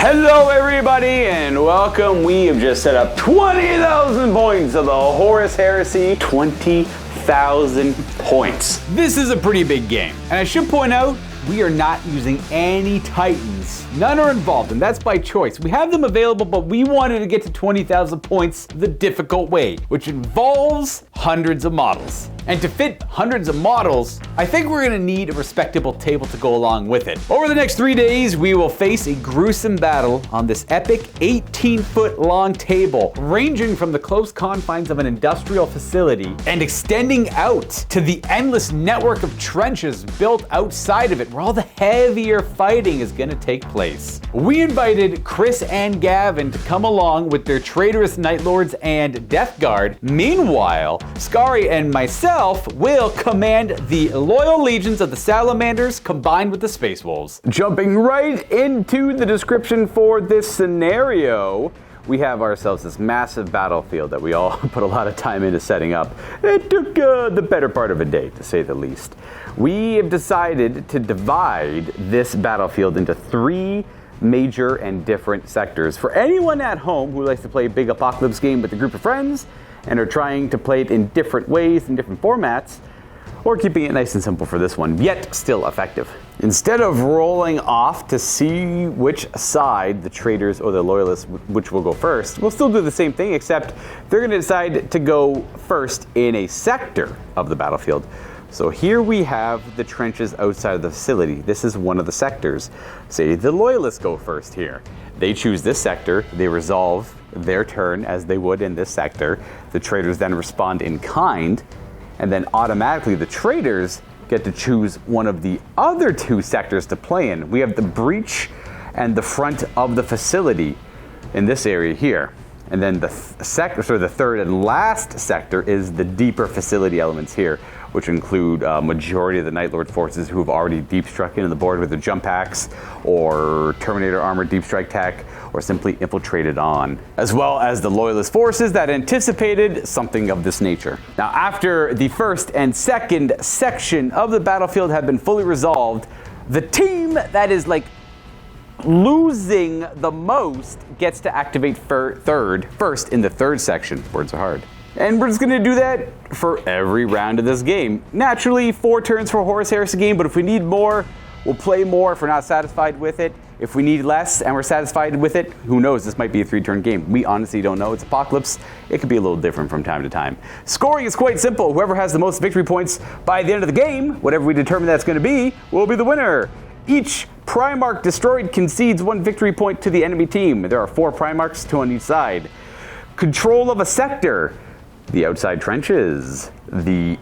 Hello everybody and welcome. We have just set up 20,000 points of the Horus Heresy. 20,000 points. This is a pretty big game. And I should point out, we are not using any Titans. None are involved, and that's by choice. We have them available, but we wanted to get to 20,000 points the difficult way, which involves hundreds of models. And to fit hundreds of models, I think we're gonna need a respectable table to go along with it. Over the next 3 days, we will face a gruesome battle on this epic 18-foot long table, ranging from the close confines of an industrial facility and extending out to the endless network of trenches built outside of it, where all the heavier fighting is gonna take place. We invited Chris and Gavin to come along with their traitorous Night Lords and Death Guard. Meanwhile, Skari and myself will command the loyal legions of the Salamanders combined with the Space Wolves. Jumping right into the description for this scenario, we have ourselves this massive battlefield that we all put a lot of time into setting up. It took the better part of a day, to say the least. We have decided to divide this battlefield into 3 major and different sectors. For anyone at home who likes to play a big apocalypse game with a group of friends and are trying to play it in different ways, in different formats, or keeping it nice and simple for this one, yet still effective. Instead of rolling off to see which side, the traitors or the loyalists, which will go first, we'll still do the same thing, except they're gonna decide to go first in a sector of the battlefield. So here we have the trenches outside of the facility. This is one of the sectors. Say the loyalists go first here. They choose this sector, they resolve their turn as they would in this sector. The traitors then respond in kind, and then automatically the traitors get to choose one of the other 2 sectors to play in. We have the breach and the front of the facility in this area here. And then the third and last sector is the deeper facility elements here, which include a majority of the Night Lord forces who have already deep struck into the board with their jump packs, or Terminator armored deep strike tech, or simply infiltrated on, as well as the Loyalist forces that anticipated something of this nature. Now, after the first and second section of the battlefield have been fully resolved, the team that is losing the most gets to activate first in the third section. Words are hard. And we're just gonna do that for every round of this game. Naturally, 4 turns for a Horus Heresy game, but if we need more, we'll play more if we're not satisfied with it. If we need less and we're satisfied with it, who knows, this might be a 3-turn game. We honestly don't know. It's Apocalypse. It could be a little different from time to time. Scoring is quite simple. Whoever has the most victory points by the end of the game, whatever we determine that's gonna be, will be the winner. Each Primarch destroyed concedes 1 victory point to the enemy team. There are 4 Primarchs, 2 on each side. Control of a sector. The outside trenches, the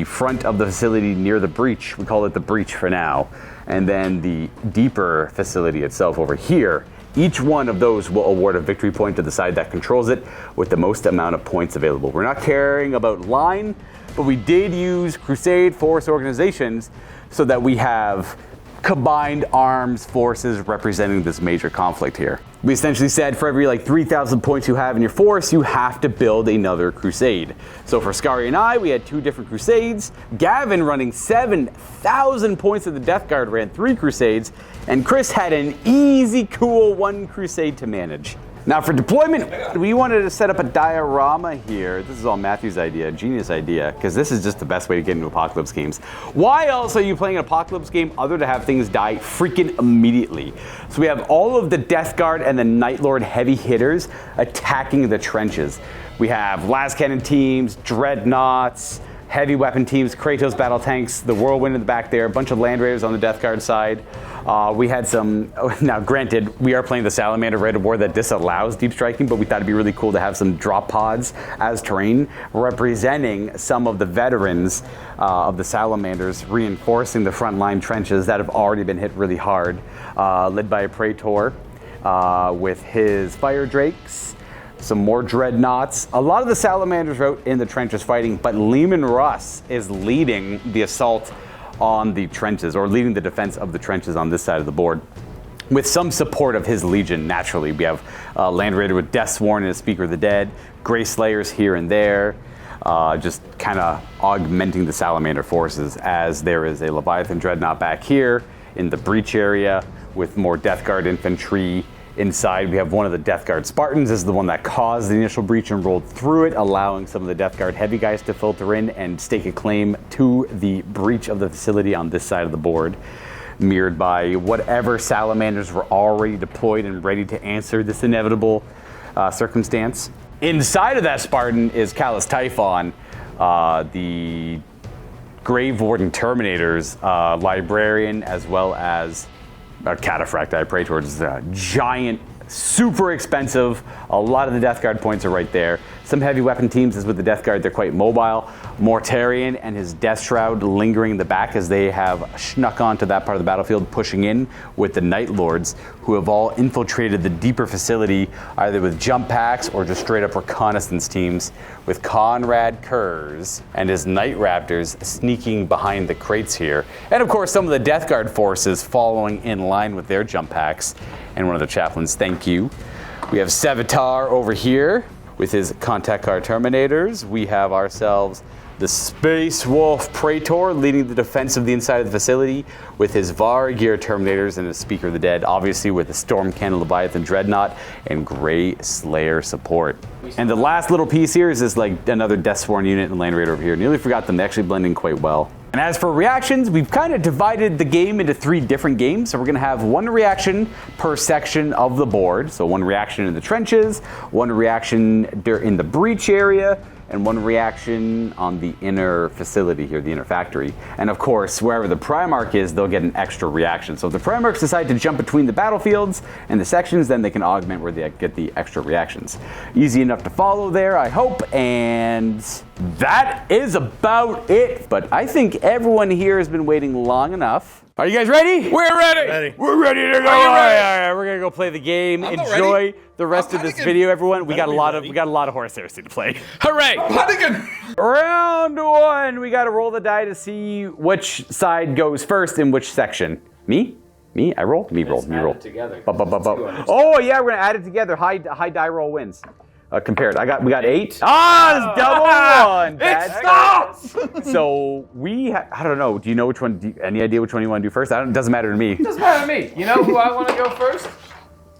front of the facility near the breach, we call it the breach for now, and then the deeper facility itself over here. Each one of those will award a victory point to the side that controls it with the most amount of points available. We're not caring about line, but we did use Crusade Force organizations so that we have combined arms forces representing this major conflict here. We essentially said for every 3,000 points you have in your force, you have to build another crusade. So for Skari and I, we had 2 different crusades. Gavin, running 7,000 points of the Death Guard, ran 3 crusades, and Chris had an easy, cool 1 crusade to manage. Now for deployment, we wanted to set up a diorama here. This is all Matthew's idea, genius idea, because this is just the best way to get into Apocalypse games. Why else are you playing an Apocalypse game other to have things die freaking immediately? So we have all of the Death Guard and the Night Lord heavy hitters attacking the trenches. We have las cannon teams, dreadnoughts, heavy weapon teams, Kratos battle tanks, the Whirlwind in the back there, a bunch of Land Raiders on the Death Guard side. We had some, now granted, we are playing the Salamander Raid of War that disallows deep striking, but we thought it'd be really cool to have some drop pods as terrain representing some of the veterans of the Salamanders, reinforcing the frontline trenches that have already been hit really hard, led by a Praetor with his Fire Drakes. Some more dreadnoughts. A lot of the Salamanders are out in the trenches fighting, but Leman Russ is leading the assault on the trenches, or leading the defense of the trenches on this side of the board, with some support of his legion. Naturally, we have Land Raider with Deathsworn and a Speaker of the Dead, Grey Slayers here and there, just kind of augmenting the Salamander forces, as there is a Leviathan Dreadnought back here in the breach area, with more Death Guard infantry inside. We have one of the Death Guard Spartans. This is the one that caused the initial breach and rolled through it, allowing some of the Death Guard heavy guys to filter in and stake a claim to the breach of the facility on this side of the board, mirrored by whatever Salamanders were already deployed and ready to answer this inevitable circumstance. Inside of that Spartan is Callous Typhon, the Grave Warden Terminators, Librarian, as well as a Cataphracti Praetors, giant, super expensive. A lot of the Death Guard points are right there. Some heavy weapon teams, as with the Death Guard, they're quite mobile. Mortarion and his Death Shroud lingering in the back as they have snuck onto that part of the battlefield, pushing in with the Night Lords, who have all infiltrated the deeper facility, either with jump packs or just straight up reconnaissance teams, with Conrad Kurz and his Night Raptors sneaking behind the crates here. And of course, some of the Death Guard forces following in line with their jump packs. And one of the chaplains, thank you. We have Sevatar over here with his Contact Car Terminators. We have ourselves the Space Wolf Praetor leading the defense of the inside of the facility with his Vargear Terminators and his Speaker of the Dead, obviously with the Storm Cannon Leviathan Dreadnought and Grey Slayer support. And the last little piece here is this like another Deathsworn unit and Land Raider over here. Nearly forgot them, they actually blend in quite well. And as for reactions, we've kind of divided the game into 3 different games. So we're gonna have 1 reaction per section of the board. So 1 reaction in the trenches, 1 reaction in the breach area, and 1 reaction on the inner facility here, the inner factory. And of course, wherever the Primarch is, they'll get an extra reaction. So if the Primarchs decide to jump between the battlefields and the sections, then they can augment where they get the extra reactions. Easy enough to follow there, I hope. And that is about it. But I think everyone here has been waiting long enough. Are you guys ready? We're ready. We're ready to go. All right, we're gonna go play the game. Enjoy the rest of this video, everyone. We got a lot of Horus Heresy to play. Hooray! Round 1. We got to roll the die to see which side goes first in which section. Me? I roll. Me roll. Together. Oh yeah, we're gonna add it together. High die roll wins. Compared, we got 8. It's double 1. It stops. So I don't know. Do you know which one? Any idea which one you want to do first? It doesn't matter to me. It doesn't matter to me. You know who I want to go first?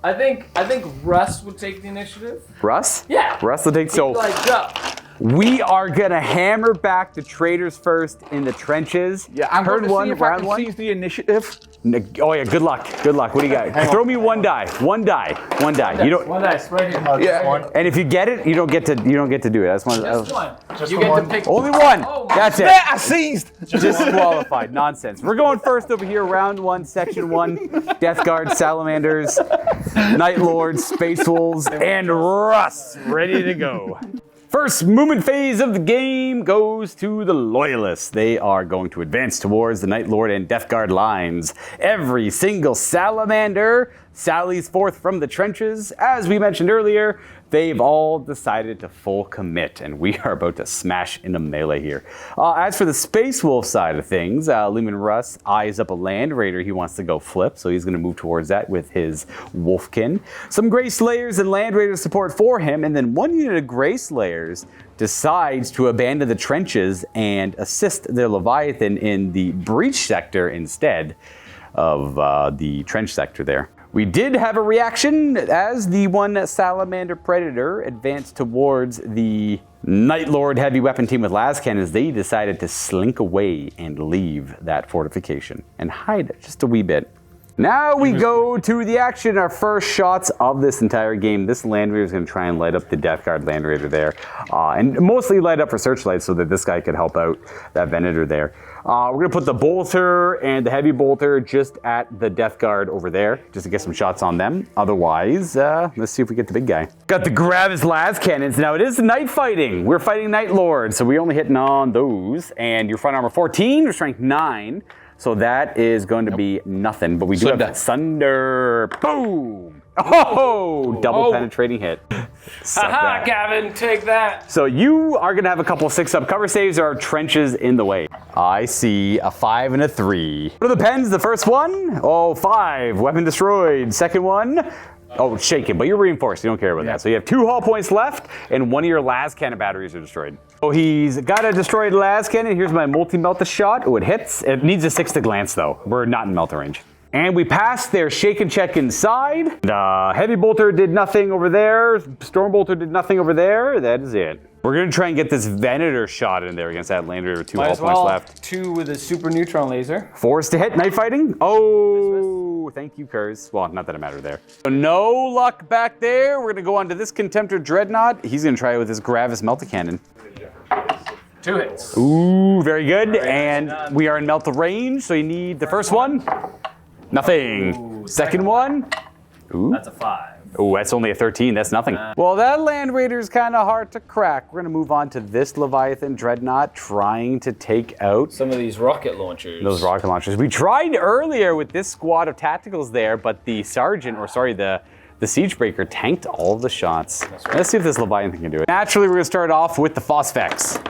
I think Russ would take the initiative. Russ? Yeah. Russ will take. So Go. we are gonna hammer back the Traitors first in the trenches. Yeah, I'm Turn going to one, see if round I can 1. seize the initiative. Oh yeah, good luck. What do you got? Throw me one die. One die. You don't. One dice right here. Yeah. And if you get it, you don't get to do it. That's one. Just one. Just you the get one. to pick. Only one. Oh, my That's it. Yeah, I seized. Disqualified. Nonsense. We're going first over here. Round 1, section 1. Death Guard, Salamanders, Night Lords, Space Wolves, and Russ. Ready to go. First movement phase of the game goes to the Loyalists. They are going to advance towards the Night Lord and Death Guard lines. Every single Salamander sallies forth from the trenches. As we mentioned earlier, they've all decided to full commit, and we are about to smash into melee here. As for the Space Wolf side of things, Lumen Russ eyes up a Land Raider he wants to go flip, so he's going to move towards that with his Wolfkin. Some Grey Slayers and Land Raider support for him, and then 1 unit of Grey Slayers decides to abandon the trenches and assist their Leviathan in the breach sector instead of the trench sector there. We did have a reaction as the 1 Salamander Predator advanced towards the Night Lord heavy weapon team with las cannons. They decided to slink away and leave that fortification and hide it just a wee bit. Now we go to the action, our first shots of this entire game. This Land Raider is going to try and light up the Death Guard Land Raider there. And mostly light up for searchlights so that this guy could help out that Venator there. We're going to put the Bolter and the Heavy Bolter just at the Death Guard over there, just to get some shots on them. Otherwise, let's see if we get the big guy. Got to grab his las cannons. Now it is night fighting. We're fighting Night Lords, so we only hitting on those. And your front armor 14, your strength 9. So that is going to be nothing, but we do have Sunder. Boom! Oh, double penetrating hit. Haha, Gavin, take that. So you are going to have a couple 6-up cover saves. There are trenches in the way. I see a 5 and a 3. What are the pens? The first one? Oh, 5. Weapon destroyed. Second one? Oh, shaken, but you're reinforced. You don't care about that. So you have 2 hull points left, and 1 of your las cannon batteries are destroyed. Oh, he's got a destroyed las cannon. Here's my multi-melta shot. Oh, it hits. It needs a 6 to glance, though. We're not in melta range. And we passed their shake and check inside. Heavy bolter did nothing over there. Storm bolter did nothing over there. That is it. We're gonna try and get this Venator shot in there against that Lander with 2 hull points left. 2 with a super neutron laser. Forced to hit, night fighting. Oh, thank you, Curse. Well, not that it mattered there. So no luck back there. We're gonna go on to this Contemptor Dreadnought. He's gonna try it with his Gravis Melta-Cannon. 2 hits. Ooh, very good. And we are in Melta range, so you need the first one. Nothing. Second one. Ooh. That's a 5. Oh, that's only a 13. That's nothing. Well, that Land Raider is kind of hard to crack. We're going to move on to this Leviathan Dreadnought, trying to take out some of these rocket launchers. Those rocket launchers. We tried earlier with this squad of tacticals there, but the sergeant, or sorry, the Siegebreaker tanked all of the shots. Right. Let's see if this Leviathan can do it. Naturally, we're going to start off with the Phosphex.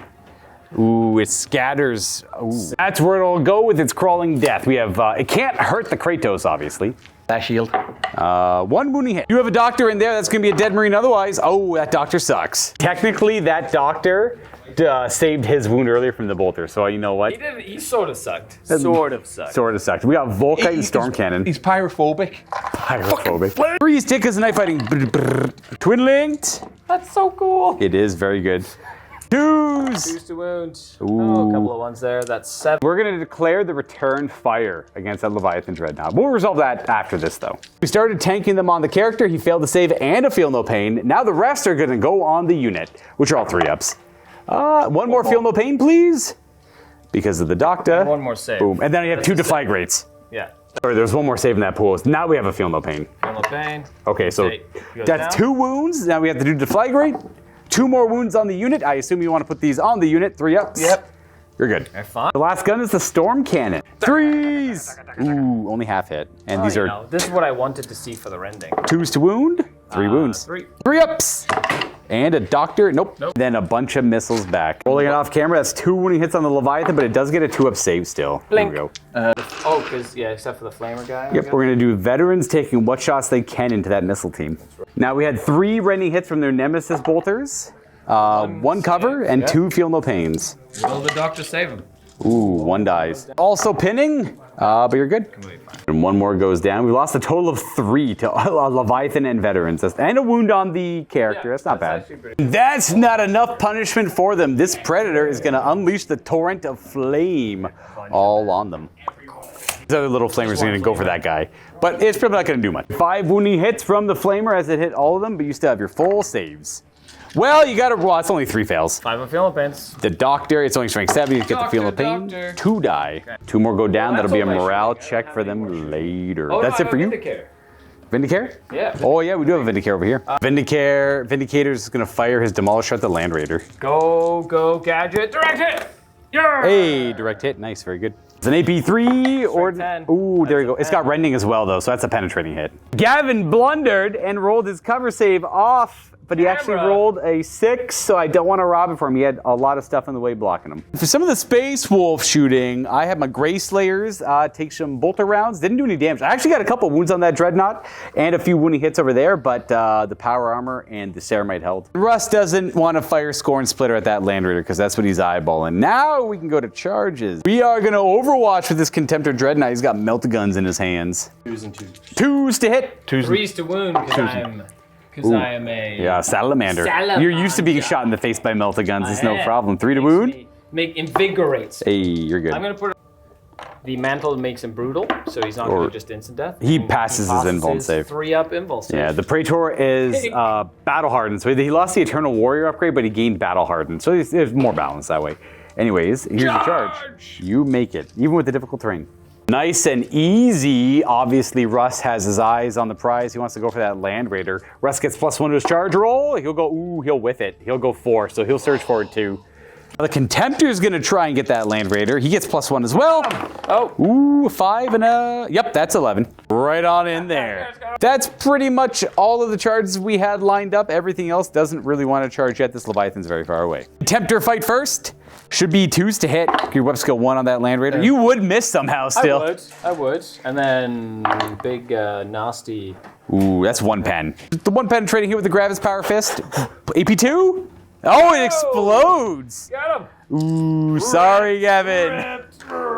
Ooh, it scatters. Ooh. That's where it'll go with its crawling death. We have, it can't hurt the Kratos, obviously. That shield. 1 wounding hit. You have a doctor in there, that's gonna be a dead Marine otherwise. Oh, that doctor sucks. Technically, that doctor saved his wound earlier from the bolter, so you know what? He sort of sucked. Sort of sucked. Sort of sucked. We got Volkite and Storm Cannon. He's pyrophobic. Pyrophobic. Freeze tickers and knife fighting. Twin linked. That's so cool. It is very good. 2s. 2s to wound. Ooh. Oh, a couple of 1s there. That's 7. We're going to declare the return fire against that Leviathan Dreadnought. We'll resolve that after this, though. We started tanking them on the character. He failed to save and a feel no pain. Now the rest are going to go on the unit, which are all 3-ups. 1 more feel no pain, please. Because of the doctor. 1 more save. Boom. And then you have 2 deflagrates. Yeah. Sorry, there's 1 more save in that pool. Now we have a feel no pain. Feel no pain. Okay, so that's 2 wounds. Now we have to do deflagrate. 2 more wounds on the unit. I assume you want to put these on the unit. 3-ups. Yep. You're good. They're fine. The last gun is the Storm Cannon. 3s. Ooh, only half hit. And these are this is what I wanted to see for the rending. 2s to wound. 3 wounds. 3-ups. And a doctor. Nope. Then a bunch of missiles back. Rolling it off camera. That's 2 wounding hits on the Leviathan, but it does get a 2-up save still. Blink. There we go. Oh, because, yeah, except for the flamer guy. Yep, we're going to do veterans taking what shots they can into that missile team. Now we had 3 rending hits from their Nemesis bolters. 1 cover and 2 feel no pains. Will the doctor save him? Ooh, 1 dies. Also pinning, but you're good. And 1 more goes down. We lost a total of 3 to Leviathan and veterans. And a wound on the character. That's not bad. That's not enough punishment for them. This Predator is going to unleash the torrent of flame all on them. The other little flamers are going to go for that guy. But it's probably not going to do much. 5 wounding hits from the flamer as it hit all of them, but you still have your full saves. Well, you got to. Well, it's only 3 fails. 5 on feel no pains. The doctor, it's only strength 7. You get the feel no pain. 2 die. Okay. 2 more go down. That'll be a morale check for them later. Oh, that's no, it for you. Vindicare. Vindicare? Yeah. Oh yeah, we do have a Vindicare over here. Vindicator's gonna fire his Demolisher at the Land Raider. Go, gadget, direct hit! Yeah! Hey, direct hit, nice, very good. It's an AP3 or, ooh, there you go. It's got rending as well though, so that's a penetrating hit. Gavin blundered and rolled his cover save off, but he actually rolled a 6, so I don't want to rob it for him. He had a lot of stuff in the way blocking him. For some of the Space Wolf shooting, I had my Grey Slayers take some bolter rounds. Didn't do any damage. I actually got a couple wounds on that Dreadnought and a few wounding hits over there, but the Power Armor and the Ceramite held. Russ doesn't want to fire Scorn Splitter at that Land Raider because that's what he's eyeballing. Now we can go to charges. We are going to Overwatch with this Contemptor Dreadnought. He's got melt-guns in his hands. 2s and 2s. 2s to hit. 3s to wound because I am a... Yeah, Salamander. You're used to being shot in the face by Melta-guns. It's no problem. 3 to wound. Invigorates. Hey, you're good. I'm going to put... The mantle makes him brutal, so he's not going to just instant death. He passes his invuln save. 3-up invuln save. Yeah, the Praetor is battle hardened. So he lost the Eternal Warrior upgrade, but he gained battle hardened. So there's more balance that way. Anyways, here's the charge. You make it, even with the difficult terrain. Nice and easy. Obviously, Russ has his eyes on the prize. He wants to go for that Land Raider. Russ gets +1 to his charge roll. He'll go, ooh, he'll whiff it. He'll go 4, so he'll search for it too. Now the Contemptor's gonna try and get that Land Raider. He gets +1 as well. Oh. Ooh, 5 and a, yep, that's 11. Right on in there. That's pretty much all of the charges we had lined up. Everything else doesn't really want to charge yet. This Leviathan's very far away. Contemptor fight first. Should be 2s to hit. Your weapon skill 1 on that Land Raider. You would miss somehow still. I would. And then big nasty. Ooh, that's 1 pen. The 1 penetrating hit with the Gravis Power Fist. AP2? Oh, it explodes. Got him. Ooh, sorry, Gavin.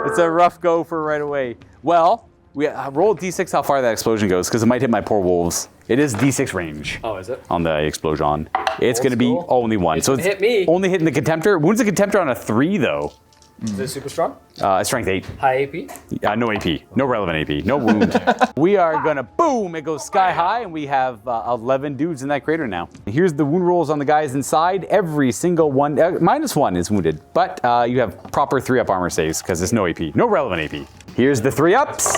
It's a rough go for right away. Well, We roll D6 how far that explosion goes, because it might hit my poor wolves. It is D6 range. Oh, is it? On the explosion. It's going to be only 1. It's gonna hit me. Only hitting the Contemptor. Wounds the Contemptor on a 3, though. Is it super strong? Strength 8. High AP? No AP. No relevant AP. No wound. We are going to boom. It goes sky high, and we have 11 dudes in that crater now. Here's the wound rolls on the guys inside. Every single one, -1 is wounded. But you have proper 3-up armor saves, because there's no AP. No relevant AP. Here's the 3-ups.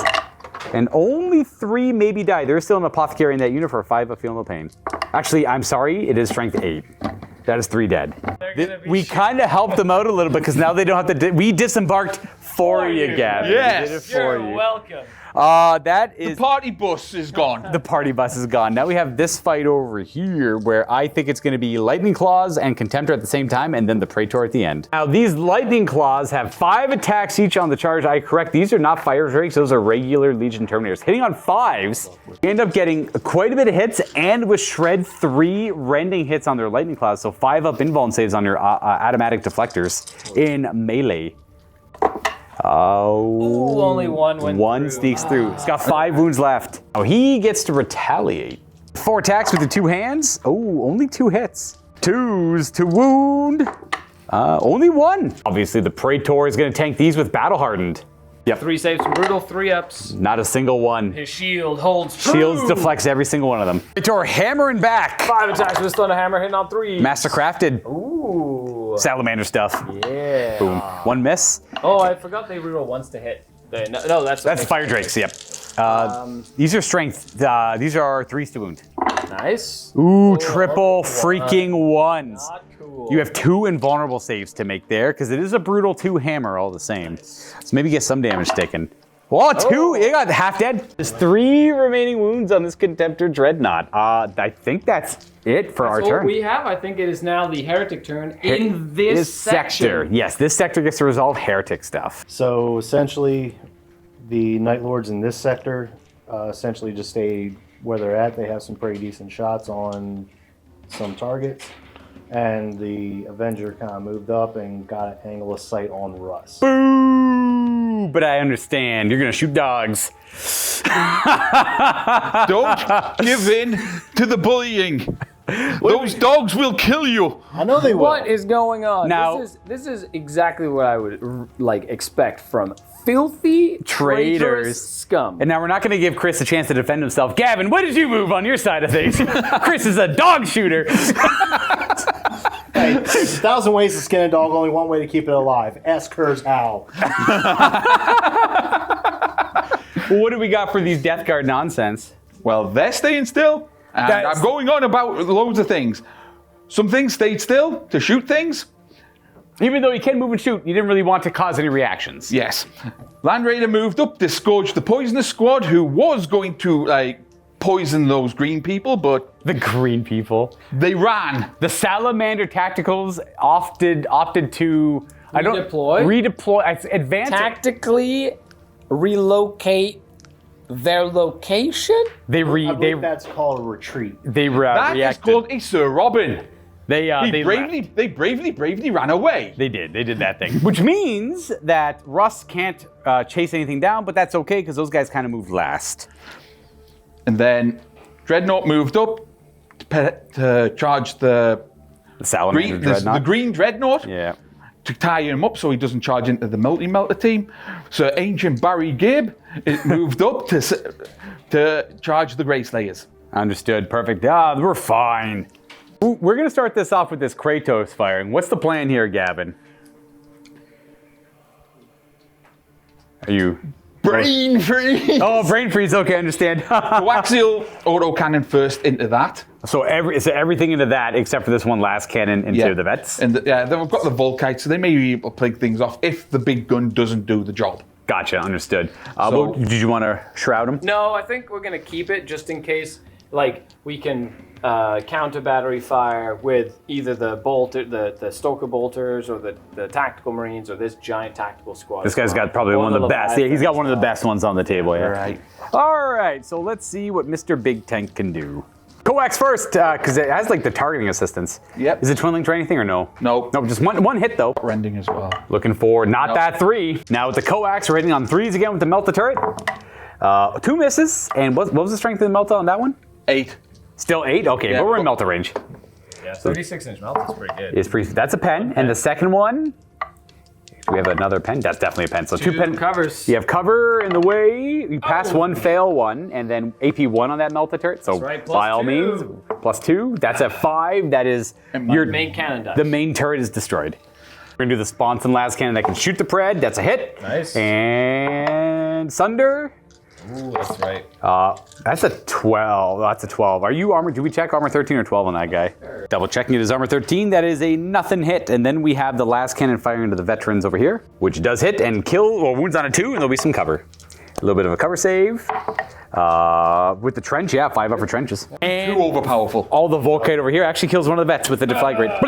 And only 3 maybe die. There's still an apothecary in that unit for a 5, but feel no pain. Actually, I'm sorry. It is strength 8. That is 3 dead. We kind of helped them out a little bit because now they don't have to. We disembarked for you, Gavin. Yes. We did it for You're you. welcome. That is. The party bus is gone. The party bus is gone. Now we have this fight over here where I think it's going to be Lightning Claws and Contemptor at the same time, and then the Praetor at the end. Now these Lightning Claws have 5 attacks each on the charge. I correct. These are not fire drakes. Those are regular Legion Terminators. Hitting on 5s, we end up getting quite a bit of hits, and with Shred 3 rending hits on their Lightning Claws. So 5-up invuln saves on your automatic deflectors in melee. Oh, Ooh, only one went One through. sneaks through. He's got 5 wounds left. Oh, he gets to retaliate. 4 attacks with the 2 hands. Oh, only 2 hits. 2s to wound. Only 1. Obviously, the Praetor is going to tank these with Battle Hardened. Yep. 3 saves from brutal, 3-ups. Not a single one. His shield holds true. Shields deflects every single one of them. Praetor hammering back. 5 attacks with Thunder Hammer hitting on 3. Mastercrafted. Ooh. Salamander stuff. Yeah. Boom. 1 miss. Oh, I forgot they reroll once to hit. No, that's Fire Drakes, yep. These are strength. These are 3s to wound. Nice. Ooh, triple freaking 1s. Not cool. You have 2 invulnerable saves to make there, because it is a brutal 2 hammer all the same. So maybe get some damage taken. Oh, 2! It got half dead. There's 3 remaining wounds on this Contemptor Dreadnought. I think that's it for our That's what turn. we have. I think it is now the heretic turn in this sector. section. Yes, this sector gets to resolve heretic stuff. So essentially, the Night Lords in this sector essentially just stay where they're at. They have some pretty decent shots on some targets. And the Avenger kind of moved up and got an angle of sight on Russ. Boo! But I understand. You're going to shoot dogs. Don't give in to the bullying. Those dogs will kill you. I know they will. What is going on? Now- this is exactly what I would expect from filthy Traitors. scum. And now we're not going to give Chris a chance to defend himself. Gavin, what did you move on your side of things? Chris is a dog shooter. Hey, there's 1,000 ways to skin a dog, only one way to keep it alive. Ask hers how. What do we got for these Death Guard nonsense? Well, they're staying still. And That's- I'm going on about loads of things. Some things stayed still to shoot things. Even though you can move and shoot, you didn't really want to cause any reactions. Yes. Land Raider moved up, disgorged the Poisonous Squad, who was going to, poison those green people, but The green people. they ran. The Salamander Tacticals opted to redeploy. Advance. Tactically relocate their location? They I believe that's called a retreat. They That is reacted. called a Sir Robin. They bravely ran away. They did that thing. Which means that Russ can't chase anything down, but that's okay because those guys kind of moved last. And then Dreadnought moved up to charge the Salamander Dreadnought. the green Dreadnought. Yeah. To tie him up so he doesn't charge into the multi-melter team. So Ancient Barry Gibb it moved up to charge the Grey Slayers. Understood. Perfect. We're fine. We're going to start this off with this Kratos firing. What's the plan here, Gavin? Are you... Brain freeze! Oh, brain freeze. Okay, I understand. Coaxial autocannon first into that. So everything into that except for this one last cannon into the vets? And then we've got the Volkite, so they may be able to play things off if the big gun doesn't do the job. Gotcha, understood. So- Did you want to shroud him? No, I think we're going to keep it just in case, we can counter battery fire with either the bolter, the Stoker bolters, or the tactical marines, or this giant tactical squad. This guy's got probably one of the best. Yeah, he's got one of the best ones on the table. Yeah. Right. All right, so let's see what Mr. Big Tank can do. Coax first, because it has the targeting assistance. Yep. Is it twin link or anything or no? No. No, just one hit though. Rending as well. Looking for not Nope. that 3. Now with the coax, we're hitting on 3s again with the melt the turret. 2 misses. And what was the strength of the melt on that one? 8. Still 8? Okay, Yeah. but we're in melter range. Yeah, 36-inch melt is pretty good. That's a pen. And the second one, we have another pen. That's definitely a pen. So 2 pen covers. You have cover in the way. You pass 1, fail 1, and then AP 1 on that melta turret. So right, by all 2. means, +2. That's a 5. That is your Main cannon dies. The main turret is destroyed. We're gonna do the Sponson las cannon that can shoot the pred. That's a hit. Nice. And Sunder. Ooh, that's right. That's a 12. That's a 12. Are you armor? Do we check armor 13 or 12 on that guy? Sure. Double checking it is armor 13. That is a nothing hit. And then we have the las cannon firing into the veterans over here, which does hit and kill or wounds on a 2, and there'll be some cover. A little bit of a cover save. With the trench, yeah, 5 up for trenches. And Too overpowerful. all the Volkite over here actually kills one of the vets with the deflagrate.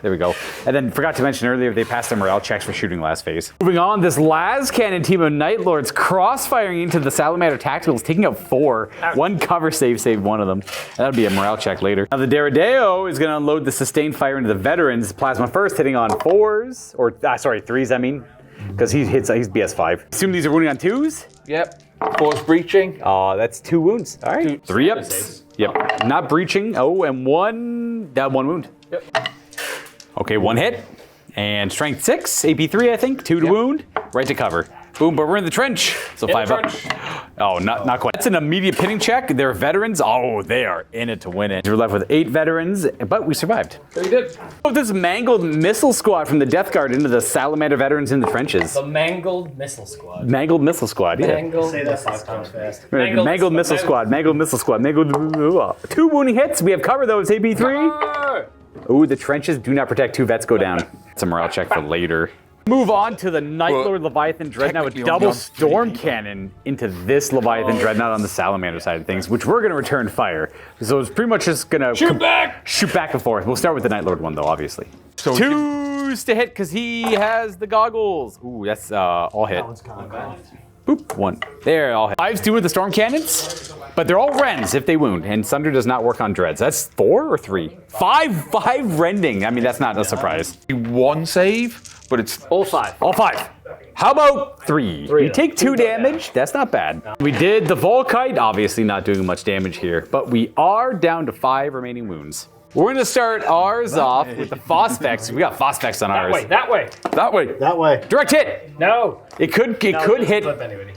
There we go. And then forgot to mention earlier, they passed their morale checks for shooting last phase. Moving on, this las cannon team of Night Lords cross-firing into the Salamander Tacticals, taking out 4. 1 cover save saved one of them. That'll be a morale check later. Now the Deredeo is going to unload the sustained fire into the veterans. Plasma first, hitting on 4s, or sorry, 3s I mean, because he's BS5. Assume these are wounding on 2s? Yep. Force breaching. Oh, that's 2 wounds. All right. 3 ups. saves. Yep. Not breaching. Oh, and 1. That 1 wound. Yep. Okay, 1 hit. And strength 6. AP 3, I think. 2 to wound. Right to cover. Boom, but we're in the trench. So In 5 the up. trench. Oh, not quite. That's an immediate pinning check. They're veterans. Oh, they are in it to win it. We're left with 8 veterans, but we survived. So we did. Oh, this mangled missile squad from the Death Guard into the Salamander veterans in the trenches. The Mangled Missile Squad. Mangled missile squad, yeah. Mangled Say that Missile 5 times Squad. fast. Mangled missile squad, mangled missile squad, mangled. 2 wounding hits. We have cover though. It's AP 3. Ooh, the trenches do not protect. 2 vets go down. It's a morale check for later. Move on to the Night Lord Leviathan Dreadnought with technically double only on storm cannon into this Leviathan Dreadnought on the Salamander side of things, which we're going to return fire. So it's pretty much just going to shoot back and forth. We'll start with the Night Lord one though, obviously. So 2s to hit because he has the goggles. Ooh, that's all hit. Boop, 1. There, all hit. 5s do with the storm cannons, but they're all rends if they wound, and Sunder does not work on dreads. That's 4 or 3? 5 rending. I mean, that's not a surprise. 1 save, but it's All 5. All 5. How about 3? We then. take 2 damage. That's not bad. We did the Volkite, obviously not doing much damage here, but we are down to 5 remaining wounds. We're going to start ours off with the Phosphex. We got Phosphex on ours. That way. that way. That way. Direct hit. No. It could hit, Flip anybody.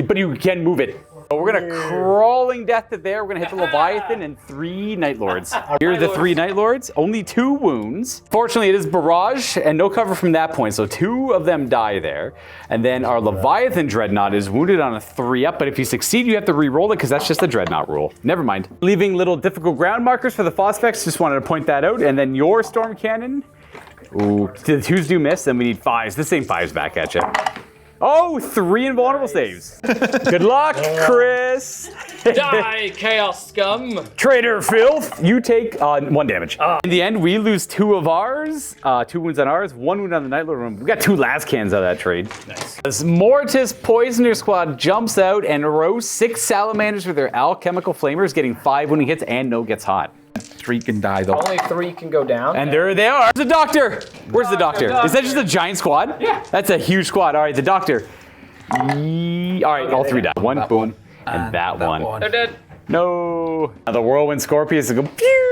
but you can move it. So we're gonna crawling death to there. We're gonna hit the Leviathan and 3 Night Lords. Here are the 3 Night Lords. Only 2 wounds. Fortunately, it is barrage and no cover from that point, so 2 of them die there. And then our Leviathan Dreadnought is wounded on a 3 up, but if you succeed, you have to re-roll it because that's just the Dreadnought rule. Never mind. Leaving little difficult ground markers for the Phosphex. Just wanted to point that out. And then your Storm Cannon. Ooh, the 2s do miss, then we need 5s. The same 5s back at you. Oh, 3 invulnerable saves. Good luck, Chris. Die, Chaos Scum. Traitor filth. You take 1 damage. In the end, we lose 2 of ours. 2 wounds on ours, 1 wound on the Night Lord room. We got 2 las cans out of that trade. Nice. This Mortis Poisoner Squad jumps out and roasts 6 salamanders with their alchemical flamers, getting 5 when he hits and no gets hot. 3 can die though. Only 3 can go down. And there they are. The doctor. Where's the doctor? Is that just a giant squad? Yeah. That's a huge squad. All right, the doctor. All right, all 3 die. 1 boom, and that one. They're dead. No. Now the whirlwind Scorpius will go pew.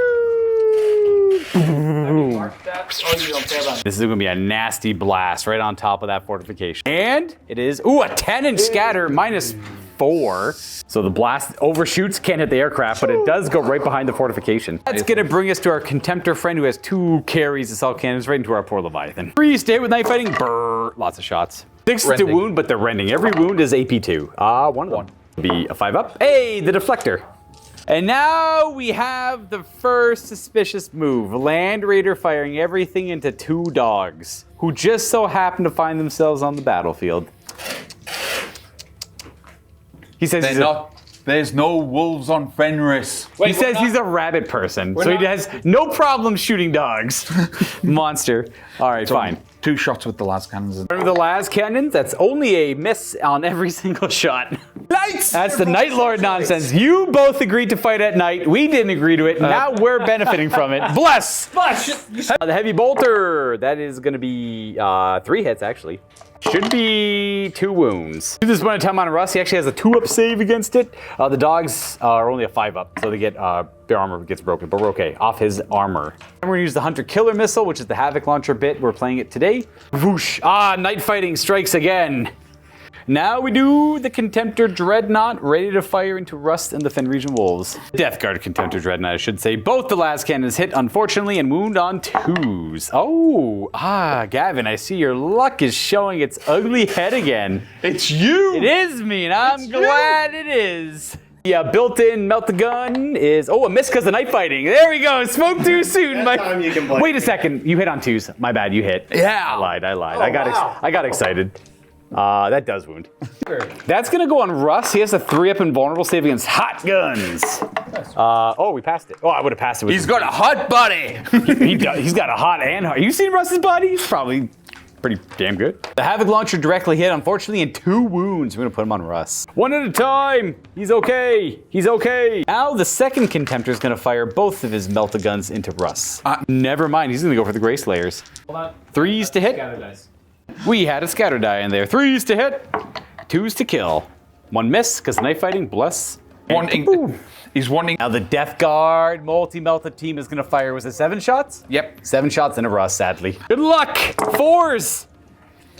Mark that. Oh, you don't care about it. This is going to be a nasty blast right on top of that fortification. And it is, ooh, a 10-inch scatter, -4. So the blast overshoots, can't hit the aircraft, but it does go right behind the fortification. That's going to bring us to our Contemptor friend who has 2 carries assault cannons right into our poor Leviathan. 3 stay with knife fighting, brrr, lots of shots. 6 to Rending. wound, but they're rending. Every wound is AP2. One of them. Be a 5 up. Hey, the deflector. And now we have the first suspicious move. Land Raider firing everything into 2 dogs who just so happen to find themselves on the battlefield. He says They're he's not. There's no wolves on Fenris. he says he's a rabbit person, so he has no problem shooting dogs. Monster. All right, fine. 2 shots with the las cannons. Remember the las cannons? That's only a miss on every single shot. Lights! That's the Night Lord nonsense. You both agreed to fight at night. We didn't agree to it. Now we're benefiting from it. Bless! Flush. The heavy bolter. That is going to be 3 hits, actually. Should be 2 wounds. At this point in time on Russ, he actually has a 2-up save against it. The dogs are only a 5-up, so they get their armor gets broken, but we're okay. Off his armor. And we're gonna use the Hunter Killer Missile, which is the Havoc Launcher bit. We're playing it today. Whoosh! Night fighting strikes again. Now we do the Contemptor Dreadnought, ready to fire into Rust and the Fen Region Wolves. Death Guard Contemptor Dreadnought, I should say. Both the last cannons hit, unfortunately, and wound on 2s. Gavin, I see your luck is showing its ugly head again. It's you! It is me, and I'm glad it is. Yeah, built-in melt the gun is, a miss because of night fighting. There we go, spoke too soon. Time you can blame. Wait a second, you hit on 2s. My bad, you hit. Yeah. I lied. wow. I got excited. That does wound. That's gonna go on Russ. He has a 3-up invulnerable save against hot guns. We passed it. I would have passed it. He's got a hot body. He's got a hot and hard. You seen Russ's body? He's probably pretty damn good. The Havoc Launcher directly hit, unfortunately, in 2 wounds. We're gonna put him on Russ. 1 at a time. He's okay. He's okay. Now the second Contemptor is gonna fire both of his melta guns into Russ. Never mind. He's gonna go for the Grey Slayers. Hold on. 3s to hit. Scatter dice. We had a scatter die in there. 3s to hit, 2s to kill. 1 miss, because knife fighting, bless. He's wanting. Now the Death Guard multi-melta team is gonna fire, was it 7 shots? Yep. 7 shots in a Russ, sadly. Good luck! 4s!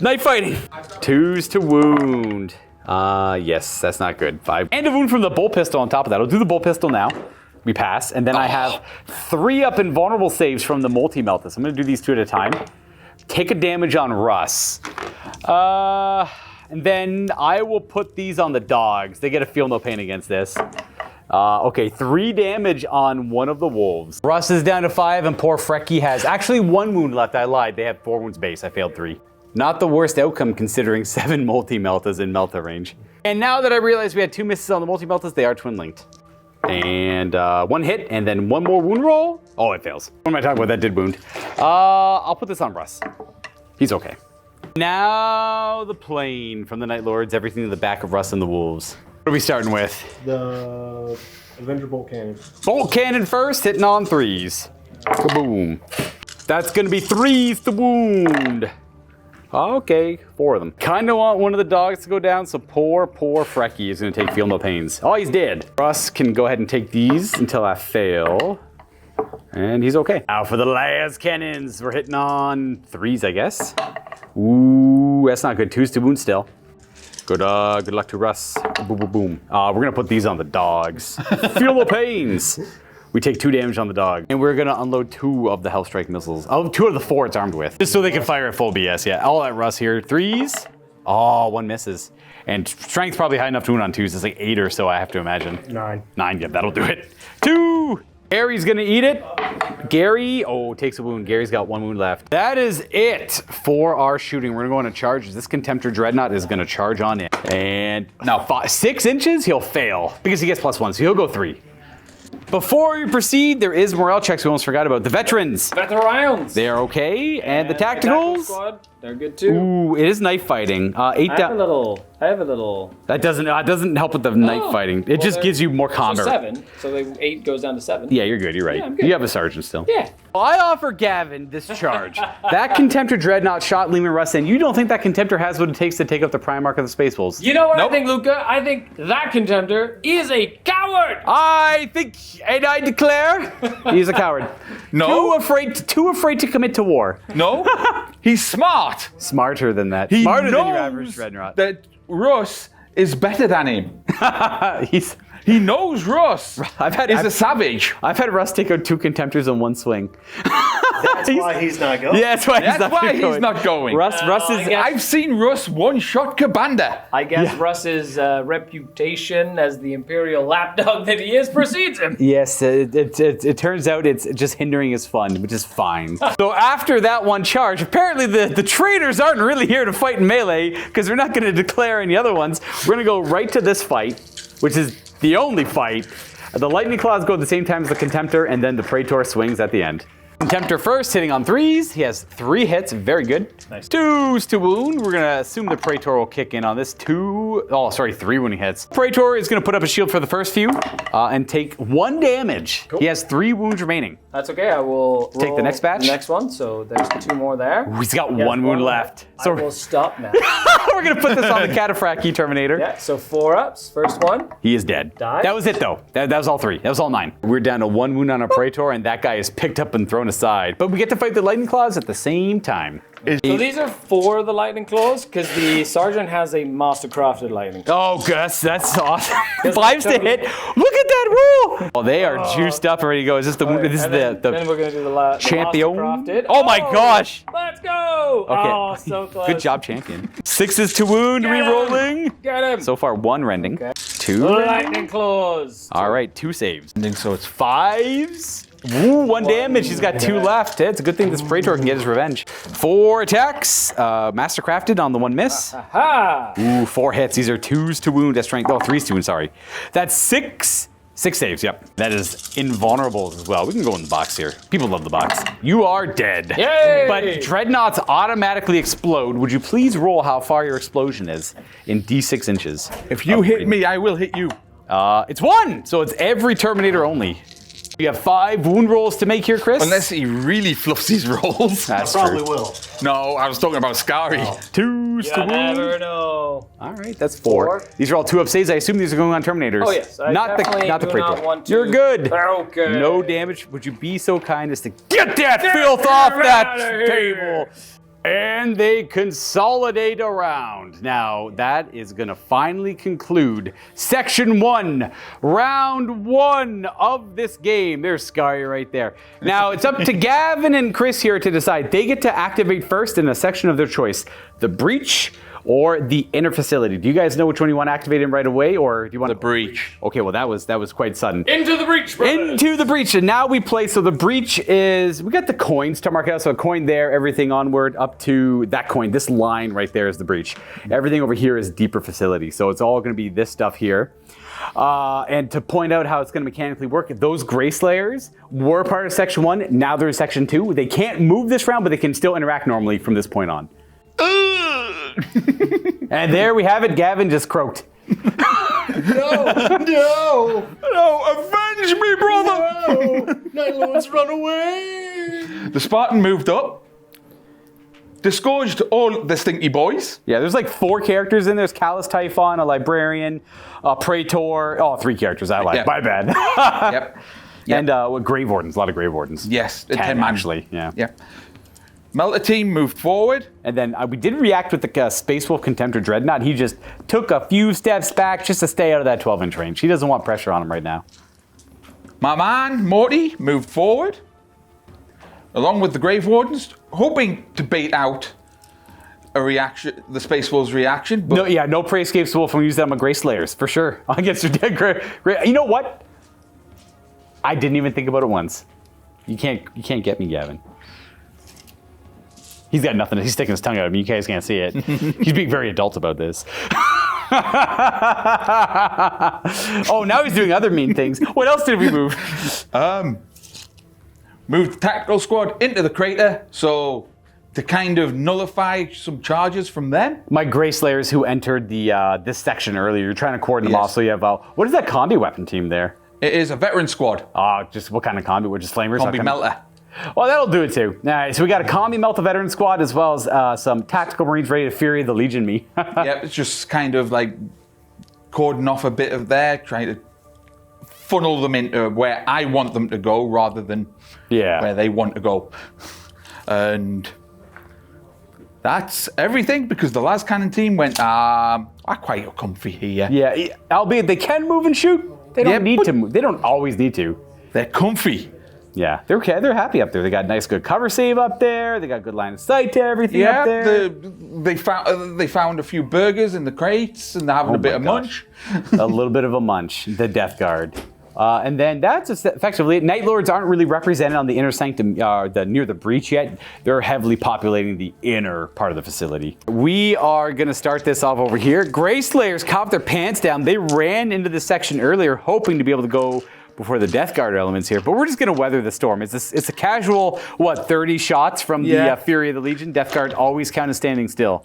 Knife fighting. 2s to wound. Yes, that's not good. 5. And a wound from the bolt pistol on top of that. I'll do the bolt pistol now. We pass, and then I have 3-up invulnerable saves from the multi-melta. So I'm gonna do these 2 at a time. Take a damage on Russ. And then I will put these on the dogs. They get a feel no pain against this. 3 damage on one of the wolves. Russ is down to 5, and poor Frecky has actually 1 wound left. I lied. They have 4 wounds base. I failed 3. Not the worst outcome considering 7 multi-meltas in melta range. And now that I realize we had 2 misses on the multi-meltas, they are twin-linked. And 1 hit, and then 1 more wound roll. Oh, it fails. What am I talking about? That did wound. I'll put this on Russ. He's okay. Now the plane from the Night Lords, everything in the back of Russ and the Wolves. What are we starting with? The Avenger Bolt Cannon. Bolt Cannon first, hitting on 3s. Kaboom. That's gonna be 3s to wound. Okay, 4 of them. Kinda want one of the dogs to go down, so poor Frecky is gonna take feel no pains. Oh, he's dead. Russ can go ahead and take these until I fail. And he's okay. Now for the last cannons. We're hitting on 3s, I guess. Ooh, that's not good. 2s to wound still. Good luck to Russ. Boom, boom, boom. We're gonna put these on the dogs. Feel no pains. We take 2 damage on the dog. And we're gonna unload 2 of the Hellstrike missiles. 2 of the 4 it's armed with. Just so they can fire at full BS, yeah. All at Russ here. 3s. 1 misses. And strength's probably high enough to wound on 2s. It's like 8 or so, I have to imagine. 9. 9, yeah, that'll do it. 2! Gary's gonna eat it. Gary, takes a wound. Gary's got 1 wound left. That is it for our shooting. We're gonna go on a charge. This Contemptor Dreadnought is gonna charge on in. And now 6 inches, he'll fail because he gets +1, so he'll go 3. Before we proceed, there is morale checks we almost forgot about. The veterans. Veterans. They are okay. And the tacticals. Squad, they're good too. Ooh, it is knife fighting. 8 down. I have a little. That doesn't help with the knife fighting. It just gives you more combat. So 7. So the 8 goes down to 7. Yeah, you're good. You're right. Yeah, I'm good. You have a sergeant still. Yeah. Well, I offer Gavin this charge. That Contemptor Dreadnought shot Lehman Russ in. You don't think that Contemptor has what it takes to take up the Primarch of the Space Wolves? You know what I think, Luka? I think that Contemptor is a coward. I think, and I declare, he's a coward. No. Too afraid to commit to war. No. He's smart. Smarter than that. He Smarter knows than your average Dreadnought. that Russ is better than him. He knows Russ is a savage. I've had Russ take out 2 Contemptors in 1 swing. That's why he's not going. Yeah, that's why That's he's not going. Russ is. I've seen Russ one-shot Kabanda. I guess Russ's reputation as the imperial lapdog that he is precedes him. Yes, it turns out it's just hindering his fun, which is fine. So after that 1 charge, apparently the traitors aren't really here to fight in melee because they're not going to declare any other ones. We're going to go right to this fight, which is the only fight. The Lightning Claws go at the same time as the Contemptor, and then the Praetor swings at the end. Contemptor first, hitting on 3s. He has 3 hits, very good. Nice. 2s to wound. We're gonna assume the Praetor will kick in on this. 3 wounding hits. Praetor is gonna put up a shield for the first few and take 1 damage. Cool. He has 3 wounds remaining. That's okay. I will Take the next batch. The next one. So there's 2 more there. He's got He has 1 wound left. So I will stop now. We're gonna put this on the Cataphractii Terminator. Yeah. So 4 ups. First one. He is dead. Died. That was it though. That was all 3. That was all 9. We're down to 1 wound on our Praetor, and that guy is picked up and thrown aside. But we get to fight the Lightning Claws at the same time. So these are 4 of the lightning claws because the sergeant has a master-crafted lightning claw. Oh, Gus, that's awesome. 5s to hit. Look at that roll. Oh, they are juiced up and ready to go. Is this the this is Then the we're gonna do the champion? master-crafted. Oh my gosh. Let's go! Okay. Oh, so close. Good job, champion. 6s to wound, Get him. re-rolling. Get him! So far, 1 rending. Okay. 2. Lightning claws. All right, 2 saves. So it's 5s. Ooh, 1 damage. He's got 2 left. It's a good thing this Praetor can get his revenge. 4 attacks. Mastercrafted on the 1 miss. Aha! Ooh, 4 hits. These are 2s to wound. That's strength. Oh, 3s to wound, sorry. That's 6 saves, yep. That is invulnerables as well. We can go in the box here. People love the box. You are dead. Yay! But dreadnoughts automatically explode. Would you please roll how far your explosion is in D6 inches? If you hit me, I will hit you. It's 1, so it's every Terminator only. You have 5 wound rolls to make here, Chris. Unless he really fluffs his rolls. That's Probably true. will. No, I was talking about Skari. 2s to You wound. never know. All right, that's 4. 4. These are all 2-up saves. I assume these are going on Terminators. Oh yes, I not definitely the do Praetor. not want to. You're good. Okay. No damage. Would you be so kind as to get that filth her off that outta here. table? And they consolidate around. Now, that is going to finally conclude Section 1, Round 1 of this game. There's Skari right there. Now, it's up to Gavin and Chris here to decide. They get to activate first in a section of their choice. The Breach or the Inner Facility. Do you guys know which one you want to activate in right away, or do you want The Breach. Okay, well, that was quite sudden. Into the breach, brothers. Into the breach, and now we play. So the breach is, we got the coins to mark out. So a coin there, everything onward up to that coin. This line right there is the breach. Everything over here is deeper facility. So it's all going to be this stuff here. And to point out how it's going to mechanically work, those Gray Slayers were part of Section 1. Now they're in Section 2. They can't move this round, but they can still interact normally from this point on. And there we have it. Gavin just croaked. No, avenge me, brother! Night Lords, run away! The Spartan moved up, disgorged all the stinky boys. Yeah, there's like 4 characters in there. There's Callus Typhon, a Librarian, a Praetor. Oh, 3 characters. I lied. Yeah. My bad. Yep. And Grave Wardens. A lot of Grave Wardens. Yes, 10 man. actually. Yeah. Yep. Melter team moved forward. And then we did react with the Space Wolf Contemptor Dreadnought. He just took a few steps back just to stay out of that 12-inch range. He doesn't want pressure on him right now. My man, Morty, moved forward, along with the Grave Wardens, hoping to bait out a reaction, the Space Wolves' reaction. But No Prey Escapes Wolf when we use them on Grey Slayers, for sure. Against your dead Grey. You know what? I didn't even think about it once. You can't get me, Gavin. He's got nothing. He's sticking his tongue out at me. You guys can't see it. He's being very adult about this. Oh, now he's doing other mean things. What else did we move? moved the tactical squad into the crater, so to kind of nullify some charges from them. My Grey Slayers who entered the this section earlier. You're trying to cordon them Yes. off. So you have what is that combi weapon team there? It is a veteran squad. Just what kind of combi? We're just flamers. Combi Okay. melter. Well, that'll do it too. All right, so we got a combi melta veteran squad as well as some tactical marines ready to fury the Legion me. Yep, it's just kind of like cordon off a bit of there, trying to funnel them into where I want them to go rather than where they want to go. And that's everything because the last cannon team went, I'm quite comfy here. Yeah, albeit they can move and shoot. They don't need to move. They don't always need to. They're comfy. Yeah, they're okay. They're happy up there. They got nice, good cover save up there. They got good line of sight to everything up there. they found a few burgers in the crates and they're having a bit of munch. A little bit of a munch. The Death Guard. And then that's effectively it. Night Lords aren't really represented on the inner sanctum, near the breach yet. They're heavily populating the inner part of the facility. We are going to start this off over here. Grey Slayers copped their pants down. They ran into this section earlier, hoping to be able to go before the Death Guard elements here, but we're just going to weather the storm. It's a casual, 30 shots from the Fury of the Legion. Death Guard always count as standing still.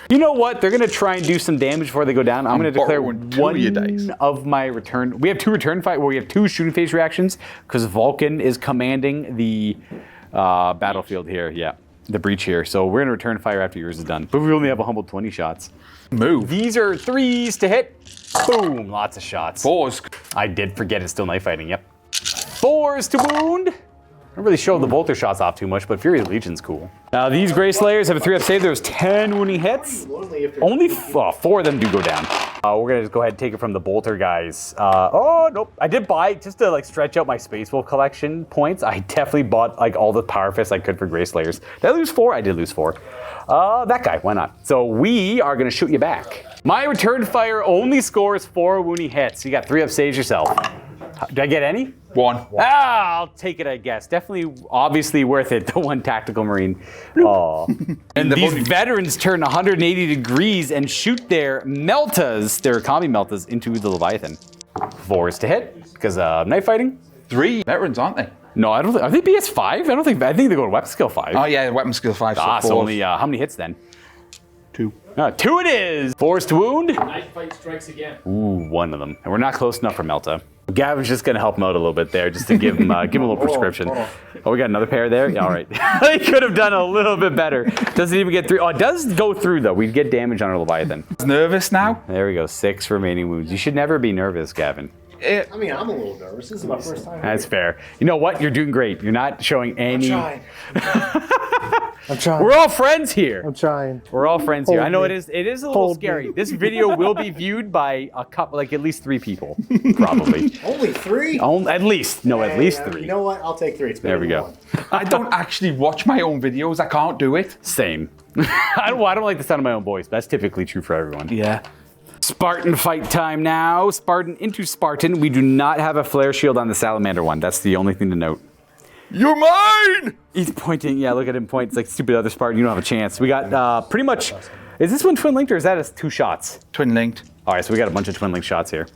You know what? They're going to try and do some damage before they go down. I'm going to declare one of my return. We have 2 return fight. Well, we have 2 shooting phase reactions because Vulcan is commanding the battlefield here. Yeah, the breach here. So we're going to return fire after yours is done. But we only have a humble 20 shots. Move. These are 3s to hit. Boom, lots of shots. 4s. I did forget it's still knife fighting. Yep. 4s to wound. I don't really show the bolter shots off too much, but Fury of the Legion's cool. Now these Grey Slayers have a 3-up save. There's 10 wounding hits. Only 4 of them do go down. We're gonna just go ahead and take it from the bolter guys. Oh nope, I did buy just to like stretch out my Space Wolf collection points. I definitely bought like all the Power Fists I could for Grey Slayers. Did I lose 4? I did lose 4. That guy, why not? So we are gonna shoot you back. My return fire only scores 4 wounding hits. You got 3-up saves yourself. Did I get any? 1. I'll take it, I guess. Definitely, obviously worth it, the 1 tactical marine. Oh. And these veterans turn 180 degrees and shoot their meltas, their combi meltas, into the Leviathan. 4s to hit, because knife fighting. 3 veterans, aren't they? No, I don't think, are they BS5? I think they go to weapon skill 5. Oh yeah, weapon skill 5. So only, how many hits then? 2. 2 it is! 4s to wound. Knife fight strikes again. Ooh, 1 of them. And we're not close enough for Melta. Gavin's just gonna help him out a little bit there, just to give him a little prescription. Oh, we got another pair there? Yeah, all right. He could have done a little bit better. Doesn't even get through. Oh, it does go through, though. We get damage on our Leviathan. He's nervous now. There we go. 6 remaining wounds. You should never be nervous, Gavin. I mean, I'm a little nervous. This is my first time. That's fair. You know what? You're doing great. You're not showing any... I'm trying. We're all friends here. I'm trying. We're all friends here. I know it is a little scary. This video will be viewed by a couple, like at least 3 people, probably. Only 3? At least. No, at least 3. You know what? I'll take 3. It's there we go. I don't actually watch my own videos. I can't do it. Same. I don't like the sound of my own voice. That's typically true for everyone. Yeah. Spartan fight time now. Spartan into Spartan. We do not have a flare shield on the Salamander one. That's the only thing to note. You're mine! He's pointing. Yeah, look at him point. It's like stupid other Spartan. You don't have a chance. We got pretty much... Is this one twin linked or is that 2 shots? Twin linked. All right, so we got a bunch of twin link shots here.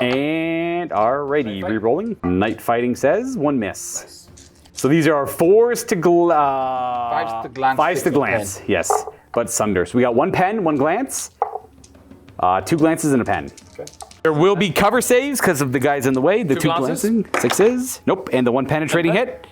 And alrighty, re-rolling. Night fighting says 1 miss. Nice. So these are our 4s to 5s to glance. 5s to glance, yes. But sunder. So we got 1 pen, 1 glance. 2 glances and a pen. Okay. There will be cover saves because of the guys in the way. The 2 glancing. 6s. Nope. And the 1 penetrating hit.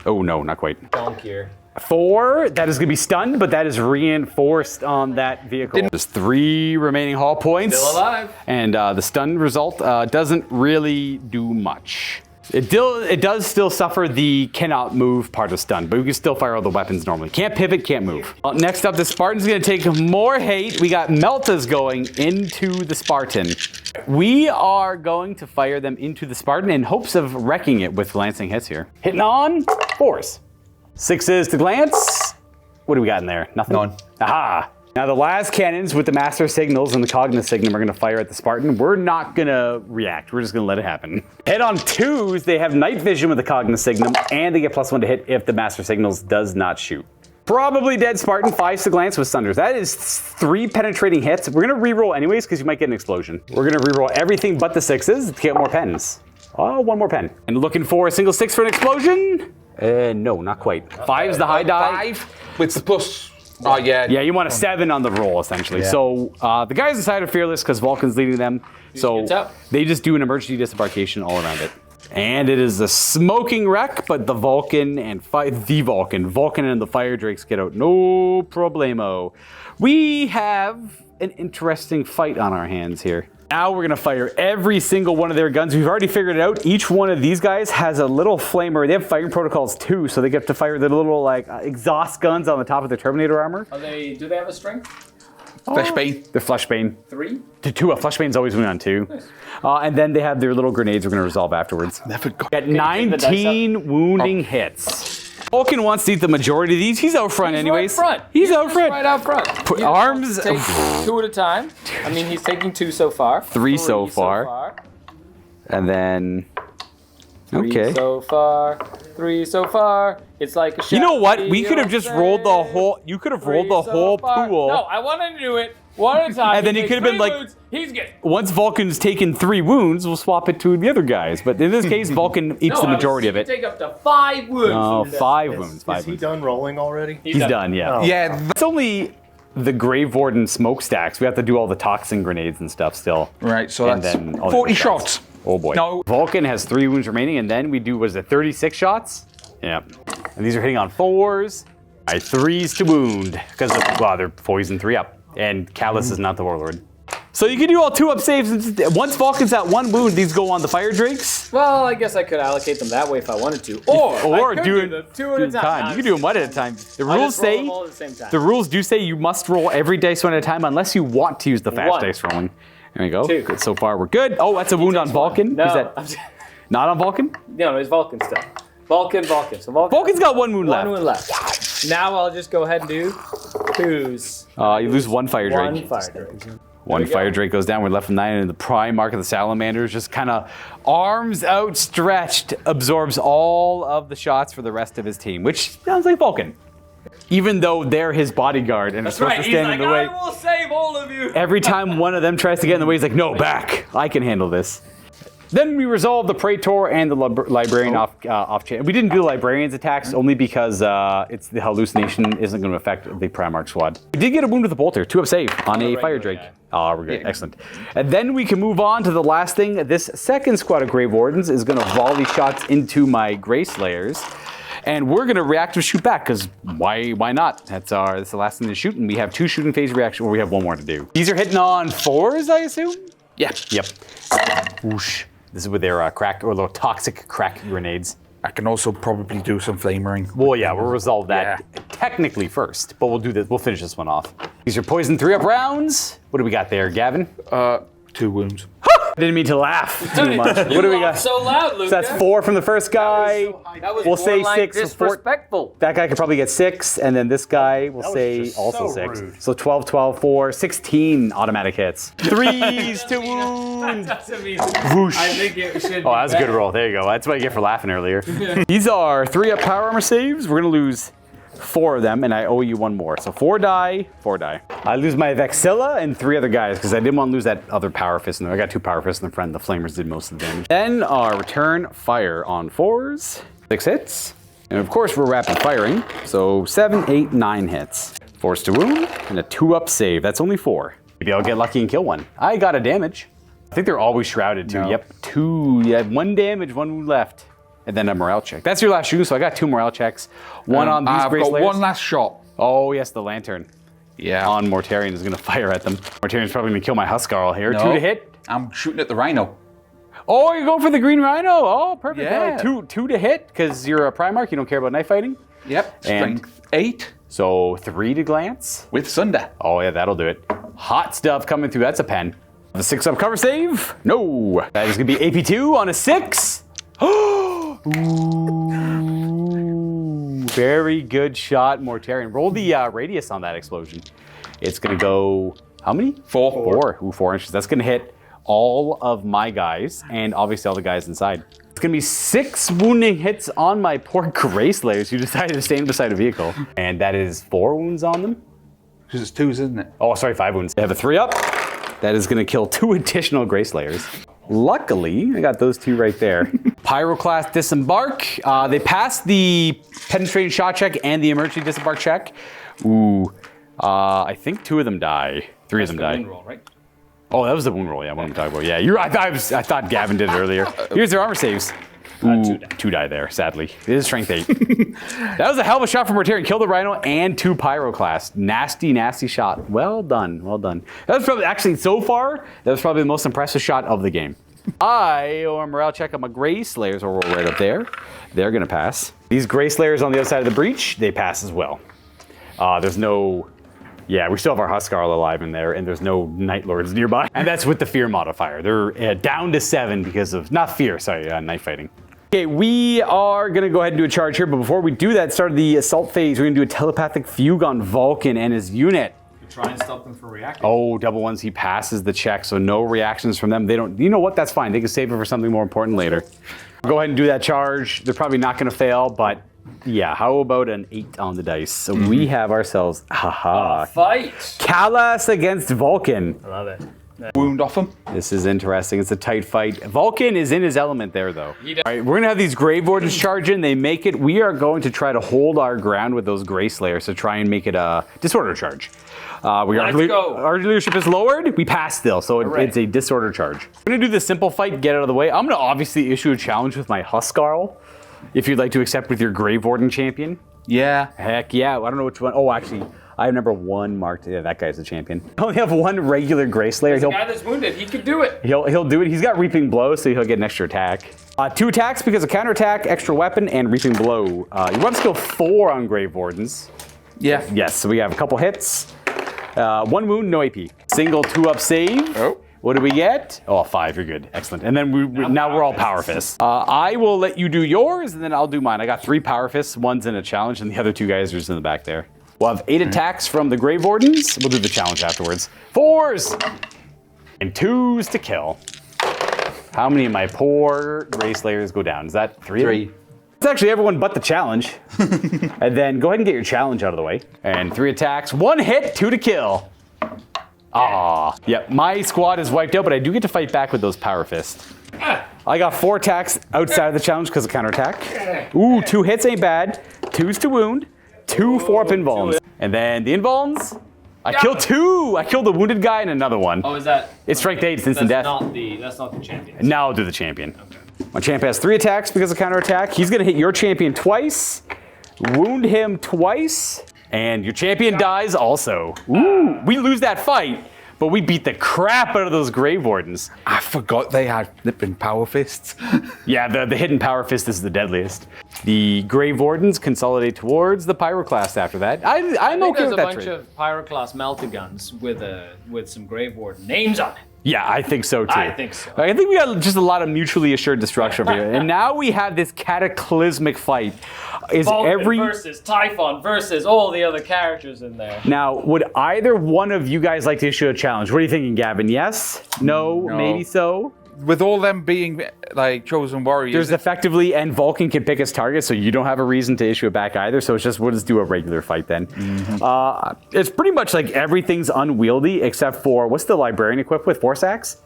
Oh no, not quite. Donk here. 4. That is going to be stunned, but that is reinforced on that vehicle. There's 3 remaining hull points. Still alive. And the stun result doesn't really do much. It does still suffer the cannot move part of stun, but we can still fire all the weapons normally. Can't pivot, can't move. Next up, the Spartan's gonna take more hate. We got Meltas going into the Spartan. We are going to fire them into the Spartan in hopes of wrecking it with glancing hits here. Hitting on 4s. 6s to glance. What do we got in there? Nothing? None. Aha. Now the last cannons with the Master Signals and the Cognate Signum are going to fire at the Spartan. We're not going to react. We're just going to let it happen. Head on 2s, they have night vision with the Cognate Signum, and they get +1 to hit if the Master Signals does not shoot. Probably dead Spartan, 5s to glance with Sunders. That is 3 penetrating hits. We're going to reroll anyways because you might get an explosion. We're going to reroll everything but the 6s to get more pens. Oh, 1 more pen. And looking for a single 6 for an explosion? No, not quite. 5's the high die. 5 with the plus... Oh, yeah. Yeah, you want a 7 on the roll, essentially. Yeah. So the guys inside are fearless because Vulcan's leading them. So they just do an emergency disembarkation all around it. And it is a smoking wreck, but the Vulcan and Vulcan and the Fire Drakes get out. No problemo. We have an interesting fight on our hands here. Now we're gonna fire every single one of their guns. We've already figured it out. Each one of these guys has a little flamer. They have firing protocols too, so they get to fire their little like exhaust guns on the top of their Terminator armor. Do they have a strength? Fleshbane. They're Fleshbane. 3? To 2. A Fleshbane's always win on 2. Nice. And then they have their little grenades we're gonna resolve afterwards. Never got. Got 19 wounding hits. Vulcan wants to eat the majority of these. He's out front anyways. Right front. He's out front. Right out front. Put arms. Take 2 at a time. I mean, he's taking 2 so far. 3 so far. And then. Okay. 3 so far. 3 so far. It's like a You know what? We could have just rolled the whole. You could have rolled the whole pool. No, I want to do it One at a time. And then he could have been like, wounds. He's getting. once Vulcan's taken 3 wounds, we'll swap it to the other guys. But in this case, Vulcan eats the majority of it. Take up to 5 wounds. Oh, 5 wounds. 5 Is he wounds. done rolling already? He's done, yeah. Oh. Yeah, It's only the Grave Warden smokestacks. We have to do all the toxin grenades and stuff still. right, so And that's then all the 40 other shots. Oh boy. No. Vulcan has 3 wounds remaining, and then we do, was it 36 shots? Yeah. And these are hitting on 4s. All right, 3s to wound, because they're poison 3 up. And Callus is not the Warlord. So you can do all 2-up saves. Once Vulcan's at 1 wound, these go on the Fire Drakes. Well, I guess I could allocate them that way if I wanted to. Or I could do them 2 at a time. You can do them 1 at a time. The I'll rules just roll say them all at the same time. the rules do say you must roll every dice 1 at a time unless you want to use the fast 1. dice rolling. There we go. 2. Good. So far we're good. Oh, that's a wound on Vulcan. No, Is that not on Vulcan? no, it's Vulcan still. Vulcan. So Vulcan's got 1 wound left. 1 wound left. Now I'll just go ahead and do 2s. You lose 1 Fire Drake. 1 fire drake. 1 Fire Drake goes down. We're left with 9, and the prime mark of the Salamanders just kind of arms outstretched absorbs all of the shots for the rest of his team, which sounds like Vulcan. Even though they're his bodyguard and are That's supposed right. to He's stand like, in the way. I will save all of you. Every time one of them tries to get in the way, he's like, no, back. I can handle this. Then we resolve the Praetor and the Librarian off chain. We didn't do the Librarian's attacks only because it's the hallucination isn't going to affect the Primarch squad. We did get a wound with a bolter, 2-up save on a Fire Drake. Oh, we're good. Yeah. Excellent. And then we can move on to the last thing. This second squad of Grave Wardens is going to volley shots into my Grey Slayers. And we're going to reactive shoot back, because why not? That's the last thing to shoot, and we have 2 shooting phase reaction, or we have 1 more to do. These are hitting on 4s, I assume? Yeah. Yep. Whoosh. This is with their crack, or little toxic crack grenades. I can also probably do some flamering. Well, yeah, we'll resolve that technically first, but we'll do this. We'll finish this one off. These are poison 3-up rounds. What do we got there, Gavin? 2 wounds. Didn't mean to laugh too much. What do we got? So loud, Luka. So that's 4 from the first guy. That was We'll more say like 6. disrespectful. That guy could probably get 6, and then this guy will was say just also so 6. rude. So 12, 12, 4, 16 automatic hits. 3s to wound. Doesn't mean. Whoosh. I think it should. Oh, that was a good roll. There you go. That's what I get for laughing earlier. These are 3-up power armor saves. We're going to lose 4 of them, and I owe you 1 more. So 4 die, 4 die. I lose my Vexilla and 3 other guys because I didn't want to lose that other power fist. I got 2 power fists in the front. The flamers did most of the damage. Then our return fire on 4s. 6 hits. And of course, we're rapid firing. So 7, 8, 9 hits. 4s to wound and a 2-up save. That's only 4. Maybe I'll get lucky and kill 1. I got a damage. I think they're always shrouded too. No. Yep, 2. You have 1 damage, 1 wound left. And then a morale check. That's your last shoot, so I got 2 morale checks. 1 on these I've Grey got Slayers. 1 last shot. Oh, yes, the lantern. Yeah. On Mortarion is going to fire at them. Mortarion's probably going to kill my Huskarl here. No. 2 to hit. I'm shooting at the Rhino. Oh, you're going for the Green Rhino. Oh, perfect. Yeah. 2 to hit, because you're a Primarch. You don't care about knife fighting. Yep. And- Strength 8 So 3 to glance. with Sunder. Oh, yeah, that'll do it. Hot stuff coming through. That's a pen. The 6-up cover save. No. That is going to be AP2 on a 6. Ooh, very good shot, Mortarion. Roll the radius on that explosion. It's going to go, how many? 4. 4. Ooh, 4 inches. That's going to hit all of my guys and obviously all the guys inside. It's going to be 6 wounding hits on my poor Grey Slayers who decided to stand beside a vehicle. And that is 4 wounds on them. Because it's 2s, isn't it? Oh, sorry, 5 wounds. They have a 3-up. That is going to kill 2 additional Grey Slayers. Luckily, I got those 2 right there. Pyroclast Disembark. They passed the penetrating shot check and the emergency disembark check. Ooh, I think 2 of them die. 3 of them die. Roll, right? Oh, that was the wound roll. Yeah, what I'm talking about. Yeah, I thought Gavin did it earlier. Here's their armor saves. Ooh, 2 die there, sadly. It is strength 8. That was a hell of a shot from Mortarion. Killed the Rhino and 2 Pyroclast. Nasty, nasty shot. Well done, well done. That was probably, actually, so far, that was probably the most impressive shot of the game. I owe a morale check on my Grey Slayers will roll right up there. They're going to pass. These Grey Slayers on the other side of the breach, they pass as well. There's no... Yeah, we still have our Huskarl alive in there, and there's no Night Lords nearby. And that's with the fear modifier. They're down to 7 because of, not fear, sorry, knife fighting. Okay, we are going to go ahead and do a charge here, but before we do that, start the assault phase, we're going to do a telepathic fugue on Vulcan and his unit. Try and stop them from reacting. Oh, double ones, he passes the check, so no reactions from them. They don't, you know what, that's fine. They can save it for something more important later. Go ahead and do that charge. They're probably not going to fail, but Yeah, how about an 8 on the dice? So we have ourselves, Fight! Kalas against Vulcan. I love it. Wound off him. This is interesting. It's a tight fight. Vulcan is in his element there, though. All right, we're going to have these Grave Wardens charge in. They make it. We are going to try to hold our ground with those Grey Slayers to try and make it a disorder charge. Our leadership is lowered. We pass still, so it's a disorder charge. I'm going to do the simple fight, get out of the way. I'm going to obviously issue a challenge with my Huskarl, if you'd like to accept with your Grave Warden champion. Yeah. Heck yeah. I don't know which one. Oh, actually, I have number 1 marked. Yeah, that guy's the champion. I only have 1 regular Grey Slayer. The guy that's wounded, he could do it. He'll do it. He's got Reaping Blow, so he'll get an extra attack. 2 attacks because of counterattack, extra weapon, and Reaping Blow. You want skill 4 on Grave Wardens. Yeah. Yes, so we have a couple hits. 1 wound, no AP. Single 2-up save. Oh. What do we get? Oh, 5, you're good. Excellent. And then now we're all Power Fists. I will let you do yours, and then I'll do mine. I got 3 Power Fists. 1's in a challenge, and the other 2 guys are just in the back there. We'll have 8 attacks from the Grave Wardens. We'll do the challenge afterwards. 4s and 2s to kill. How many of my poor Grey Slayers go down? Is that 3? 3. It's actually everyone but the challenge. And then go ahead and get your challenge out of the way. And 3 attacks, 1 hit, 2 to kill. Ah, yep. My squad is wiped out, but I do get to fight back with those Power Fists. I got 4 attacks outside of the challenge because of counterattack. Ooh, 2 hits ain't bad. 2s to wound. 2 4-up invulns. And then the invulns. I killed 2. I killed the wounded guy and another one. Oh, is that? It's strength 8. It's instant death. That's not the champion. Now I'll do the champion. Okay. My champion has 3 attacks because of counterattack. He's going to hit your champion twice, wound him twice, and your champion dies also. Ooh, we lose that fight, but we beat the crap out of those Grave Wardens. I forgot they had flipping Power Fists. Yeah, the hidden Power Fist is the deadliest. The Grave Wardens consolidate towards the Pyroclast after that. I'm okay with that trade. There's a bunch of Pyroclast Meltagons with some Grave Warden names on it. Yeah, I think so too. I think so. I think we got just a lot of mutually assured destruction over here. And now we have this cataclysmic fight. Vulcan versus Typhon versus all the other characters in there. Now, would either one of you guys like to issue a challenge? What are you thinking, Gavin? Yes? No? Maybe so? With all them being like chosen warriors. There's effectively, and Vulcan can pick his target, so you don't have a reason to issue it back either. So it's just, we'll just do a regular fight then. It's pretty much like everything's unwieldy except for, what's the librarian equipped with? Force Axe?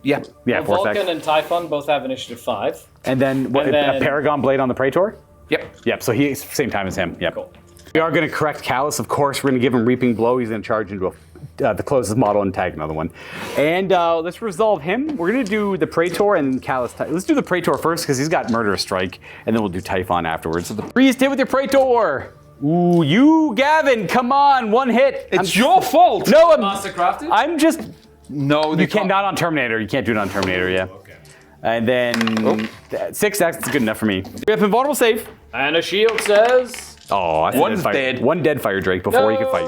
Yeah. Yeah, Force Axe. Vulcan and Typhon both have initiative 5. And then, a Paragon Blade on the Praetor? Yep. Yep, so he's same time as him. Yep. Cool. We are going to correct Callus, of course. We're going to give him Reaping Blow. He's going to charge into the closest model and tag another one. And let's resolve him. We're going to do the Praetor and Callus. Let's do the Praetor first because he's got Murderous Strike, and then we'll do Typhon afterwards. So the priest hit with your Praetor. Ooh, you, Gavin, come on, 1 hit. It's your fault. No, Master Crafted? I'm just... No, you can't. Not on Terminator. You can't do it on Terminator, yeah. Okay. And then 6, that's good enough for me. We have invulnerable save. And a shield says... Oh, one's dead. 1 dead Fire Drake before he could fight.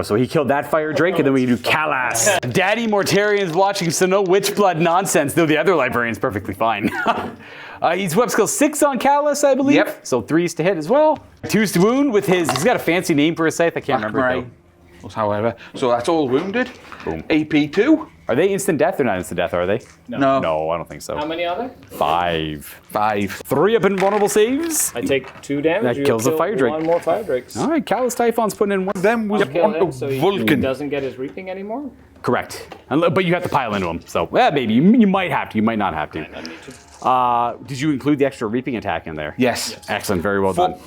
So he killed that Fire Drake, and then we do Callas. Daddy Mortarian's watching, so no witch blood nonsense, though the other librarian's perfectly fine. He's web skill 6 on Callas, I believe. Yep. So 3s to hit as well. 2s to wound with his, he's got a fancy name for his scythe, I can't remember it though. However, so that's all wounded. Boom. AP 2. Are they instant death or not instant death, are they? No. No, I don't think so. How many are there? 5. 5. 3 up invulnerable saves. I take 2 damage. That kills the Fire Drake. 1 more Fire Drakes. All right, Callus Typhon's putting in 1. Them was Kill one him of so he Vulcan. doesn't get his reaping anymore? Correct. But you have to pile into him. So, maybe. You might have to. You might not have to. I need to. Did you include the extra reaping attack in there? Yes. Excellent. Very well done.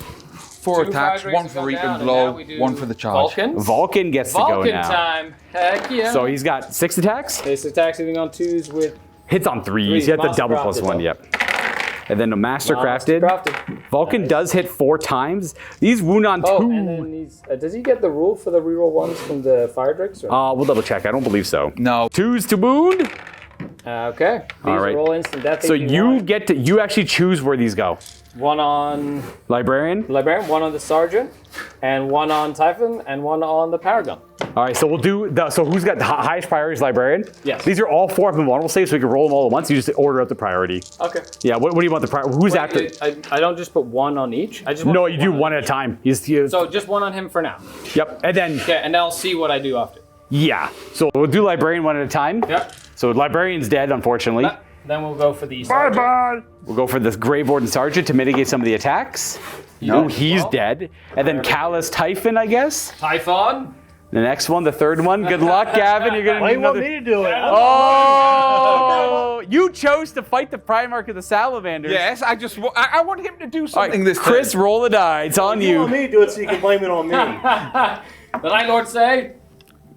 4 2 attacks, Fire 1 Drakes for go reaping down, and blow, now we do 1 for the charge. Vulcans? Vulcan gets to go Vulcan now. time. Heck yeah. So he's got 6 attacks. Base attacks hitting on 2s with... Hits on 3s. You have the Master double crafted, +1. though. Yep. And then the Master Crafted. Vulcan does hit 4 times. These wound on 2. Oh, and then he's... does he get the rule for the reroll 1s from the Fire Drakes? Or? We'll double check. I don't believe so. No. 2s to wound. Okay. These All right. roll instant death. So you actually choose where these go. 1 on Librarian. 1 on the Sergeant, and 1 on Typhon, and 1 on the Paragon. All right, so we'll do so who's got the highest priority is Librarian? Yes. These are all 4 invulnerable saves, so we can roll them all at once. You just order out the priority. Okay. Yeah, what do you want the priority? Who's after? I don't just put 1 on each. I just want No, you do 1 at a time. So just 1 on him for now. Yep, and then... Okay, and I'll see what I do after. Yeah, so we'll do Librarian 1 at a time. Yep. So Librarian's dead, unfortunately. Then we'll go for the Bye-bye. We'll go for this Grave Warden Sergeant to mitigate some of the attacks. No, he's dead. And then Callous Typhon, I guess. Typhon. The next one, the third one. Good luck, Gavin. You're gonna Why need do you want another. me to do it? Oh! You chose to fight the Primarch of the Salamanders. Yes, I want him to do All something right, this Chris, time. roll the die. It's on You want you. me to do it so you can blame it on me. The Night Lord say,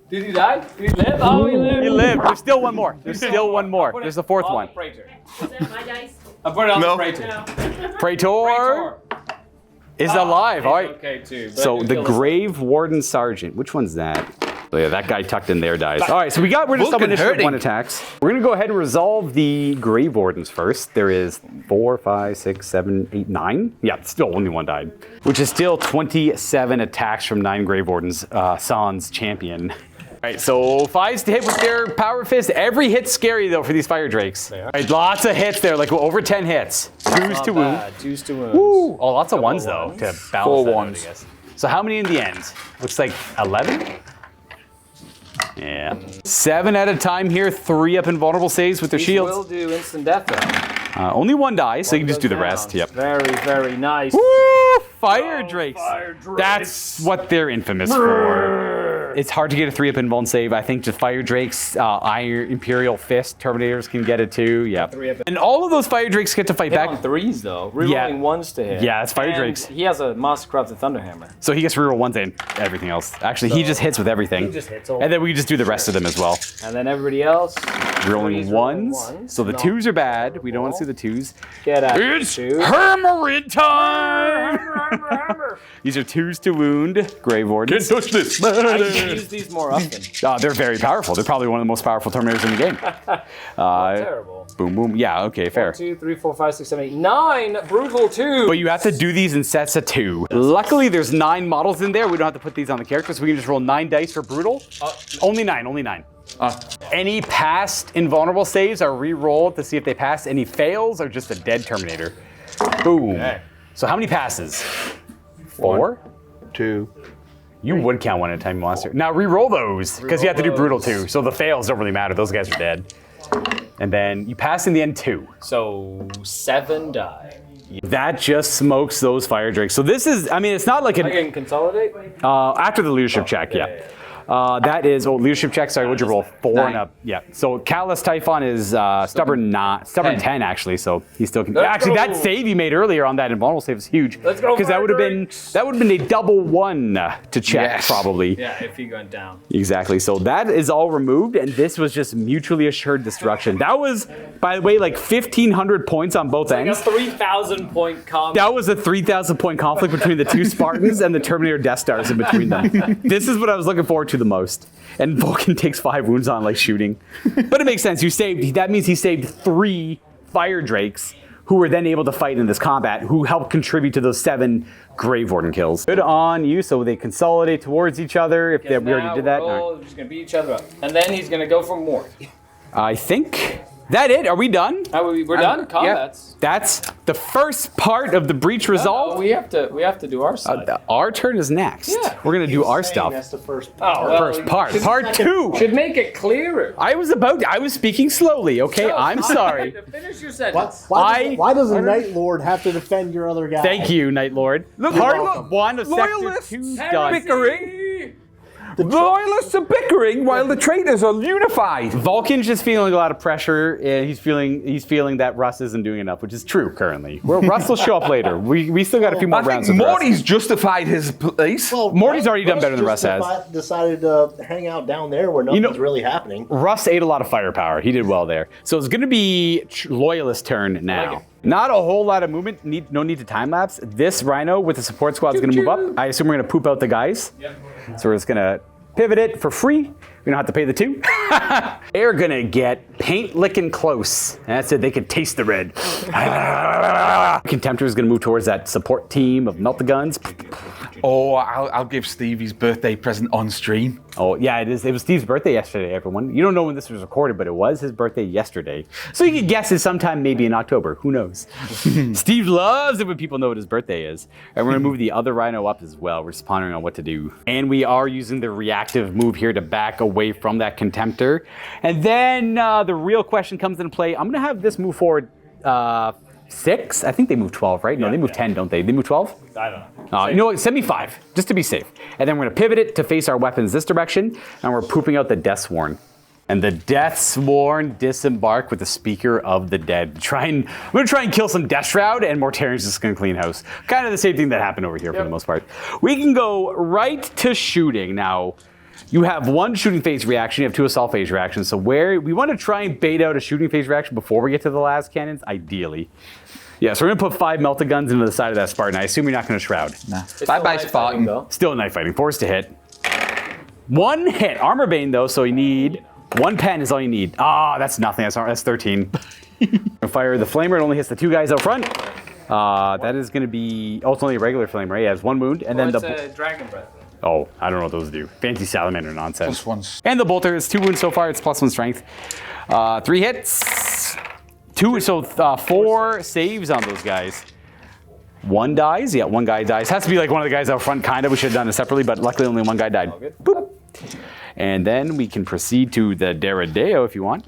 did he die? Did he live? Oh, he lived. You live. There's still one more. There's still one more. Put it There's the fourth on one. The Praetor. Is that my dice? I put it on No. the Praetor. Praetor is alive. All right. Okay, too. but So you the kill us. Grave Warden Sergeant. Which one's that? Oh, yeah, that guy tucked in there dies. All right, so we got rid of some Vulcan initiative hurting. 1 attacks. We're gonna go ahead and resolve the Grave Wardens first. There is 4, 5, 6, 7, 8, 9. Yeah, still only one died. Which is still 27 attacks from 9 Grave Wardens. Sans champion. All right, so 5s to hit with their Power Fist. Every hit's scary though for these Fire Drakes. All right, lots of hits there, like over 10 hits. 2s Not to wound. bad. 2s to wound. Ooh, oh, lots of Couple 1s though ones. to balance 4 that out, ones. I guess. So how many in the end? Looks like 11. Yeah. 7 at a time here. 3 up invulnerable saves with their These shields. will do instant death though. Only 1 dies, so you can just do Goes the rest. down. Yep. Very, very nice. Woo! Fire Drakes. That's what they're infamous for. It's hard to get a 3-up invuln save. I think just Fire Drakes, Iron Imperial Fist, Terminators can get it too. Yeah. 3-up. And all of those Fire Drakes get to fight Hit back. on 3s though. Rerolling Yeah. 1s to hit. Yeah, it's Fire And Drakes. He has a Master Corrupted Thunderhammer. So he gets reroll 1s and everything else. Actually, he just hits with everything. He just hits all. And then we just do the rest of them as well. And then everybody else. Rolling 3s, ones. So the No. 2s are bad. We don't want to see the 2s. Get at It's 2. Hermerid time! These are 2s to wound. Grave Wardens. Can't touch this. I should use these more often. They're very powerful. They're probably one of the most powerful Terminators in the game. Terrible. Boom, boom. Yeah, okay, fair. 2, 3, 4, 5, 6, 7, 8, 9. Brutal 2. But you have to do these in sets of 2. Luckily, there's 9 models in there. We don't have to put these on the character, so we can just roll 9 dice for brutal. Only 9, only 9. Any past invulnerable saves are re-rolled to see if they pass. Any fails are just a dead Terminator. Boom. Okay. So how many passes? 4? 2. You would count 1 at a time, monster. Now re-roll those, because you have to do brutal too. So the fails don't really matter. Those guys are dead. And then you pass in the end 2. So 7 die. That just smokes those Fire Drakes. So this is, I mean, it's not like I can consolidate. after the leadership check, yeah. That is, leadership check, sorry, what'd you roll? 4 9. and up. Yeah. So Callous Typhon is stubborn 10 actually, so he still can. Let's Actually, go. that save you made earlier on that invulnerable save is huge. Let's go, Because that Fire would have been a double 1 to check, Yes. probably. Yeah, if he went down. Exactly. So that is all removed, and this was just mutually assured destruction. That was, by the way, like 1,500 points on both Like a ends. 3,000 point combo. That was a 3,000 point conflict between the 2 Spartans and the Terminator Death Stars in between them. This is what I was looking forward to the most. And Vulcan takes 5 wounds on like shooting. But it makes sense. That means he saved 3 Fire Drakes who were then able to fight in this combat, who helped contribute to those 7 Grave Warden kills. Good on you. So they consolidate towards each other. If we already did that. We're just gonna beat each other up, and then he's gonna go for more. I think that it. Are we done? We're done. Combats. That's the first part of the breach resolved. We have to do our side. Our turn is next. Yeah. We're gonna do our Saying stuff. That's the first Oh, part. well, First part. Part 2. Should make it clearer. I was speaking slowly, okay? I'm sorry. Finish your sentence. Why does a Night Lord have to defend your other guy? Thank you, Night Lord. Look, Part 1 of Sector Loyalists 2 and done. bickering. The loyalists are bickering while the traitors are unified. Vulcan's just feeling a lot of pressure, and he's feeling that Russ isn't doing enough, which is true currently. Well, Russ will show up later. We still got a few more I rounds think with Russ. Morty's justified his place. Well, Morty's already done better than Russ has. Decided to hang out down there where nothing's really happening. Russ ate a lot of firepower. He did well there. So it's going to be Loyalist turn now. Not a whole lot of movement. No need to time lapse. This Rhino with the support squad is going to move up. I assume we're going to poop out the guys. Yep. So we're just going to pivot it for free. We don't have to pay the 2. They're going to get paint licking close. That's it. They can taste the red. Contemptor is going to move towards that support team of Melt the Guns. Oh, I'll give Steve his birthday present on stream. Oh, yeah, it is. It was Steve's birthday yesterday, everyone. You don't know when this was recorded, but it was his birthday yesterday. So you could guess it's sometime maybe in October. Who knows? Steve loves it when people know what his birthday is. And we're going to move the other rhino up as well. We're just pondering on what to do. And we are using the reactive move here to back away from that Contemptor. And then the real question comes into play. I'm going to have this move forward 6. I think they move 12, right? No, they move 10, don't they? They move 12? I don't know. You know what? Send me 5, just to be safe. And then we're going to pivot it to face our weapons this direction, and we're pooping out the Deathsworn. And the Deathsworn disembark with the Speaker of the Dead. I'm going to try and kill some Death Shroud, and Mortarian's just going to clean house. Kind of the same thing that happened over here for the most part. We can go right to shooting. Now, you have 1 shooting phase reaction, you have 2 assault phase reactions. So we want to try and bait out a shooting phase reaction before we get to the last cannons, ideally. Yeah, so we're going to put 5 melta guns into the side of that Spartan. I assume you're not going to shroud. Nah. Bye-bye, Spartan. Still knife fighting. Force to hit. 1 hit. Armor Bane, though, so you need 1 pen is all you need. That's nothing. That's 13. Fire the Flamer. It only hits the 2 guys out front. That is going to be... Oh, it's only a regular Flamer. He has 1 wound. And then the Dragon Breath. Oh, I don't know what those do. Fancy Salamander nonsense. +1. And the Bolter is 2 wounds so far. It's +1 strength. 3 hits. 4 saves on those guys. 1 dies. Yeah, 1 guy dies. Has to be like one of the guys out front, kind of. We should have done it separately, but luckily only 1 guy died. Boop. And then we can proceed to the Deradeo if you want.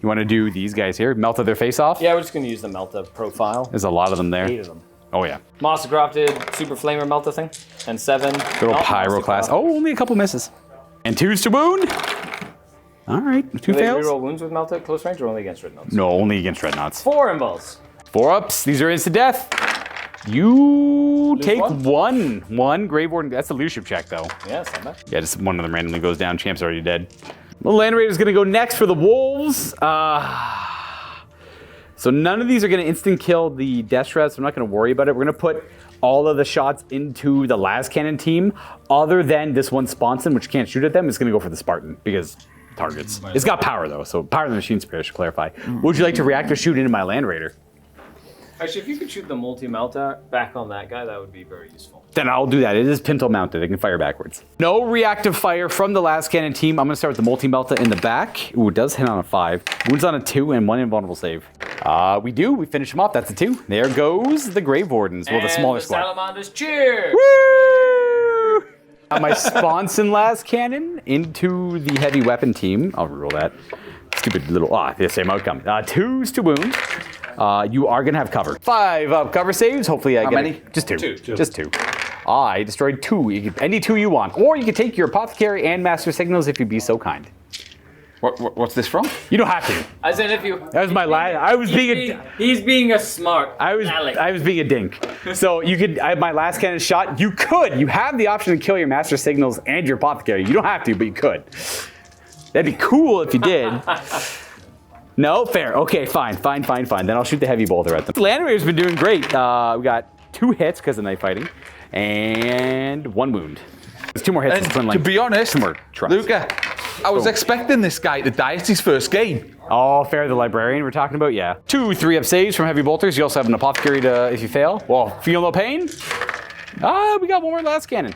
You want to do these guys here? Melta their face off? Yeah, we're just going to use the Melta profile. There's a lot of them there. 8 of them. Oh, yeah. Monster Grafted Super Flamer Melta thing. And 7. Little Pyro class. Oh, only a couple misses. And 2s to wound. All right, 2 fails. Do they reroll wounds with Melta at close range or only against Dreadnoughts? No, only against Dreadnoughts. 4 impulse. 4 ups. These are instant death. You Lose take 1? 1 Grave Warden. That's a leadership check, though. Yeah, it's not bad. Yeah, just one of them randomly goes down. Champ's already dead. The Land Raider's going to go next for the Wolves. So none of these are going to instant kill the Death Shroud, so I'm not going to worry about it. We're going to put all of the shots into the Las Cannon team, other than this one Sponson, which can't shoot at them. It's going to go for the Spartan, because targets. It's got power, though, so power of the machine spirit, I should clarify. Would you like to react or shoot into my Land Raider? Actually, if you could shoot the multi-melta back on that guy, that would be very useful. Then I'll do that. It is pintle mounted. It can fire backwards. No reactive fire from the last cannon team. I'm going to start with the multi-melta in the back. Ooh, it does hit on a 5. Wounds on a 2 and 1 invulnerable save. We do. We finish him off. That's a 2. There goes the Grave Wardens. Well, the smaller squad. Salamanders cheer! Woo! My Sponson last cannon into the heavy weapon team. I'll reroll that. Stupid little... the same outcome. 2s to wound. You are going to have cover. 5 up cover saves. Hopefully I get... How many? Just 2. Just 2. I destroyed 2. Any 2 you want. Or you can take your Apothecary and Master Signals if you'd be so kind. What's this from? You don't have to. I said if you... That was my last... I was being He's being a smart aleck. I was being a dink. So you could... I had my last cannon shot. You could. You have the option to kill your Master Signals and your Apothecary. You don't have to, but you could. That'd be cool if you did. No? Fair. Okay, fine. Then I'll shoot the heavy bolter at them. Land Raider's been doing great. We got 2 hits because of knife fighting. And 1 wound. There's 2 more hits. And to be honest, Luka, I was expecting this guy to die. It's his first game. Oh, fair. The Librarian we're talking about? Yeah. 2 3-up saves from heavy bolters. You also have an Apothecary to, if you fail. Well, feel no pain. We got 1 more last cannon.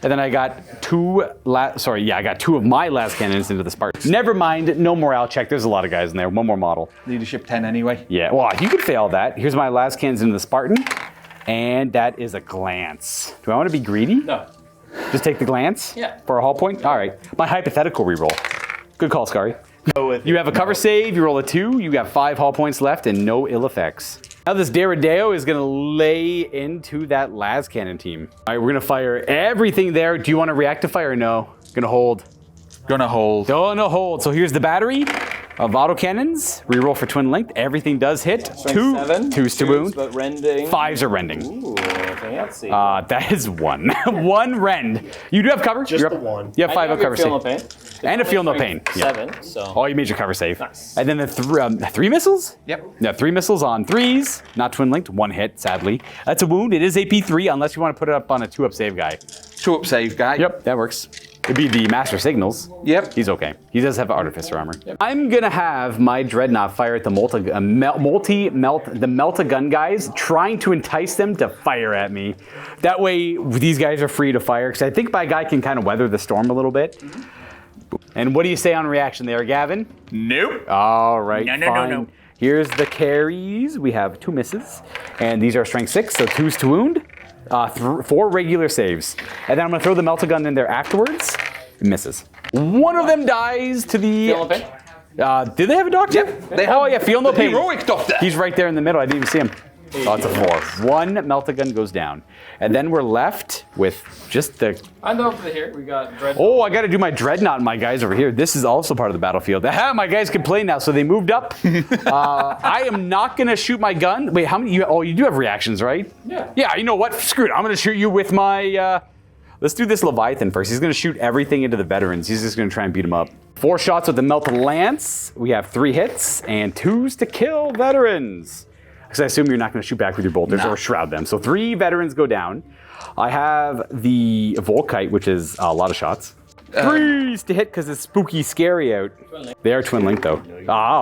And then I got 2 I got 2 of my last cannons into the Spartan. Never mind, no morale check. There's a lot of guys in there. 1 more model. Leadership 10 anyway. Yeah, well, you could fail that. Here's my last cannons into the Spartan. And that is a glance. Do I want to be greedy? No. Just take the glance? Yeah. For a hull point? All right. My hypothetical reroll. Good call, Skari. You have a cover save, you roll a 2, you got 5 hull points left and no ill effects. Now this Deradeo is going to lay into that las cannon team. All right, we're going to fire everything there. Do you want to react to fire or no? Going to hold. Gonna hold. Gonna hold. So here's the battery of autocannons. Reroll for twin length. Everything does hit. 2s to wound. But rending. 5s are rending. Ooh, fancy. That is 1. 1 rend. You do have cover. Just the 1. You have 5 of cover feel no save. pain. And a feel no pain. 7. So. Oh, you made your cover save. Nice. And then the 3 missiles? Yep. Yeah, 3 missiles on 3s. Not twin linked. 1 hit, sadly. That's a wound. It is AP 3 unless you want to put it up on a 2-up save guy. 2-up save guy. Yep, that works. It'd be the Master Signals. Yep. He's okay. He does have Artificer armor. Yep. I'm gonna have my Dreadnought fire at the Melt-A-Gun guys, trying to entice them to fire at me. That way, these guys are free to fire, because I think my guy can kind of weather the storm a little bit. And what do you say on reaction there, Gavin? Nope. All right, No. Here's the carries. We have 2 misses, and these are strength 6, so 2s to wound. 4 regular saves. And then I'm going to throw the Melt-A-Gun in there afterwards. It misses. One of them dies to the... Feel no pain? Did they have a doctor? Yep. They have feel no pain. Heroic doctor. He's right there in the middle. I didn't even see him. Oh, it's a 4. 1 Melt-A-Gun goes down. And then we're left with just the... I'm over here. We got Dreadnought. Oh, I got to do my Dreadnought and my guys over here. This is also part of the battlefield. My guys can play now, so they moved up. I am not going to shoot my gun. Wait, how many? You do have reactions, right? Yeah. Yeah, you know what? Screw it. I'm going to shoot you with my... Let's do this Leviathan first. He's going to shoot everything into the veterans. He's just going to try and beat them up. 4 shots with the Melt Lance. We have 3 hits and 2s to kill veterans. Because I assume you're not going to shoot back with your bolters or shroud them. So 3 veterans go down. I have the Volkite, which is a lot of shots. 3s to hit because it's spooky scary out. They are twin link though.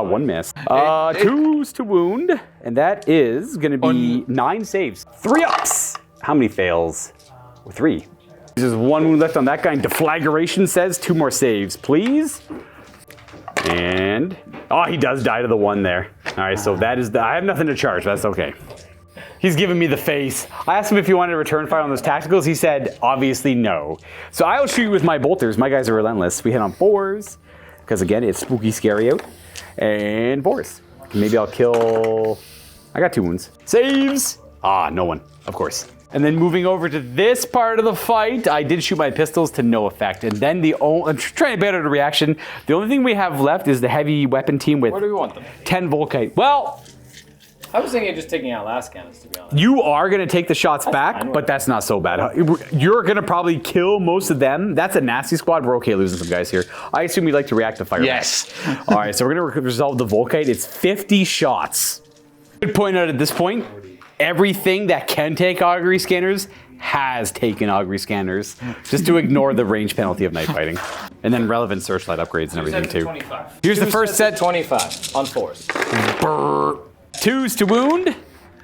1 miss. 2s to wound. And that is going to be 9 saves. 3 ups. How many fails? 3. There's 1 wound left on that guy. And Deflagration says 2 more saves, please. And, he does die to the 1 there. All right, so that is I have nothing to charge, that's okay. He's giving me the face. I asked him if he wanted to return fire on those tacticals. He said, obviously no. So I'll shoot you with my bolters. My guys are relentless. We hit on 4s, because again, it's spooky scary out. And 4s. Maybe I'll kill, I got 2 wounds. Saves! No one, of course. And then moving over to this part of the fight, I did shoot my pistols to no effect. And then I'm trying to better the reaction. The only thing we have left is the heavy weapon team with Where do we want them? 10 Volkite. Well, I was thinking of just taking out last cannons, to be honest. you are going to take the shots back, fine. but that's not so bad. You're going to probably kill most of them. That's a nasty squad. We're okay losing some guys here. I assume you'd like to react to fire. Yes. All right, so we're going to resolve the Volkite. It's 50 shots. Good point out at this point. Everything that can take augury scanners has taken augury scanners, just to ignore the range penalty of night fighting. And then relevant searchlight upgrades and everything too. 25. Here's the first set. 25 on 4s. 2s to wound.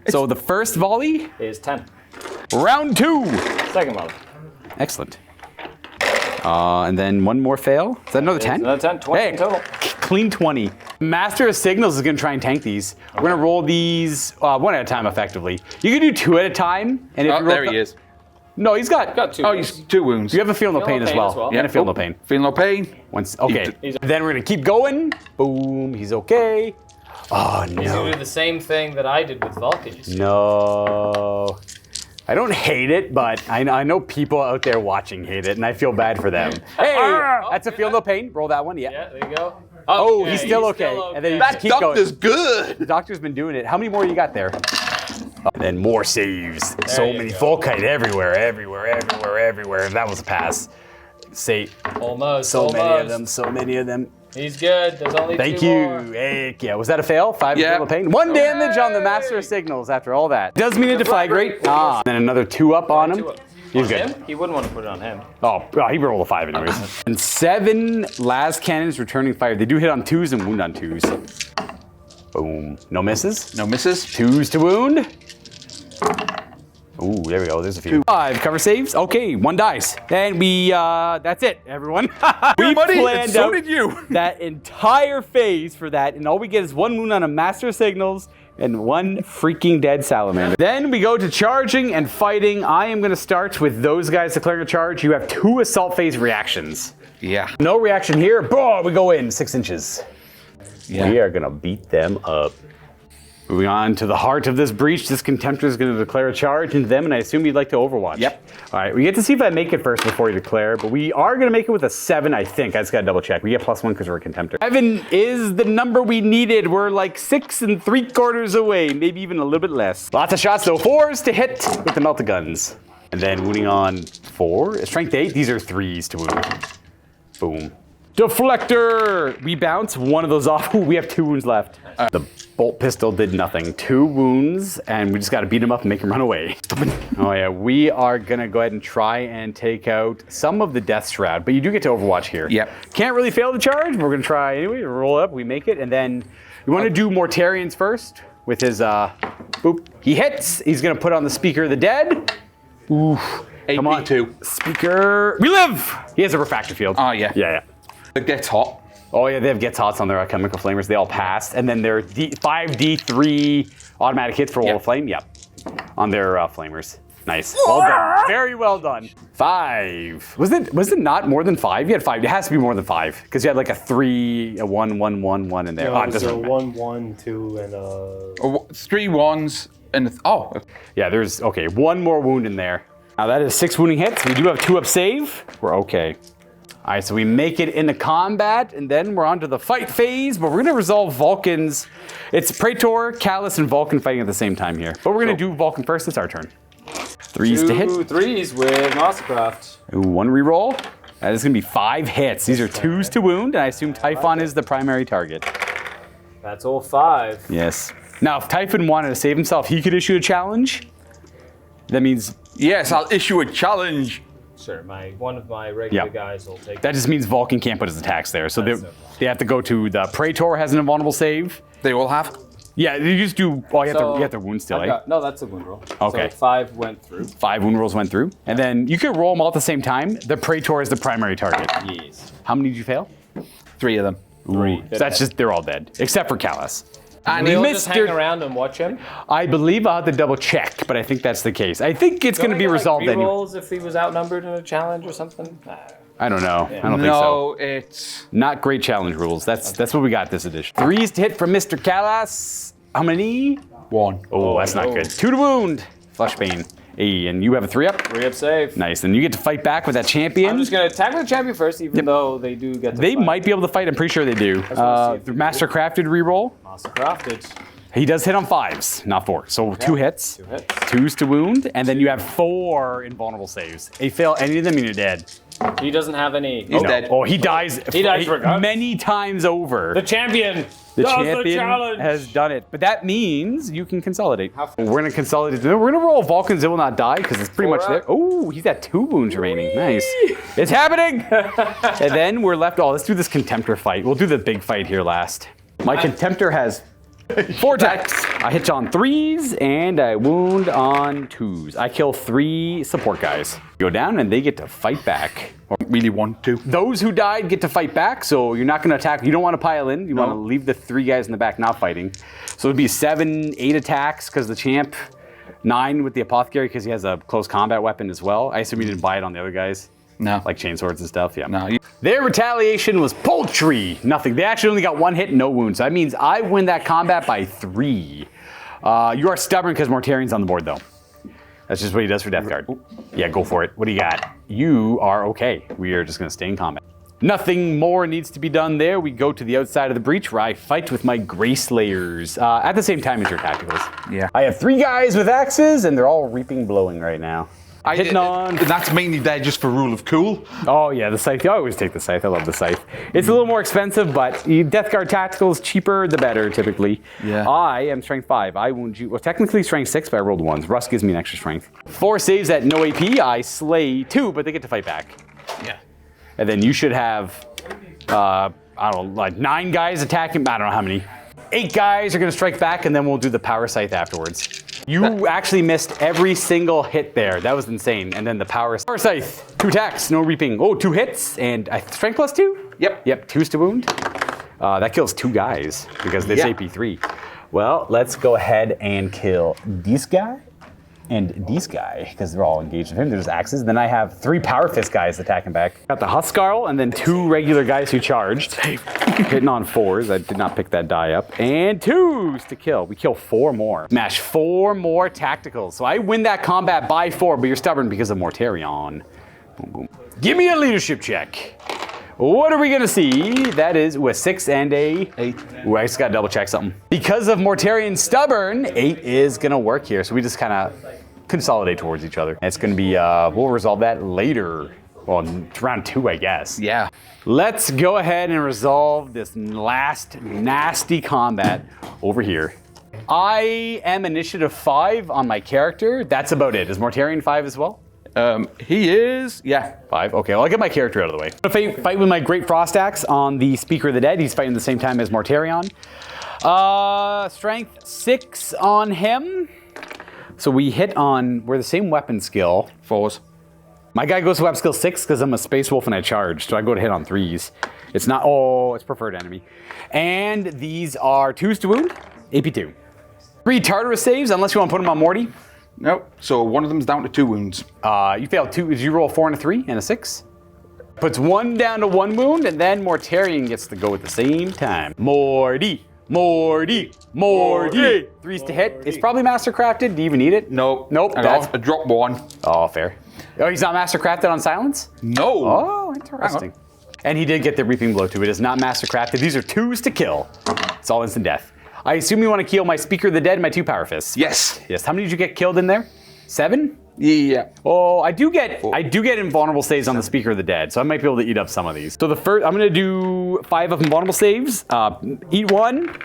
So the first volley Is 10. round 2. Second volley. Excellent. And then 1 more fail. Is that another 10? Another 10. 20 in total. Clean 20. Master of Signals is going to try and tank these. We're going to roll these 1 at a time, effectively. You can do 2 at a time. And if you roll there he is. No, he's got 2. Oh, he's 2 wounds. You have a feel no pain as well. Yeah. And a feel no pain. Feel no pain. Okay. Then we're going to keep going. Boom. He's okay. Oh, He's going to do the same thing that I did with Vulcans. No. I don't hate it, but I know people out there watching hate it, and I feel bad for them. Hey, that's a feel no pain. Roll that one. Yeah, there you go. Oh, he's still okay. And then you just That keep going. doctor's good. The doctor's been doing it. How many more you got there? And then more saves. So you many go. Volkite everywhere. That was a pass. Almost. So many of them. He's good. There's only Thank 2 you. more. Heck yeah. Was that a fail? 5 Yeah. feel no pain. 1 damage on the Master of Signals after all that. Does mean a deflagrate. Then another 2 up on him. 2 up. He's On good. him? He wouldn't want to put it on him. Oh, he rolled a 5 anyways. And 7 las cannons returning fire. They do hit on 2s and wound on 2s. Boom. No misses. No misses. 2s to wound. Ooh, there we go. There's a few. 5 cover saves. Okay, 1 dies. And we, that's it, everyone. We planned so out did you. that entire phase for that, and all we get is 1 wound on a Master of Signals and 1 freaking dead Salamander. Then we go to charging and fighting. I am going to start with those guys declaring a charge. You have 2 assault phase reactions. Yeah. No reaction here. Boom, we go in 6 inches. Yeah. We are going to beat them up. Moving on to the heart of this breach, this Contemptor is going to declare a charge into them, and I assume you'd like to Overwatch. Yep. All right, we get to see if I make it first before you declare, but we are going to make it with a 7, I think. I just got to double check. We get +1 because we're a Contemptor. 7 is the number we needed. We're like 6 3/4 away, maybe even a little bit less. Lots of shots, though. 4s to hit with the Melt-A-Guns. And then wounding on 4. Strength 8, these are 3s to wound. Boom. Deflector! We bounce one of those off. Ooh, we have 2 wounds left. The bolt pistol did nothing. 2 wounds, and we just got to beat him up and make him run away. Oh yeah, we are going to go ahead and try and take out some of the Death Shroud, but you do get to Overwatch here. Yep. Can't really fail the charge. We're going to try anyway. Roll up, we make it, and then we want to do Mortarians first with his, boop. He hits. He's going to put on the Speaker of the Dead. Ooh. Come on. 2. Speaker. We live! He has a refractor field. Oh, yeah. Yeah. It gets hot. Oh yeah, they have Gets Hots on their Chemical Flamers. They all passed. And then their 5D3 automatic hits for Wall of Flame. Yep. On their Flamers. Nice. Well done. Very well done. 5. Was it not more than 5? You had 5. It has to be more than 5. Because you had like a 3, a 1, 1, 1, 1 in there. No, so 1, 1, 2, and 3 1s and Yeah, there's, okay, 1 more wound in there. Now that is 6 wounding hits. We do have 2 up save. We're okay. All right, so we make it into combat, and then we're on to the fight phase, but we're going to resolve Vulcans. It's Praetor, Callus, and Vulcan fighting at the same time here. But we're going to do Vulcan first. It's our turn. 3s to hit. 2 3s with Mastercraft. Ooh, 1 reroll. That is going to be 5 hits. These are 2s to wound, and I assume Typhon is the primary target. That's all 5. Yes. Now, if Typhon wanted to save himself, he could issue a challenge. That means... Yes, I'll issue a challenge. Sure, one of my regular guys will take that. Just means Vulcan can't put his attacks there. So they have to go to the Praetor has an invulnerable save. They all have? Yeah, you just do... Oh, you have to wound still, eh? No, that's a wound roll. Okay. So 5 went through. 5 wound rolls went through. And then you can roll them all at the same time. The Praetor is the primary target. Yes. How many did you fail? 3 of them. 3. So that's just, they're all dead. Except for Callus. And we'll just hang around and watch him? I believe I'll have to double check, but I think that's the case. I think it's going to be resolved anyway. Rolls if he was outnumbered in a challenge or something? I don't know. Yeah. I don't think so. No, it's... Not great challenge rules. That's what we got this edition. 3s to hit from Mr. Callus. How many? 1. Oh, that's not good. 2 to wound. Flush Bane. Hey, and you have a 3 up? 3 up save. Nice. And you get to fight back with that champion. I'm just going to tackle the champion first, even though they do get to They fight. might be able to fight. I'm pretty sure they do. Master Crafted reroll. Master Crafted. He does hit on 5s, not 4. So 2 hits. 2 hits. 2s to wound. And then you have 4 invulnerable saves. If you fail any of them, you're dead. He doesn't have any. He's dead. Oh, he dies. He dies many times over. The champion. The does champion the challenge. has done it. But that means you can consolidate. We're going to consolidate. We're going to roll Vulcans that will not die because it's pretty much there. Oh, he's got 2 wounds remaining. Nice. It's happening. And then we're left. Oh, let's do this Contemptor fight. We'll do the big fight here last. My Contemptor has 4 attacks. I hit on 3s and I wound on 2s. I kill 3 support guys. Go down and they get to fight back. Or really want to. Those who died get to fight back, so you're not going to attack. You don't want to pile in. You want to leave the 3 guys in the back not fighting. So it'd be 7, 8 attacks because the champ, 9 with the apothecary because he has a close combat weapon as well. I assume you didn't buy it on the other guys. No. Like chainswords and stuff, yeah. No. Their retaliation was paltry. Nothing. They actually only got 1 hit, no wounds. So that means I win that combat by 3. You are stubborn because Mortarian's on the board, though. That's just what he does for Death Guard. Yeah, go for it. What do you got? You are okay. We are just going to stay in combat. Nothing more needs to be done there. We go to the outside of the breach where I fight with my Grey Slayers at the same time as your tacticals. Yeah. I have 3 guys with axes, and they're all reaping blowing right now. Hitting on. That's mainly there just for rule of cool. Oh yeah, the scythe. I always take the scythe. I love the scythe. It's a little more expensive, but Death Guard tacticals cheaper the better typically. Yeah. I am strength 5. I wound you. Well, technically strength 6, but I rolled 1s. Russ gives me an extra strength. 4 saves at no AP. I slay 2, but they get to fight back. Yeah. And then you should have, I don't know, like 9 guys attacking. I don't know how many. 8 guys are going to strike back, and then we'll do the power scythe afterwards. You actually missed every single hit there. That was insane. And then the power scythe. 2 attacks, no reaping. Oh, 2 hits, and strength plus 2? Yep. Yep, 2s to wound. That kills 2 guys because this AP 3. Well, let's go ahead and kill this guy and this guy because they're all engaged with him. There's axes. Then I have 3 power fist guys attacking back. Got the Huskarl and then 2 regular guys who charged. Hitting on 4s. I did not pick that die up. And 2s to kill. We kill 4 more. Smash 4 more tacticals. So I win that combat by 4, but you're stubborn because of Mortarion. Boom, boom. Give me a leadership check. What are we going to see? That is a 6 and a 8. Ooh, I just got to double check something. Because of Mortarion's stubborn, 8 is going to work here. So we just kind of consolidate towards each other. It's going to be, we'll resolve that later. Well, round 2, I guess. Yeah. Let's go ahead and resolve this last nasty combat over here. I am initiative 5 on my character. That's about it. Is Mortarion 5 as well? He is, yeah. 5. Okay, well, I'll get my character out of the way. I'm gonna fight with my Great Frost Axe on the Speaker of the Dead. He's fighting the same time as Mortarion. Strength 6 on him. So we hit on, we're the same weapon skill. 4s. My guy goes to weapon skill 6 because I'm a Space Wolf and I charge. So I go to hit on 3s. It's not, it's preferred enemy. And these are 2s to wound, AP 2. 3 Tartarus saves, unless you want to put them on Morty. Nope. So one of them's down to 2 wounds. You failed 2. Did you roll a 4 and a 3 and a 6? Puts 1 down to 1 wound, and then Mortarion gets to go at the same time. Morty. 3s to hit. It's probably mastercrafted. Do you even need it? Nope. That's a drop 1. Oh, fair. Oh, he's not mastercrafted on silence? No. Oh, interesting. And he did get the reaping blow too. It is not mastercrafted. These are 2s to kill. It's all instant death. I assume you want to kill my Speaker of the Dead and my 2 Power Fists. Yes. Yes. How many did you get killed in there? 7? Yeah. Oh, I do get invulnerable saves on the Speaker of the Dead, so I might be able to eat up some of these. So the first, I'm gonna do 5 of invulnerable saves. Eat 1,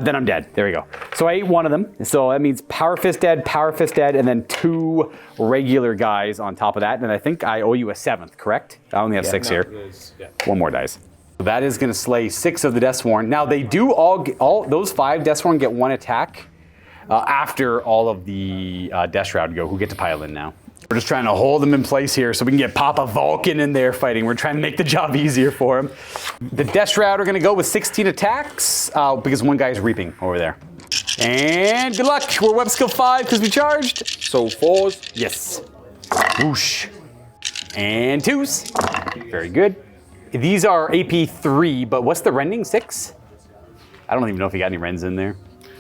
then I'm dead. There we go. So I ate 1 of them. So that means Power Fist dead, and then 2 regular guys on top of that. And I think I owe you a 7th, correct? I only have 6 here. 1 more dice. So that is gonna slay 6 of the Deathsworn. Now they do all those 5 Deathsworn get 1 attack. After all of the Death Shroud go, who get to pile in now. We're just trying to hold them in place here so we can get Papa Vulcan in there fighting. We're trying to make the job easier for him. The Death Shroud are going to go with 16 attacks because 1 guy is reaping over there. And good luck. We're web skill 5 because we charged. So 4s. Yes. Whoosh. And 2s. Very good. These are AP 3, but what's the rending? 6? I don't even know if you got any rends in there.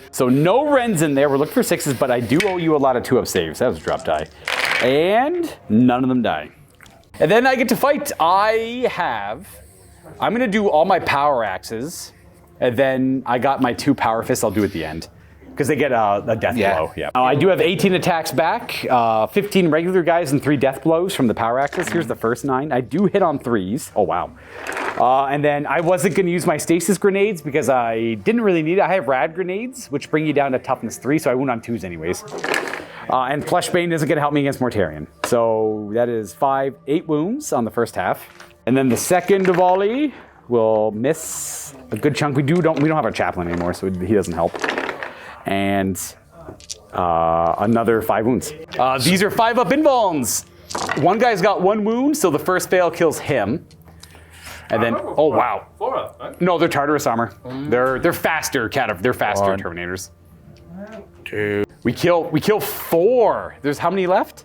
So no rends in there. We're looking for 6s, but I do owe you a lot of 2-up saves. That was a drop die. And none of them die. And then I get to fight. I'm going to do all my power axes, and then I got my 2 power fists I'll do at the end. Because they get a death blow. Yeah. I do have 18 attacks back, 15 regular guys and 3 death blows from the power axes. Here's the first 9. I do hit on 3s. Oh, wow. And then I wasn't going to use my stasis grenades because I didn't really need it. I have rad grenades, which bring you down to toughness 3, so I wound on 2s anyways. And Fleshbane isn't going to help me against Mortarion. So that is 8 wounds on the first half. And then the second volley will miss a good chunk. We don't have our chaplain anymore, so he doesn't help. And another 5 wounds. These are 5-up invulns. 1 guy's got 1 wound, so the first fail kills him. And then, oh wow. 4-up, right? No, they're Tartarus armor. They're faster Terminators. 2. We kill 4. There's how many left?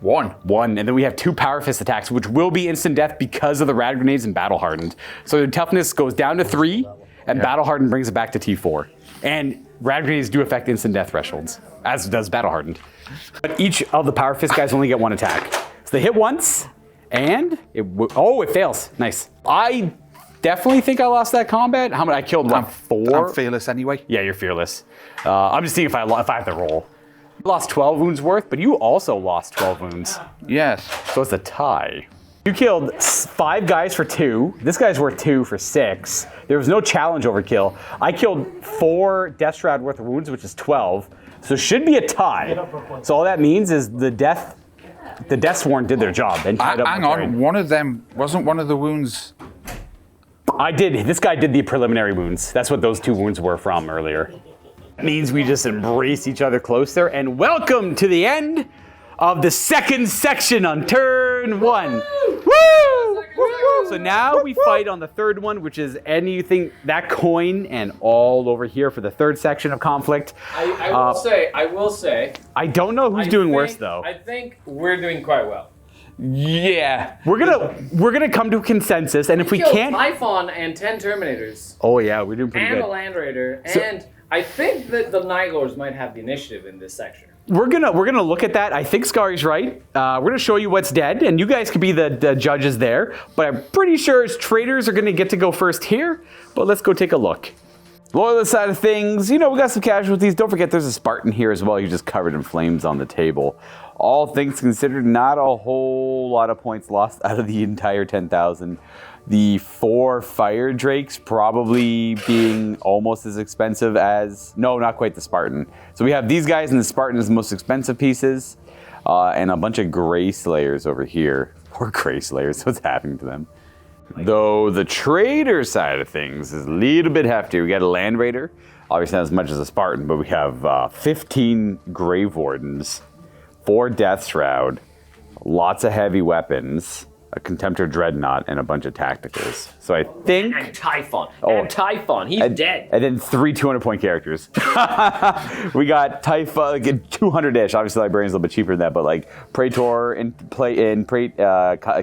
1, and then we have 2 Power Fist attacks, which will be instant death because of the rad grenades and battle hardened. So their toughness goes down to 3, and battle hardened brings it back to T4. And rad grenades do affect instant death thresholds, as does battle hardened. But each of the Power Fist guys only get 1 attack. So they hit once, and it fails. Nice. I definitely think I lost that combat. How many? I killed 4. I'm fearless anyway. Yeah, you're fearless. I'm just seeing if I have to roll. I lost 12 wounds worth, but you also lost 12 wounds. Yes. So it's a tie. You killed 5 guys for 2. This guy's worth 2 for 6. There was no challenge overkill. I killed 4 Death Shroud worth of wounds, which is 12. So it should be a tie. So all that means is the Deathsworn did their job. And tied up hang on, one of them, wasn't one of the wounds... I did. This guy did the preliminary wounds. That's what those 2 wounds were from earlier. It means we just embrace each other closer. And welcome to the end of the second section on turn 1. Woo! So now we fight on the third one, which is anything, that coin, and all over here for the third section of conflict. I will say. I don't know who's doing worse though. I think we're doing quite well. Yeah, we're gonna come to a consensus, and if we can't, Typhon and 10 Terminators. Oh yeah, we're doing pretty and good. And a Land Raider, and I think that the Night Lords might have the initiative in this section. We're gonna look at that. I think Skari's right. We're gonna show you what's dead, and you guys could be the judges there. But I'm pretty sure Traitors are gonna get to go first here. But let's go take a look. Loyalist side of things, we got some casualties. Don't forget there's a Spartan here as well. You're just covered in flames on the table. All things considered, not a whole lot of points lost out of the entire 10,000. The 4 fire drakes probably being almost as expensive as... No, not quite the Spartan. So we have these guys and the Spartan as the most expensive pieces. And a bunch of Gray Slayers over here. Poor Gray Slayers, what's happening to them? Though the Traitor side of things is a little bit heftier. We got a Land Raider, obviously not as much as a Spartan, but we have 15 Grave Wardens, 4 Death Shroud, lots of heavy weapons, a Contemptor Dreadnought, and a bunch of tacticals. So I think... And Typhon. He's dead. And then 3 200-point characters. We got Typhon, 200-ish. Obviously, Librarian's a little bit cheaper than that, but like Praetor and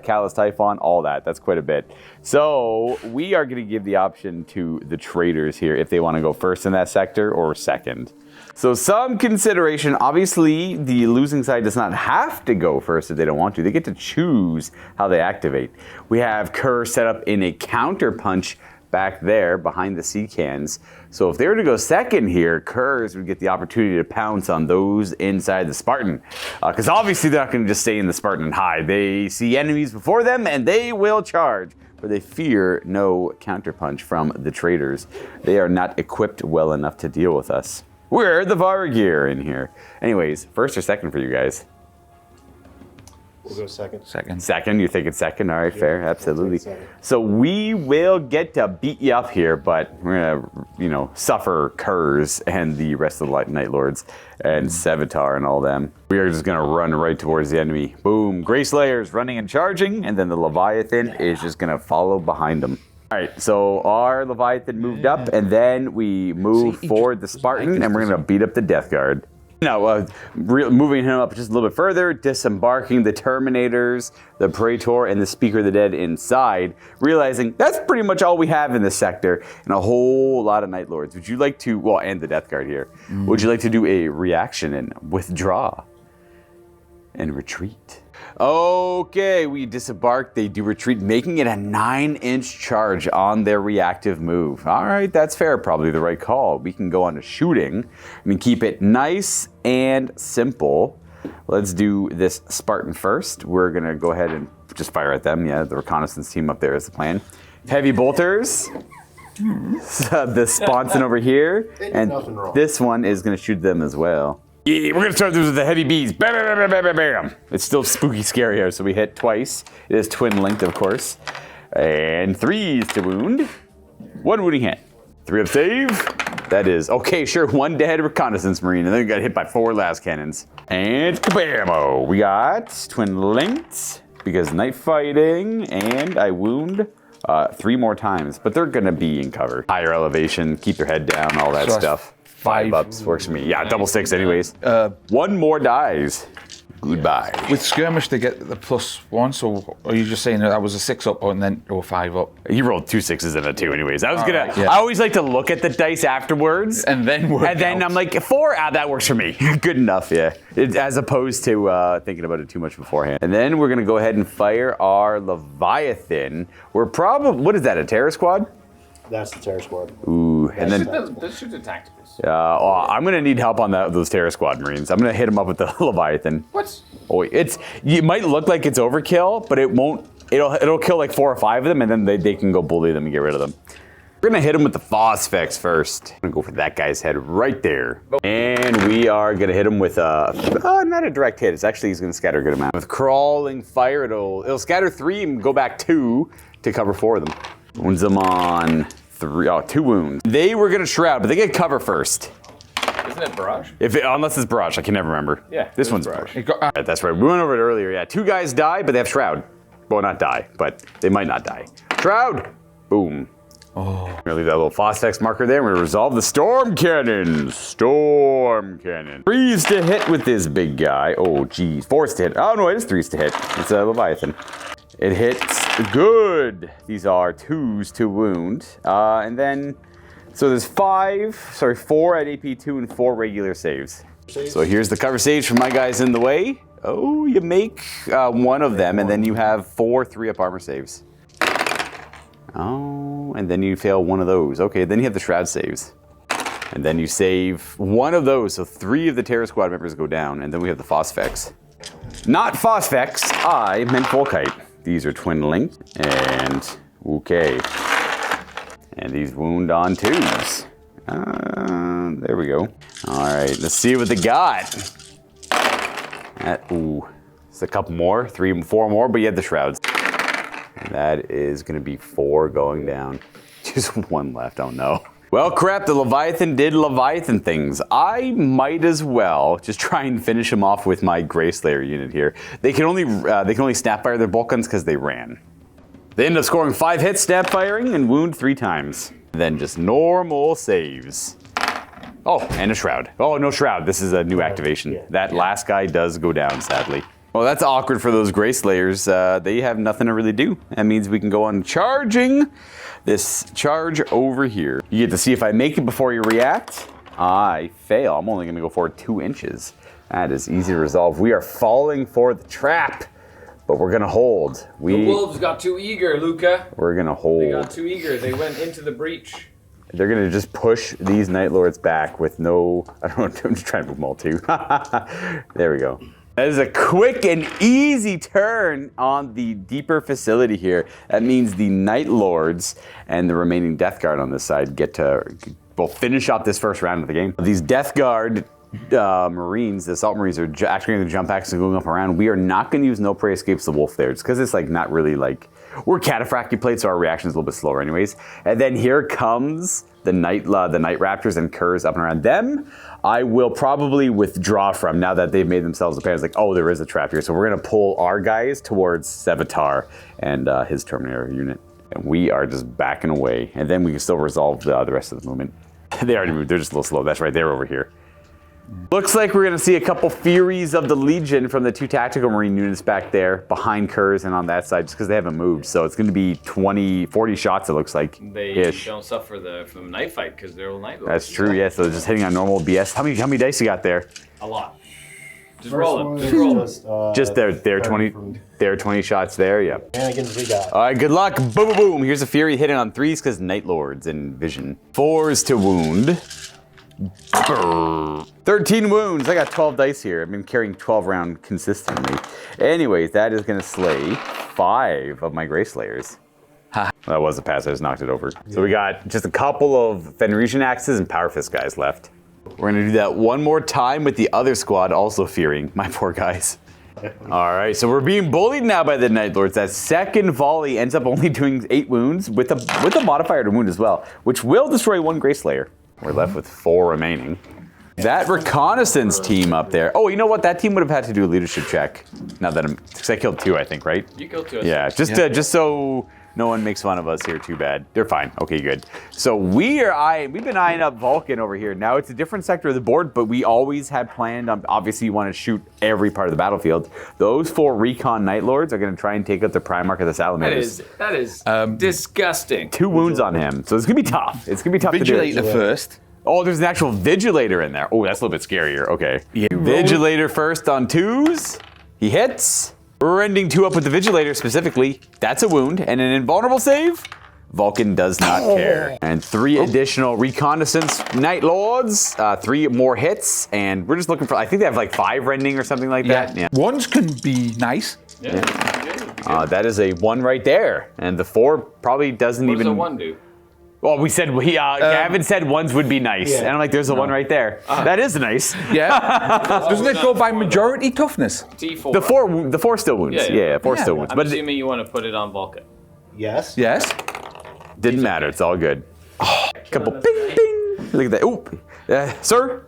Callus Typhon, all that. That's quite a bit. So we are going to give the option to the Traitors here if they want to go first in that sector or second. So some consideration, obviously the losing side does not have to go first if they don't want to. They get to choose how they activate. We have Kerr set up in a counter punch back there behind the sea cans. So if they were to go second here, Kerrs would get the opportunity to pounce on those inside the Spartan. Because obviously they're not going to just stay in the Spartan and hide. They see enemies before them and they will charge. But they fear no counterpunch from the Traitors. They are not equipped well enough to deal with us. We're the Vargir in here. Anyways, first or second for you guys? We'll go second. Second, you think it's second? All right, yeah, fair, absolutely. So we will get to beat you up here, but we're gonna, suffer Kerrs and the rest of the Night Lords and Sevatar and all them. We are just gonna run right towards the enemy. Boom, Grey Slayers running and charging, and then the Leviathan is just gonna follow behind them. All right, so our Leviathan moved up, and then we move forward the Spartan, and we're gonna beat up the Death Guard. Moving him up just a little bit further, disembarking the Terminators, the Praetor, and the Speaker of the Dead inside, realizing that's pretty much all we have in this sector, and a whole lot of Night Lords. Would you like to, and the Death Guard here, would you like to do a reaction and withdraw and retreat? Okay, we disembark, they do retreat, making it a 9-inch charge on their reactive move. All right, that's fair, probably the right call. We can go on to shooting and keep it nice and simple. Let's do this Spartan first. We're gonna go ahead and just fire at them. Yeah, the reconnaissance team up there is the plan. Heavy bolters. The sponson over here, and this one is gonna shoot them as well. Yeah, we're gonna start this with the heavy bees. Bam, bam, bam, bam, bam, bam. It's still spooky scary here, so we hit twice. It is twin linked, of course. And 3s to wound. 1 wounding hit. 3 up save. That is, okay, sure, 1 dead reconnaissance marine, and then we got hit by 4 last cannons. And kabamo! We got twin linked, because night fighting, and I wound 3 more times, but they're gonna be in cover. Higher elevation, keep your head down, all that stuff. 5 ups works for me. Yeah, double 6 anyways. 1 more dies. Goodbye. With skirmish, they get the +1, so are you just saying that was a 6 up and then or 5 up? You rolled 2 6s and a 2 anyways. I was I always like to look at the dice afterwards. And then I'm like, 4, that works for me. Good enough, yeah. As opposed to thinking about it too much beforehand. And then we're gonna go ahead and fire our Leviathan. We're probably, what is that, a Terror Squad? That's the Terror Squad. Ooh, and then Let's shoot the tacticals. I'm gonna need help on those Terror Squad Marines. I'm gonna hit them up with the Leviathan. What? Oh, it might look like it's overkill, but it won't. It'll kill like 4 or 5 of them, and then they can go bully them and get rid of them. We're gonna hit him with the Phosphex first. I'm gonna go for that guy's head right there, and we are gonna hit him with not a direct hit. It's actually he's gonna scatter a good amount. With crawling fire, it'll scatter 3 and go back 2 to cover 4 of them. Wounds them on 2 wounds. They were gonna shroud, but they get cover first. Isn't it barrage? Unless it's barrage, I can never remember. Yeah, this one's barrage. Right, that's right. We went over it earlier. Yeah, 2 guys die, but they have shroud. Well, not die, but they might not die. Shroud. Boom. Oh. We're gonna leave that little Phosphex marker there. We're gonna resolve the Storm Cannon. Storm Cannon. 3s to hit with this big guy. Oh, geez. 4s to hit. Oh no, it is 3s to hit. It's a Leviathan. It hits good. These are 2s to wound. And then, so there's 4 at AP 2 and 4 regular saves. So here's the cover saves for my guys in the way. Oh, you make 1 of them, and then you have 4 3-up armor saves. Oh, and then you fail 1 of those. Okay, then you have the shroud saves. And then you save one of those, so 3 of the Terror Squad members go down, and then we have the Phosphex. Not Phosphex, I meant Volkite. These are twin linked, and okay. And these wound on 2s. There we go. All right, let's see what they got. Ooh, it's a couple more, 3, 4 more, but you have the shrouds. And that is gonna be 4 going down. Just 1 left, oh no. Well, crap, the Leviathan did Leviathan things. I might as well just try and finish him off with my Greyslayer unit here. They can only snapfire their bolt guns because they ran. They end up scoring 5 hits, snapfiring, and wound 3 times. Then just normal saves. Oh, and a shroud. Oh, no shroud. This is a new activation. That last guy does go down, sadly. Well, that's awkward for those Greyslayers. They have nothing to really do. That means we can go on charging this charge over here. You get to see if I make it before you react. I fail. I'm only going to go forward 2 inches. That is easy to resolve. We are falling for the trap, but we're going to hold. The wolves got too eager, Luka. We're going to hold. They got too eager. They went into the breach. They're going to just push these Night Lords back with no... I don't know. I'm just trying to move them all too. There we go. That is a quick and easy turn on the deeper facility here. That means the Night Lords and the remaining Death Guard on this side get to finish up this first round of the game. These Death Guard Marines, the Assault Marines, are actually going to jump packs and going up around. We are not going to use No Prey Escapes the Wolf there, just because it's like not really like... We're Cataphracti plates, so our reaction is a little bit slower anyways. And then here comes the Night Raptors and Curs up and around them. I will probably withdraw from now that they've made themselves apparent. It's like, oh, there is a trap here. So we're going to pull our guys towards Sevatar and his Terminator unit. And we are just backing away. And then we can still resolve the rest of the movement. They already moved. They're just a little slow. That's right. They're over here. Looks like we're going to see a couple Furies of the Legion from the 2 Tactical Marine units back there behind Curs and on that side, just because they haven't moved. So it's going to be 40 shots, it looks like. They don't suffer from the night fight because they're all Night Lords. That's true, yeah. So they're just hitting on normal BS. How many dice you got there? A lot. Just First roll one them. Just roll them. Just their 20 shots there, yeah. Shenanigans we got. All right, good luck. Boom, boom, boom. Here's a Fury hitting on 3s because Night Lords and Vision. 4s to wound. 13 wounds. I got 12 dice here. I've been carrying 12 around consistently. Anyways, that is going to slay 5 of my Greyslayers. Ha. That was a pass. I just knocked it over. Yeah. So we got just a couple of Fenrisian axes and Power Fist guys left. We're going to do that one more time with the other squad also fearing. My poor guys. All right, so we're being bullied now by the Night Lords. That second volley ends up only doing 8 wounds with a modifier to wound as well, which will destroy 1 Greyslayer. We're left with 4 remaining. That reconnaissance team up there. Oh, you know what? That team would have had to do a leadership check. Now that because I killed 2, I think, right? You killed 2. Yeah, just so no one makes fun of us here too bad. They're fine. Okay, good. So we've been eyeing up Vulcan over here. Now it's a different sector of the board, but we always had planned on, obviously you want to shoot every part of the battlefield. Those 4 recon Night Lords are going to try and take out the Primarch of the Salamanders. That is disgusting. 2 wounds on him. So it's going to be tough. It's going to be tough to do. Vigilator first. Oh, there's an actual Vigilator in there. Oh, that's a little bit scarier. Okay. Yeah. Vigilator first on 2s. He hits. We're ending 2 up with the Vigilator specifically. That's a wound. And an invulnerable save. Vulcan does not care. And 3 additional reconnaissance Night Lords. 3 more hits. And we're just looking for, I think they have like 5 rending or something like that. Yeah. Ones can be nice. Yeah. That is a 1 right there. And the 4 probably doesn't even. What does a 1 do? Well, we said Gavin said 1s would be nice, and I'm like, there's a 1 right there. That is nice. Yeah. Doesn't it go by majority toughness? T4. The 4 still wounds. Yeah, 4 still wounds. I'm assuming you want to put it on Vulcan. Yes. Yes. Didn't matter. It's all good. Couple bing bing. Look at that. Oop, sir.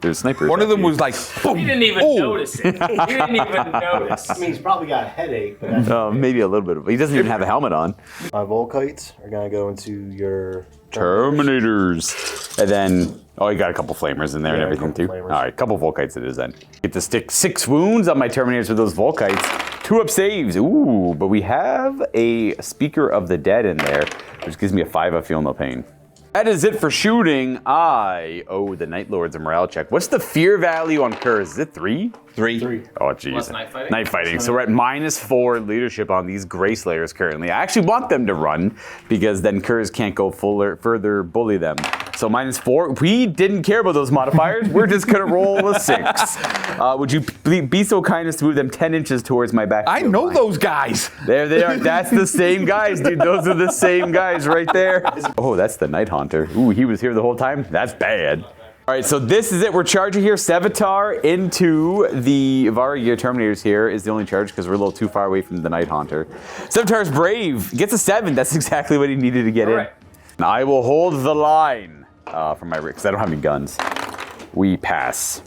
There's snipers. One of them was like, boom. You didn't even notice it. You didn't even notice. I mean, he's probably got a headache. But maybe a little bit. He doesn't even have a helmet on. My Volkites are going to go into your Terminators. And then, you got a couple flamers in there and everything too. Flamers. All right, couple Volkites it is then. Get to stick 6 wounds on my Terminators with those Volkites. 2 up saves. Ooh, but we have a Speaker of the Dead in there, which gives me a 5 of Feel No Pain. That is it for shooting. I owe the Night Lords a morale check. What's the fear value on Curs? Is it 3? 3. Oh, jeez. Plus night fighting? Night fighting. So we're at -4 leadership on these Grey Slayers currently. I actually want them to run because then Kurz can't go further bully them. So -4. We didn't care about those modifiers. We're just going to roll a 6. Would you be so kind as to move them 10 inches towards my back? I know those guys. There they are. That's the same guys, dude. Those are the same guys right there. Oh, that's the Night Haunter. Ooh, he was here the whole time? That's bad. All right, so this is it. We're charging here. Sevatar into the Varagir Terminators here is the only charge because we're a little too far away from the Night Haunter. Sevatar's brave. Gets a 7. That's exactly what he needed to get in. And I will hold the line for my because I don't have any guns. We pass.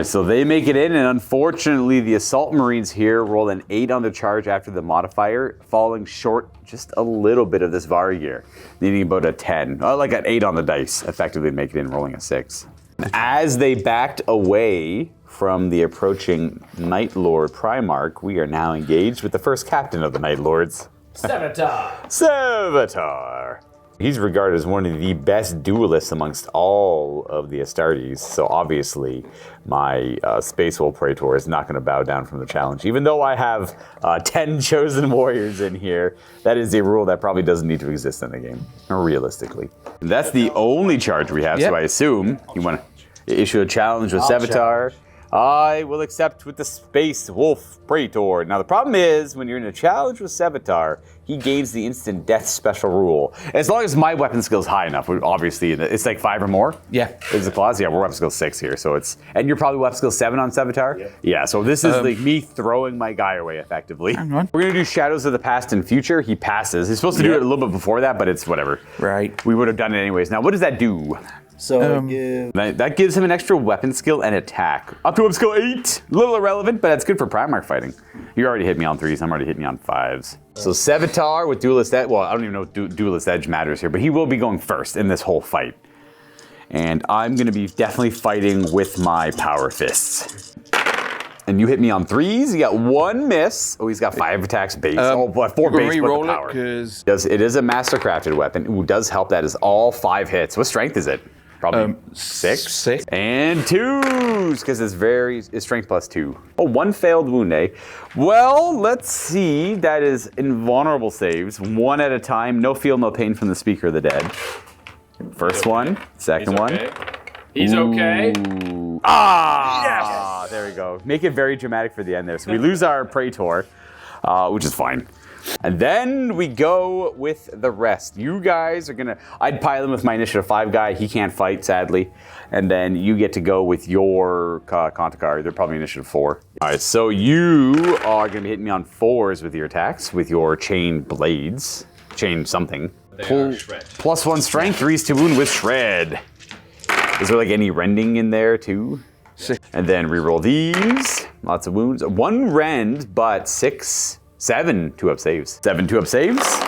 So they make it in, and unfortunately the Assault Marines here roll an 8 on the charge after the modifier, falling short just a little bit of this Varagir, needing about a 10. Like an 8 on the dice, effectively make it in, rolling a 6. As they backed away from the approaching Night Lord Primarch, we are now engaged with the first captain of the Night Lords. Sevatar! Sevatar! He's regarded as one of the best duelists amongst all of the Astartes, so obviously my Space Wolf Praetor is not going to bow down from the challenge. Even though I have 10 chosen warriors in here, that is a rule that probably doesn't need to exist in the game, realistically. And that's the only charge we have, so I assume you want to issue a challenge with Sevatar. I will accept with the Space Wolf Praetor. Now the problem is, when you're in a challenge with Sevatar, he gains the instant death special rule. As long as my weapon skill is high enough, obviously, it's like 5 or more. Yeah. Is the clause? Yeah, we're weapon skill 6 here, so it's, and you're probably weapon skill 7 on Sevatar? Yeah, so this is like me throwing my guy away, effectively. Hang on. We're gonna do Shadows of the Past and Future. He passes. He's supposed to do it a little bit before that, but it's whatever. Right. We would have done it anyways. Now, what does that do? So That gives him an extra weapon skill and attack. Up to weapon skill 8. A little irrelevant, but that's good for Primarch fighting. You already hit me on 3s. I'm already hitting you on 5s. So Sevatar with Duelist Edge. Well, I don't even know if Duelist Edge matters here, but he will be going first in this whole fight. And I'm going to be definitely fighting with my Power Fists. And you hit me on 3s. You got 1 miss. Oh, he's got 5 attacks base. 4 base with the power. It is a mastercrafted weapon. Ooh, does help. That is all 5 hits. What strength is it? Probably 6. And 2s, because it's strength plus 2. Oh, 1 failed wound, eh? Well, let's see. That is invulnerable saves. 1 at a time. No feel, no pain from the Speaker of the Dead. First one. Second one. He's okay. Ah! Yes! There we go. Make it very dramatic for the end there. So we lose our Praetor, which is fine. And then we go with the rest. You guys are gonna, I'd pile him with my initiative 5 guy. He can't fight, sadly. And then you get to go with your Kontakar. They're probably initiative 4. All right, so you are gonna be hitting me on 4s with your attacks, with your chain blades. Chain something. Plus 1 strength, 3s to wound with shred. Is there like any rending in there too? 6. And then reroll these. Lots of wounds. 1 rend, but 7 2-up saves. 7 2-up saves.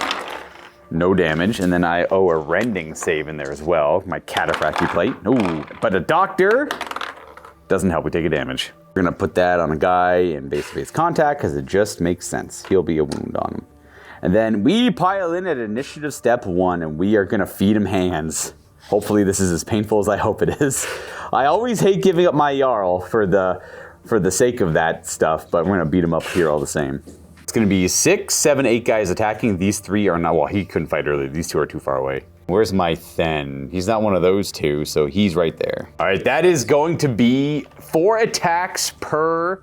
No damage. And then I owe a rending save in there as well. My Cataphracty plate. Ooh, but a doctor doesn't help. We take a damage. We're going to put that on a guy in base-to-base contact because it just makes sense. He'll be a wound on him. And then we pile in at initiative step 1 and we are going to feed him hands. Hopefully this is as painful as I hope it is. I always hate giving up my Jarl for the sake of that stuff, but we're going to beat him up here all the same. It's going to be 6, 7, 8 guys attacking. These 3 are not, well, he couldn't fight earlier. These 2 are too far away. Where's my Then? He's not one of those 2, so he's right there. All right, that is going to be 4 attacks per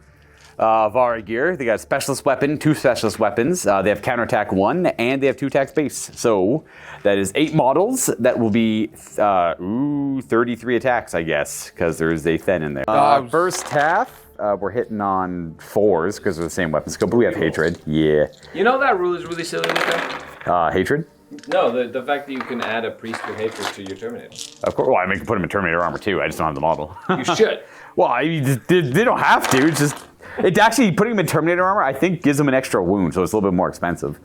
Varagir. They got a specialist weapon, 2 specialist weapons. They have counterattack 1, and they have 2 attacks base. So that is 8 models. That will be 33 attacks, I guess, because there's a Then in there. First half. We're hitting on 4s because they're the same weapon skill, but we have hatred. Yeah. You know that rule is really silly, Luka? Hatred? No, the fact that you can add a priest with hatred to your Terminator. Of course. Well, I can put him in Terminator armor too. I just don't have the model. You should. Well, they don't have to. It's actually putting him in Terminator armor. I think gives him an extra wound, so it's a little bit more expensive.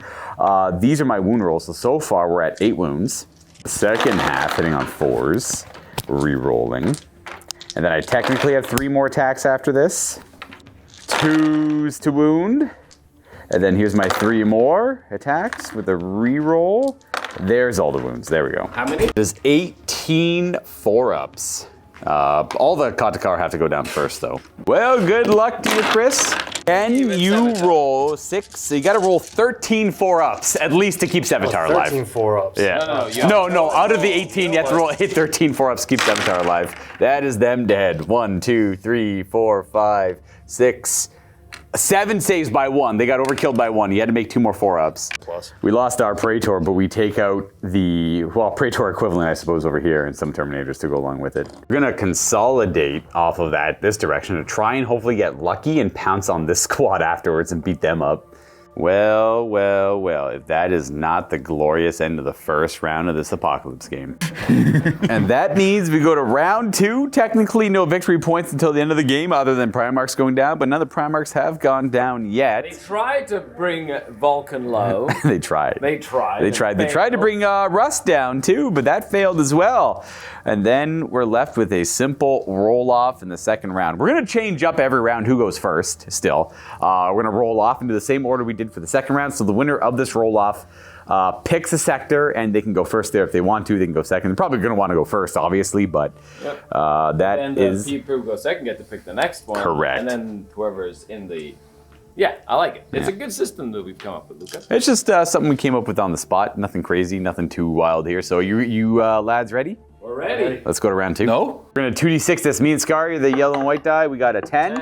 These are my wound rolls. So far we're at 8 wounds. The second half hitting on 4s, re-rolling. And then I technically have 3 more attacks after this. 2s to wound. And then here's my 3 more attacks with a reroll. There's all the wounds. There we go. How many? There's 18 4-ups. All the Katakar have to go down first, though. Well, good luck to you, Chris. Can you roll 6? So you got to roll 13 4-ups, at least to keep Sevatar alive. 13 4-ups. Yeah. No. Out of the 18, you have to hit 13 4-ups to keep Sevatar alive. That is them dead. 1, 2, 3, 4, 5, 6, 7 saves by 1. They got overkilled by 1. You had to make 2 more 4-ups. Plus. We lost our Praetor, but we take out the, Praetor equivalent, I suppose, over here, and some Terminators to go along with it. We're going to consolidate off of this direction to try and hopefully get lucky and pounce on this squad afterwards and beat them up. Well, if that is not the glorious end of the first round of this Apocalypse game. And that means we go to round 2. Technically no victory points until the end of the game other than Primarchs going down, but none of the Primarchs have gone down yet. They tried to bring Vulcan low. They tried. They tried to bring Rust down too, but that failed as well. And then we're left with a simple roll-off in the second round. We're going to change up every round who goes first still. We're going to roll off into the same order we did for the second round. So the winner of this roll-off picks a sector, and they can go first there if they want to. They can go second. They're probably going to want to go first, obviously, but and the people who go second get to pick the next one. Correct. And then whoever's in the... Yeah, I like it. It's a good system that we've come up with, Luka. It's just something we came up with on the spot. Nothing crazy, nothing too wild here. So you lads ready? We're ready. Let's go to round 2. No. We're going to 2d6 this. Me and Skari, the yellow and white die. We got a 10.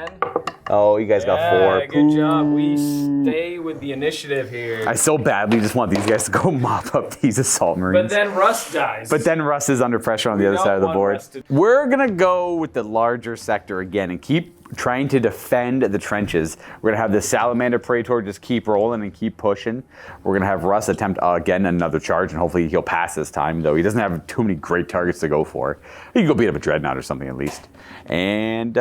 Oh, you guys got 4. Good job. We stay with the initiative here. I so badly just want these guys to go mop up these Assault Marines. But then Russ dies. But then Russ is under pressure on the other side of the board. We're going to go with the larger sector again and keep trying to defend the trenches. We're going to have the Salamander Praetor just keep rolling and keep pushing. We're going to have Russ attempt again another charge, and hopefully he'll pass this time, though he doesn't have too many great targets to go for. He can go beat up a Dreadnought or something at least. And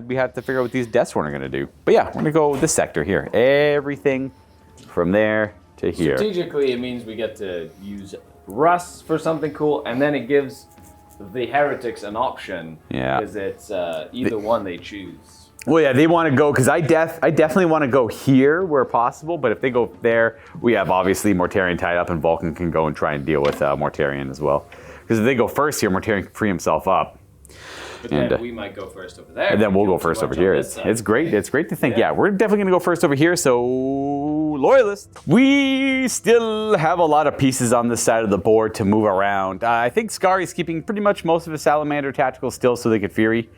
we have to figure out what these Death Sworn are going to do. But yeah, we're going to go with this sector here. Everything from there to here. Strategically, it means we get to use Russ for something cool, and then it gives the heretics an option. Yeah. Because it's either one they choose. Well, yeah, they want to go, because I definitely want to go here where possible, but if they go there, we have obviously Mortarion tied up, and Vulcan can go and try and deal with Mortarion as well. Because if they go first here, Mortarion can free himself up. But then we might go first over there. And then we'll go first over here. It's great. It's great to think, yeah, we're definitely going to go first over here, so loyalists. We still have a lot of pieces on this side of the board to move around. I think Skari's keeping pretty much most of his Salamander tactical still so they could Fury,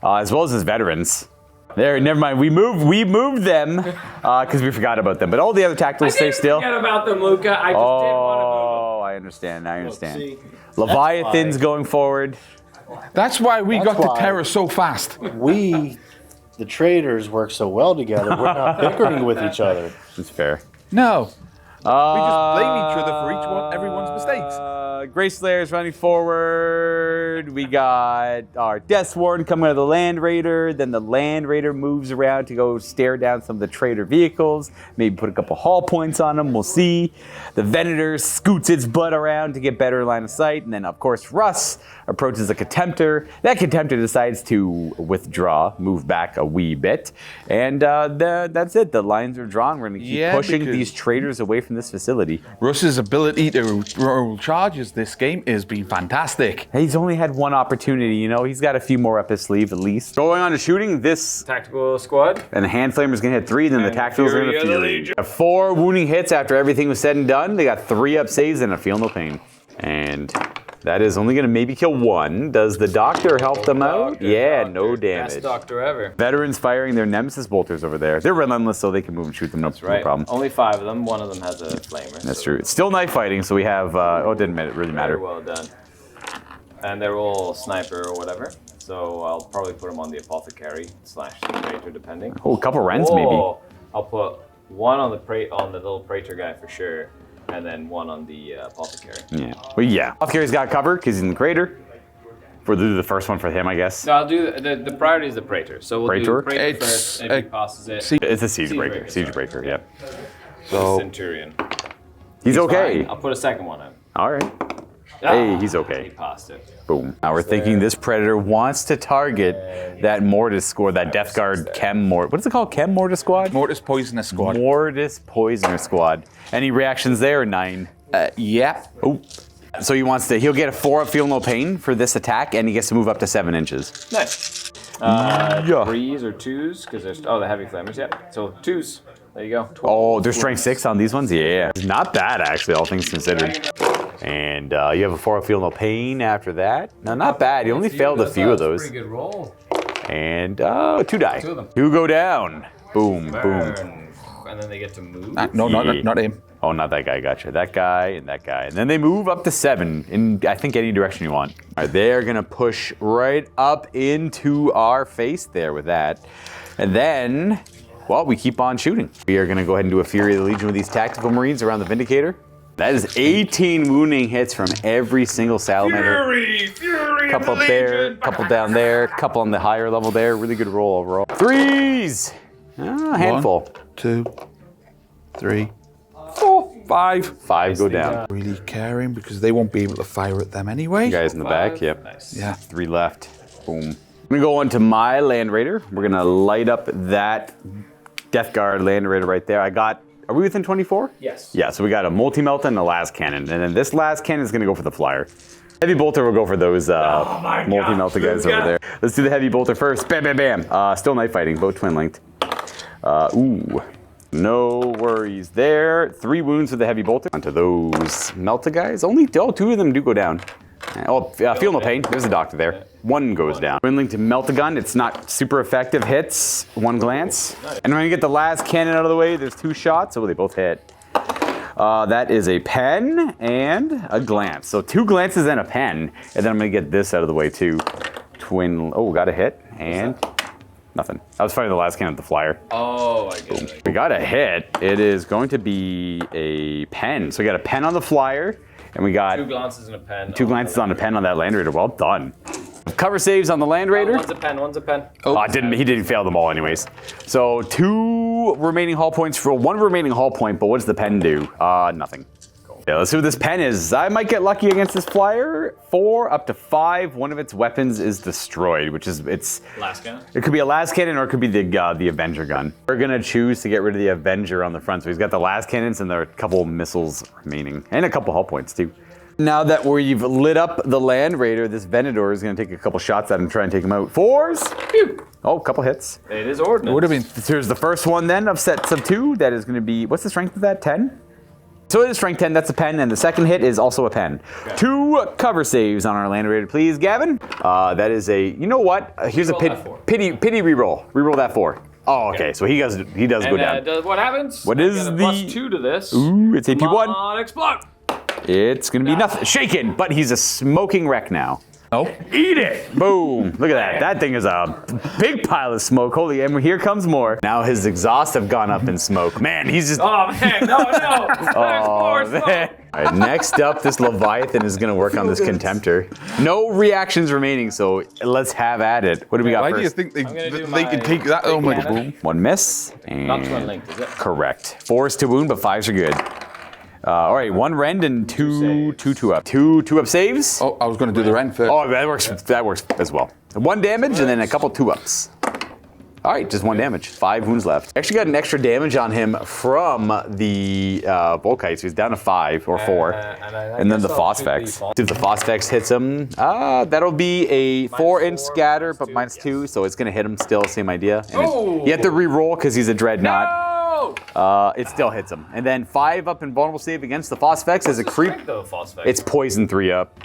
as well as his veterans. There, never mind. We moved them because we forgot about them. But all the other tacticals stay still. Forget about them, Luka. I just didn't want to move them. I understand. I understand. See, Leviathan's going forward. That's why we got to Terra so fast. We, the Traitors, work so well together. We're not bickering with each other. That's fair. No. We just blame each other for everyone's mistakes. Grey Slayer's running forward. We got our Death Sworn coming out of the Land Raider. Then the Land Raider moves around to go stare down some of the Traitor vehicles. Maybe put a couple hull points on them. We'll see. The Venator scoots its butt around to get better line of sight. And then, of course, Russ approaches a Contemptor. That Contemptor decides to withdraw, move back a wee bit. And that's it. The lines are drawn. We're going to keep pushing these Traitors away from this facility. Russ's ability to roll charges this game has been fantastic. He's only had one opportunity, you know. He's got a few more up his sleeve at least. Going on to shooting this Tactical squad. And the Hand Flamer's going to hit 3, then the Tactical's going to Fury. 4 wounding hits after everything was said and done. They got 3 up saves and a Feel No Pain. And that is only going to maybe kill 1. Does the Doctor help them out? No damage. Best Doctor ever. Veterans firing their Nemesis bolters over there. They're relentless, so they can move and shoot them. No problem. Only 5 of them. One of them has a flamer. That's true. It's still knife fighting, so we have... it didn't really matter. Very well done. And they're all sniper or whatever. So I'll probably put them on the Apothecary / the Traitor, depending. Oh, a couple Rens maybe. I'll put 1 on the little Praetor guy for sure. And then 1 on the Apothecary. Yeah. Well, yeah. Apothecary's got cover because he's in the crater. We'll do the first one for him, I guess. No, I'll do the priority is the Praetor. So we'll Praetor? do Praetor first. If he passes it. It's a Siege Breaker. Siege Breaker, yeah. So Centurion. He's okay. Fine. I'll put a second one in. All right. Hey, he's okay. He passed it. Boom. Now we're thinking this Predator wants to target that Mortis squad, that Death Guard Chem Mortis. What is it called? Chem Mortis squad? Mortis Poisoner squad. Mortis Poisoner squad. Any reactions there? 9. Yeah. Oh. So he'll get a 4 up Feel No Pain for this attack, and he gets to move up to 7 inches. Nice. Yeah. 3s or 2s, because there's, the heavy flamers, yeah. So 2s. There you go. 12. Oh, there's strength 6 on these ones? Yeah. Not bad, actually, all things considered. And you have a 4 up Feel No Pain after that. No, not bad. You only failed a few of those. Pretty good roll. And 2 die. 2 of them. 2 go down. Boom, boom. Burn. And then they get to move. No, not him. Oh, not that guy. Gotcha. That guy and that guy. And then they move up to 7 in, I think, any direction you want. All right, they're going to push right up into our face there with that. And then, well, we keep on shooting. We are going to go ahead and do a Fury of the Legion with these tactical marines around the Vindicator. That is 18 wounding hits from every single Salamander. Fury couple up there, couple down there, couple on the higher level there. Really good roll overall. 3s! Handful. 1, 2, 3, 4, 5. 5 go down. Really caring because they won't be able to fire at them anyway. You guys in the back, yep. Nice. Yeah. 3 left. Boom. I'm gonna go on to my Land Raider. We're gonna light up that Death Guard Land Raider right there. Are we within 24? Yes. Yeah, so we got a multi-melt and a las cannon. And then this las cannon is gonna go for the flyer. Heavy bolter will go for those multi-melted guys over there. Let's do the heavy bolter first. Bam, bam, bam. Still knife fighting, both twin linked. Ooh. No worries there. 3 wounds with the heavy bolter. Onto those melted guys. Only 2 of them do go down. Feel No Pain. There's a doctor there. 1 goes down. Twin link to melt a gun. It's not super effective. Hits 1 glance. And when you get the last cannon out of the way, there's 2 shots. So they both hit. That is a pen and a glance. So 2 glances and a pen. And then I'm gonna get this out of the way too. Twin. Oh, got a hit and. Nothing. I was fighting the last cannon with the flyer. Oh, I get it. We got a hit. It is going to be a pen. So we got a pen on the flyer, and we got 2 glances and a pen. 2 glances on a pen on that Land Raider. Well done. Cover saves on the Land Raider. One's a pen, one's a pen. He didn't fail them all anyways. So 2 remaining hull points for 1 remaining hull point, but what does the pen do? Nothing. Yeah, let's see what this pen is. I might get lucky against this flyer. 4 up to 5. One of its weapons is destroyed, which is Last cannon? It could be a las cannon or it could be the Avenger gun. We're gonna choose to get rid of the Avenger on the front. So he's got the las cannons and there are a couple missiles remaining. And a couple hull points too. Now that we've lit up the Land Raider, this Venedor is gonna take a couple shots at him and try and take him out. 4s! Phew. Oh, a couple hits. It is ordnance. It would have been. Here's the first one then of sets of 2. That is gonna be, what's the strength of that? 10? So it is strength 10, that's a pen, and the second hit is also a pen. Okay. 2 cover saves on our Land Raider, please, Gavin. That is a, you know what? Here's a pity reroll. Reroll that 4. Oh, okay, so he does go down. What happens? What is the... +2 to this. Ooh, it's AP1. Come on, explode! It's gonna be nothing. Shaken, but he's a smoking wreck now. Oh. Eat it! Boom! Look at that. That thing is a big pile of smoke. Holy, and here comes more. Now his exhausts have gone up in smoke. Man, he's just... Oh, man, no. Oh, man. All right, next up, this Leviathan is going to work on this Contemptor. No reactions remaining, so let's have at it. What do we got Why first? do you think they can take that? Oh my god. 1 miss. And Not twin linked, is it? correct. 4s to wound, but 5s are good. All right, 1 rend and 2 up. 2 up saves. Oh, I was going to do the rend first. Oh, that works as well. 1 damage and then a couple 2 ups. All right, just 1 damage. 5 wounds left. Actually got an extra damage on him from the Volkite, so he's down to 5 or 4. And then the Phosphex. If the Phosphex hits him, that'll be a 4-inch scatter, but -2, so it's going to hit him still, same idea. And you have to re-roll because he's a Dreadnought. It still hits him. And then 5 up invulnerable save against the Phosphex as a creep. It's poison 3 up.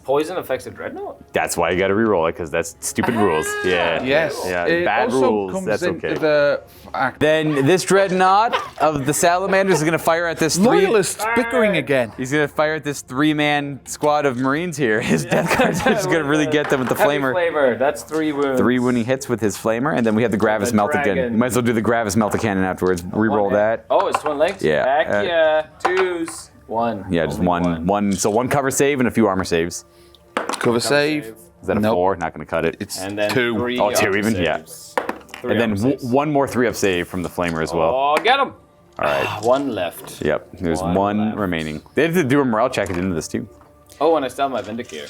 Poison affects a Dreadnought? That's why you gotta re-roll it, because that's stupid rules. Yeah. Yes. Yeah, It bad also rules, comes that's into okay. the Then this Dreadnought of the Salamanders is gonna fire at this loyalists bickering again. He's gonna fire at this 3-man squad of Marines here. His Death Guard is just gonna really get them with the Flamer. Flavor, that's 3 wounds. 3 wounding hits with his Flamer, and then we have the Gravis Melta Cannon. You might as well do the Gravis Melta Cannon afterwards. Re-roll that. Oh, it's twin linked? Yeah. Heck yeah. 2s. 1. Yeah, just one. So 1 cover save and a few armor saves. Cover save. Is that a 4? Not gonna cut it. It's And then 2. 3 Oh, 2 armor even? saves. Yeah. 3 And then armor saves. 1 more 3-up save from the Flamer as well. Oh, get him! All right. 1 left. Yep. There's 1 1 left. remaining. They have to do a morale check at the end of this too. Oh, and I still have my Vindicator.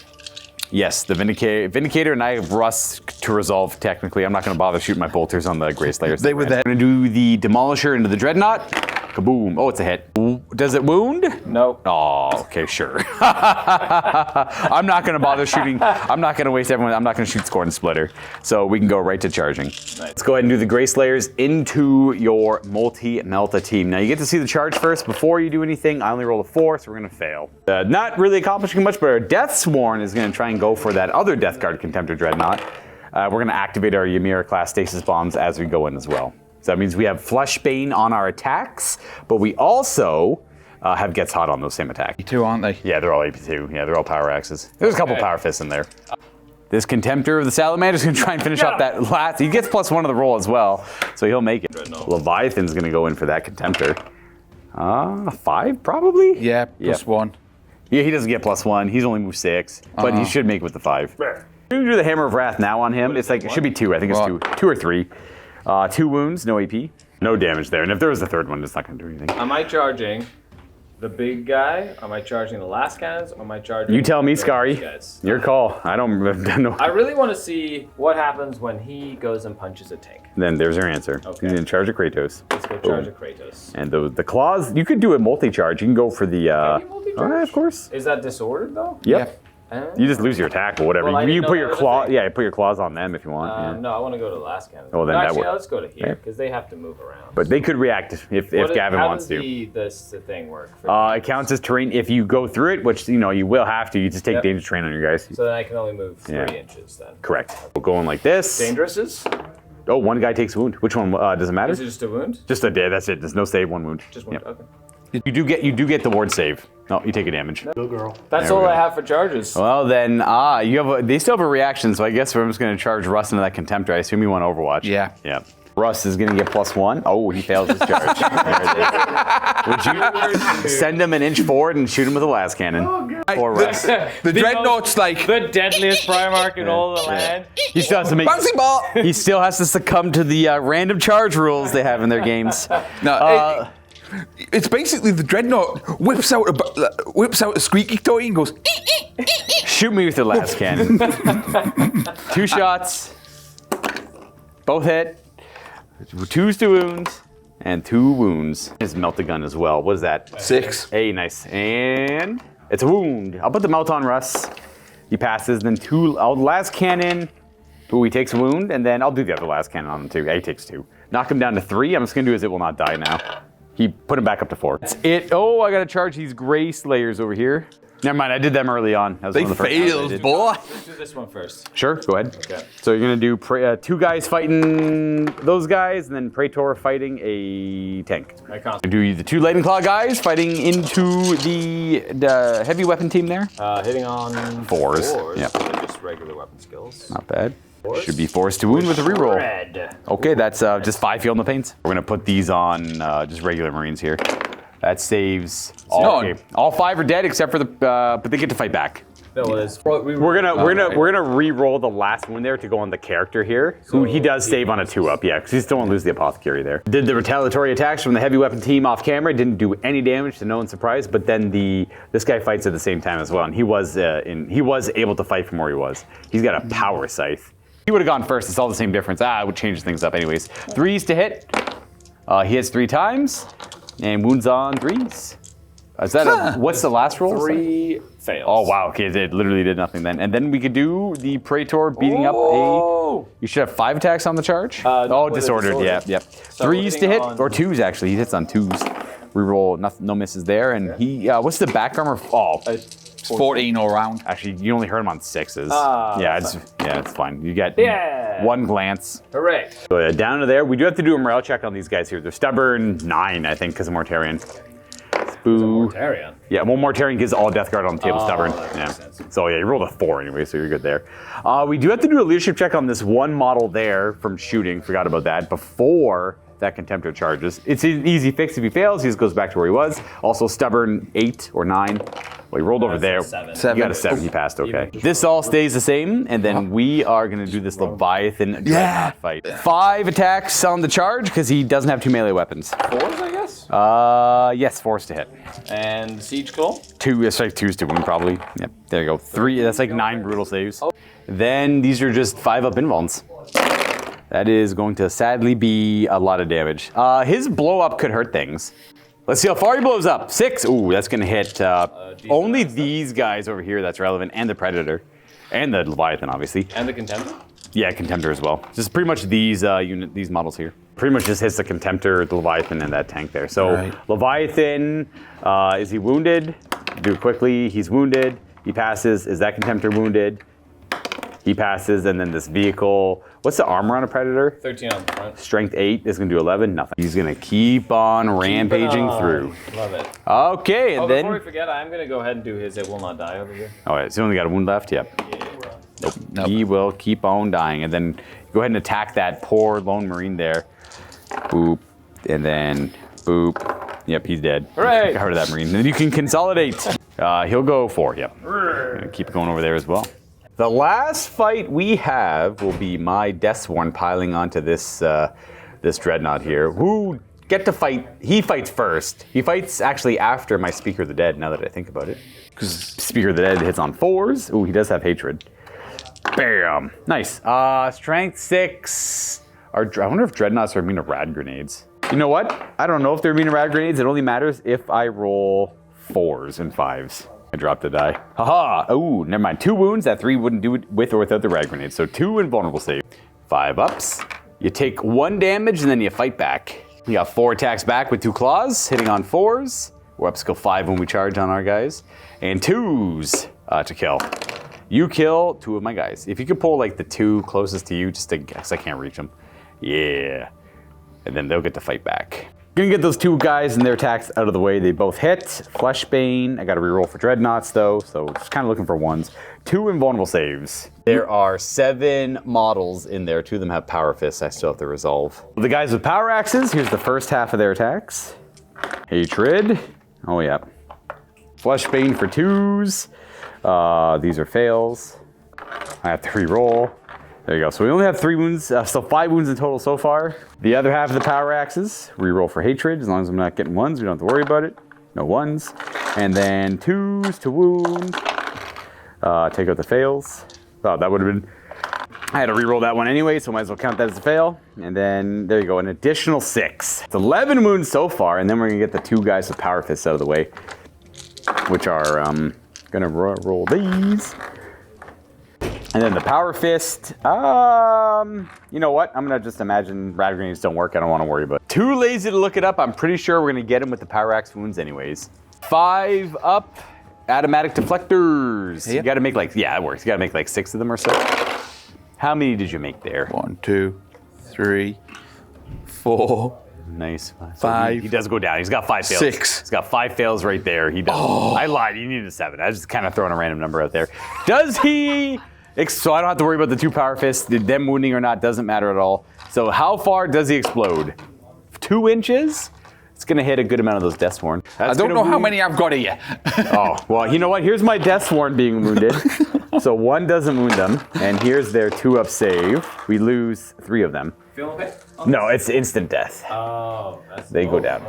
Yes, the Vindicator and I have Rust to resolve technically. I'm not going to bother shooting my bolters on the Grey Slayers. They were there. I'm going to do the Demolisher into the Dreadnought. Kaboom. Oh, it's a hit. Does it wound? Nope. Oh, okay, sure. I'm not going to bother shooting. I'm not going to waste everyone. I'm not going to shoot Score and Splitter. So we can go right to charging. Nice. Let's go ahead and do the Grey Slayers into your multi-Melta team. Now, you get to see the charge first before you do anything. I only rolled a 4, so we're going to fail. Not really accomplishing much, but our Death Sworn is going to try and go for that other Death Guard Contemptor Dreadnought. We're going to activate our Ymir class stasis bombs as we go in as well. So that means we have Flushbane on our attacks, but we also have Gets Hot on those same attacks. AP2, aren't they? Yeah, they're all AP2. Yeah, they're all Power Axes. There's a couple Power Fists in there. This Contemptor of the Salamanders is going to try and finish off that last. He gets +1 of the roll as well, so he'll make it. Leviathan's going to go in for that Contemptor. 5 probably? Yeah, +1. Yeah, he doesn't get +1. He's only moved 6, but he should make it with the 5. You can do the Hammer of Wrath now on him. It's like, it should be 2. I think it's 2 or 3. 2 wounds, no AP. No damage there. And if there was a third one, it's not going to do anything. Am I charging the big guy? Am I charging the last cannons? Or am I charging... You tell me, Skari. Your call. I don't know. I really want to see what happens when he goes and punches a tank. Then there's your answer. Okay. He's in charge of Kratos. Let's go charge of Kratos. And the claws, you could do a multi-charge. You can go for the... of course. Is that disordered, though? Yep. You just lose your attack or whatever. Well, you put your claw, put your claws on them if you want. No, I want to go to the last cannon. Oh, then actually, that would. let's go to here because they have to move around. But they could react if Gavin wants to. How does the thing work? It counts as terrain if you go through it, which you will have to. You just take dangerous terrain on your guys. So then I can only move 3 inches then. Correct. We'll go in like this. Dangerous? Oh, one guy takes a wound. Which one does it matter? Is it just a wound? Just a that's it. There's no save, 1 wound. Just 1. Okay. You do get the ward save. No, you take a damage. Go girl. That's all I have for charges. Well then, they still have a reaction, so I guess I'm just going to charge Russ into that Contemptor. I assume you want Overwatch. Yeah. Yeah. Russ is going to get +1. Oh, he fails his charge. Would you send him an inch forward and shoot him with a las cannon? Or Russ? The Dreadnought's like... The deadliest Primarch in all the land. He still has to make... Bouncy ball! He still has to succumb to the random charge rules they have in their games. No, it's basically the Dreadnought whips out a squeaky toy and goes... Shoot me with the las cannon. 2 shots. Both hit. 2s to wounds. And 2 wounds. His melt a gun as well. What is that? 6. Hey, nice. And it's a wound. I'll put the melt on Russ. He passes. Then 2. Last cannon. Ooh, he takes a wound. And then I'll do the other last cannon on him too. Yeah, he takes 2. Knock him down to 3. I'm just going to do is it will not die now. He put him back up to 4. That's it. Oh, I got to charge these Grey Slayers over here. Never mind, I did them early on. That was They one of the first times I did. boy. Let's do this one first. Sure, go ahead. Okay. So you're going to do 2 guys fighting those guys, and then Praetor fighting a tank. Do the 2 Lightning Claw guys fighting into the heavy weapon team there. Hitting on 4s. Yeah. Yep. Just regular weapon skills. Not bad. Should be 4s to wound with a reroll. Red. Okay, that's just 5 feel in the pains. We're going to put these on just regular Marines here. That saves all. Okay. All 5 are dead except for the, but they get to fight back. We're gonna re-roll the last one there to go on the character here. Who he does save on a 2-up, yeah, because he still won't lose the apothecary there. Did the retaliatory attacks from the heavy weapon team off camera, didn't do any damage to no one's surprise, but then this guy fights at the same time as well, and he was able to fight from where he was. He's got a power scythe. He would have gone first. It's all the same difference. It would change things up anyways. 3s to hit. He hits 3 times. And wounds on 3s. Is that what's the last roll? 3 fails. Oh wow, okay, it literally did nothing then. And then we could do the Praetor beating up a... You should have 5 attacks on the charge? Disordered, yeah, yep. So 3s to hit, or 2s actually, he hits on 2s. Reroll, no misses there, and he, what's the back armor? Oh. It's 14 all round. Actually, you only hurt him on 6s. It's fine. You get 1 glance. Hooray. So down to there. We do have to do a morale check on these guys here. They're stubborn 9, I think, because of Mortarion. Spoo. Mortarion? Yeah, well, Mortarion gives all Death Guard on the table stubborn. Yeah. So yeah, you rolled a 4 anyway, so you're good there. We do have to do a leadership check on this one model there from shooting. Forgot about that. Before that Contemptor charges. It's an easy fix if he fails. He just goes back to where he was. Also stubborn 8 or 9. Well, he rolled over there. 7. You got a 7. He passed. Okay. This all stays the same, and then we are going to do this Leviathan Dreadnought fight. 5 attacks on the charge because he doesn't have 2 melee weapons. 4s, I guess. Yes, 4s to hit. And siege goal. 2. That's like 2s to wound probably. Yep. There you go. 3. That's like 9 brutal saves. Then these are just 5-up invulns. That is going to sadly be a lot of damage. His blow up could hurt things. Let's see how far he blows up. 6. Ooh, that's going to hit only these guys over here that's relevant, and the Predator. And the Leviathan, obviously. And the Contemptor? Yeah, Contemptor as well. Just pretty much these these models here. Pretty much just hits the Contemptor, the Leviathan, and that tank there. So Leviathan, is he wounded? Do it quickly. He's wounded. He passes. Is that Contemptor wounded? He passes, and then this vehicle. What's the armor on a Predator? 13 on the front. Strength 8 is going to do 11. Nothing. He's going to keep on rampaging through. Love it. Okay, and then. Before we forget, I'm going to go ahead and do his It Will Not Die over here. Oh, wait, so he only got a wound left? Yep. Nope. He will keep on dying, and then go ahead and attack that poor lone Marine there. Boop, and then boop. Yep, he's dead. Hooray! Got rid of that Marine. Then you can consolidate. He'll go 4. Yep. Gonna keep going over there as well. The last fight we have will be my Deathsworn piling onto this this Dreadnought here. Who get to fight? He fights first. He fights actually after my Speaker of the Dead. Now that I think about it, because Speaker of the Dead hits on 4s. Ooh, he does have hatred. Bam! Nice. Strength 6. I wonder if Dreadnoughts are immune to rad grenades. You know what? I don't know if they're immune to rad grenades. It only matters if I roll 4s and 5s. I dropped a die. Haha! Ooh, never mind. 2 wounds. That 3 wouldn't do it with or without the rad grenade. So 2 invulnerable save. 5 ups. You take 1 damage and then you fight back. You got 4 attacks back with 2 claws, hitting on 4s. We're up skill 5 when we charge on our guys. And 2s to kill. You kill 2 of my guys. If you could pull like the 2 closest to you, just to guess I can't reach them. Yeah. And then they'll get to fight back. Gonna get those 2 guys and their attacks out of the way. They both hit. Fleshbane. I gotta reroll for Dreadnoughts though, so just kind of looking for 1s. 2 invulnerable saves. There are 7 models in there. 2 of them have power fists I still have to resolve. The guys with power axes, here's the first half of their attacks. Hatred. Oh yeah. Fleshbane for 2s. These are fails. I have to reroll. There you go. So we only have 3 wounds, so 5 wounds in total so far. The other half of the power axes, reroll for hatred. As long as I'm not getting 1s, we don't have to worry about it. No 1s. And then 2s to wound. Take out the fails. Oh, that would have been... I had to reroll that one anyway, so might as well count that as a fail. And then, there you go, an additional 6. It's 11 wounds so far, and then we're going to get the 2 guys with power fists out of the way. Which are, going to roll these. And then the power fist, you know what? I'm gonna just imagine rad grenades don't work. I don't want to worry about it. Too lazy to look it up. I'm pretty sure we're gonna get him with the power axe wounds anyways. 5 up, automatic deflectors. Yep. You gotta make like, yeah, it works. You gotta make like 6 of them or so. How many did you make there? 1, 2, 3, 4. Nice. 5. So he does go down. He's got 5 fails. 6. He's got 5 fails right there. He does. Oh. I lied. You needed a 7. I was just kind of throwing a random number out there. Does he? So I don't have to worry about the 2 power fists. Them wounding or not doesn't matter at all. So how far does he explode? 2 inches? It's going to hit a good amount of those Deathsworn. I don't know how many I've got here. Oh, well, you know what? Here's my Deathsworn being wounded. So 1 doesn't wound them. And here's their 2 up save. We lose 3 of them. Feel okay? No, it's instant death. Oh, they go down.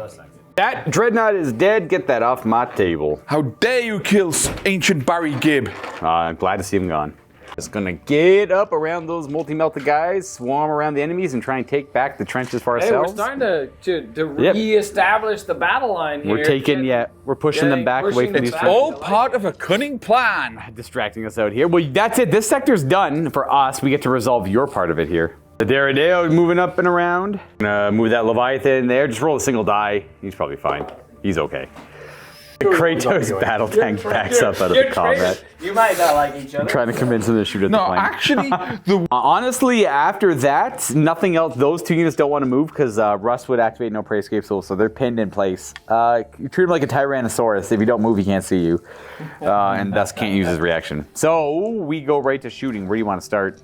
That Dreadnought is dead. Get that off my table. How dare you kill ancient Barry Gibb? I'm glad to see him gone. Just gonna get up around those multi-melted guys, swarm around the enemies, and try and take back the trenches for ourselves. Hey, we're starting to re-establish the battle line here. We're taking, we're pushing them back away from these trenches. All part of a cunning plan. Distracting us out here. Well, that's it. This sector's done for us. We get to resolve your part of it here. The Derideo moving up and around. Gonna move that Leviathan in there. Just roll a single die. He's probably fine. He's okay. The Kratos battle tank backs up out of the combat. You might not like each other. I'm trying to convince him to shoot at the plane. No, actually, honestly, after that, nothing else. Those 2 units don't want to move because Rust would activate no prey escape, so they're pinned in place. You treat him like a Tyrannosaurus. If you don't move, he can't see you, and thus can't use his reaction. So we go right to shooting. Where do you want to start?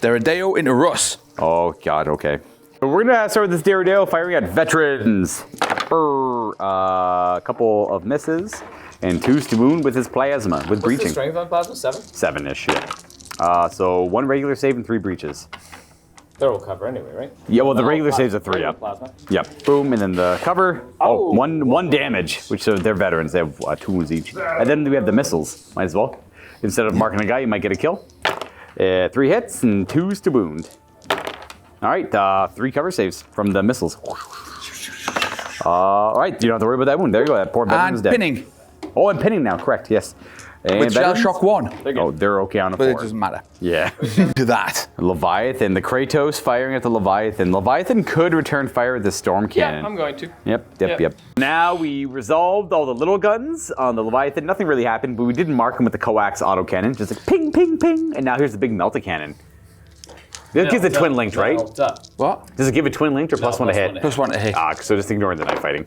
Derideo into Russ. Oh God, okay. So we're gonna start with this Derideo firing at veterans. A couple of misses and 2s to wound with his plasma with breaching. What's the strength on plasma? 7? 7-ish, yeah. So 1 regular save and 3 breaches. They're all cover anyway, right? Yeah, well the regular saves are 3 up. Plasma. Yep. Boom, and then the cover. Oh, one damage, which they're veterans. They have 2 wounds each. And then we have the missiles. Might as well. Instead of marking a guy, you might get a kill. 3 hits and 2s to wound. All right, 3 cover saves from the missiles. All right, you don't have to worry about that wound. There you go. That poor veteran is dead. And pinning. Oh, and pinning now. Correct. Yes. And With shell shock 1. Oh, they're okay on a 4. But it doesn't matter. Yeah. To that. Leviathan, the Kratos firing at the Leviathan. Leviathan could return fire with the storm cannon. Yeah, I'm going to. Yep. Now we resolved all the little guns on the Leviathan. Nothing really happened, but we did mark them with the coax autocannon. Just like ping, ping, ping. And now here's the big melta-cannon. It gives it twin linked, right? What? Does it give it twin linked or plus 1 to hit? Plus 1 to hit. So just ignoring the knife fighting.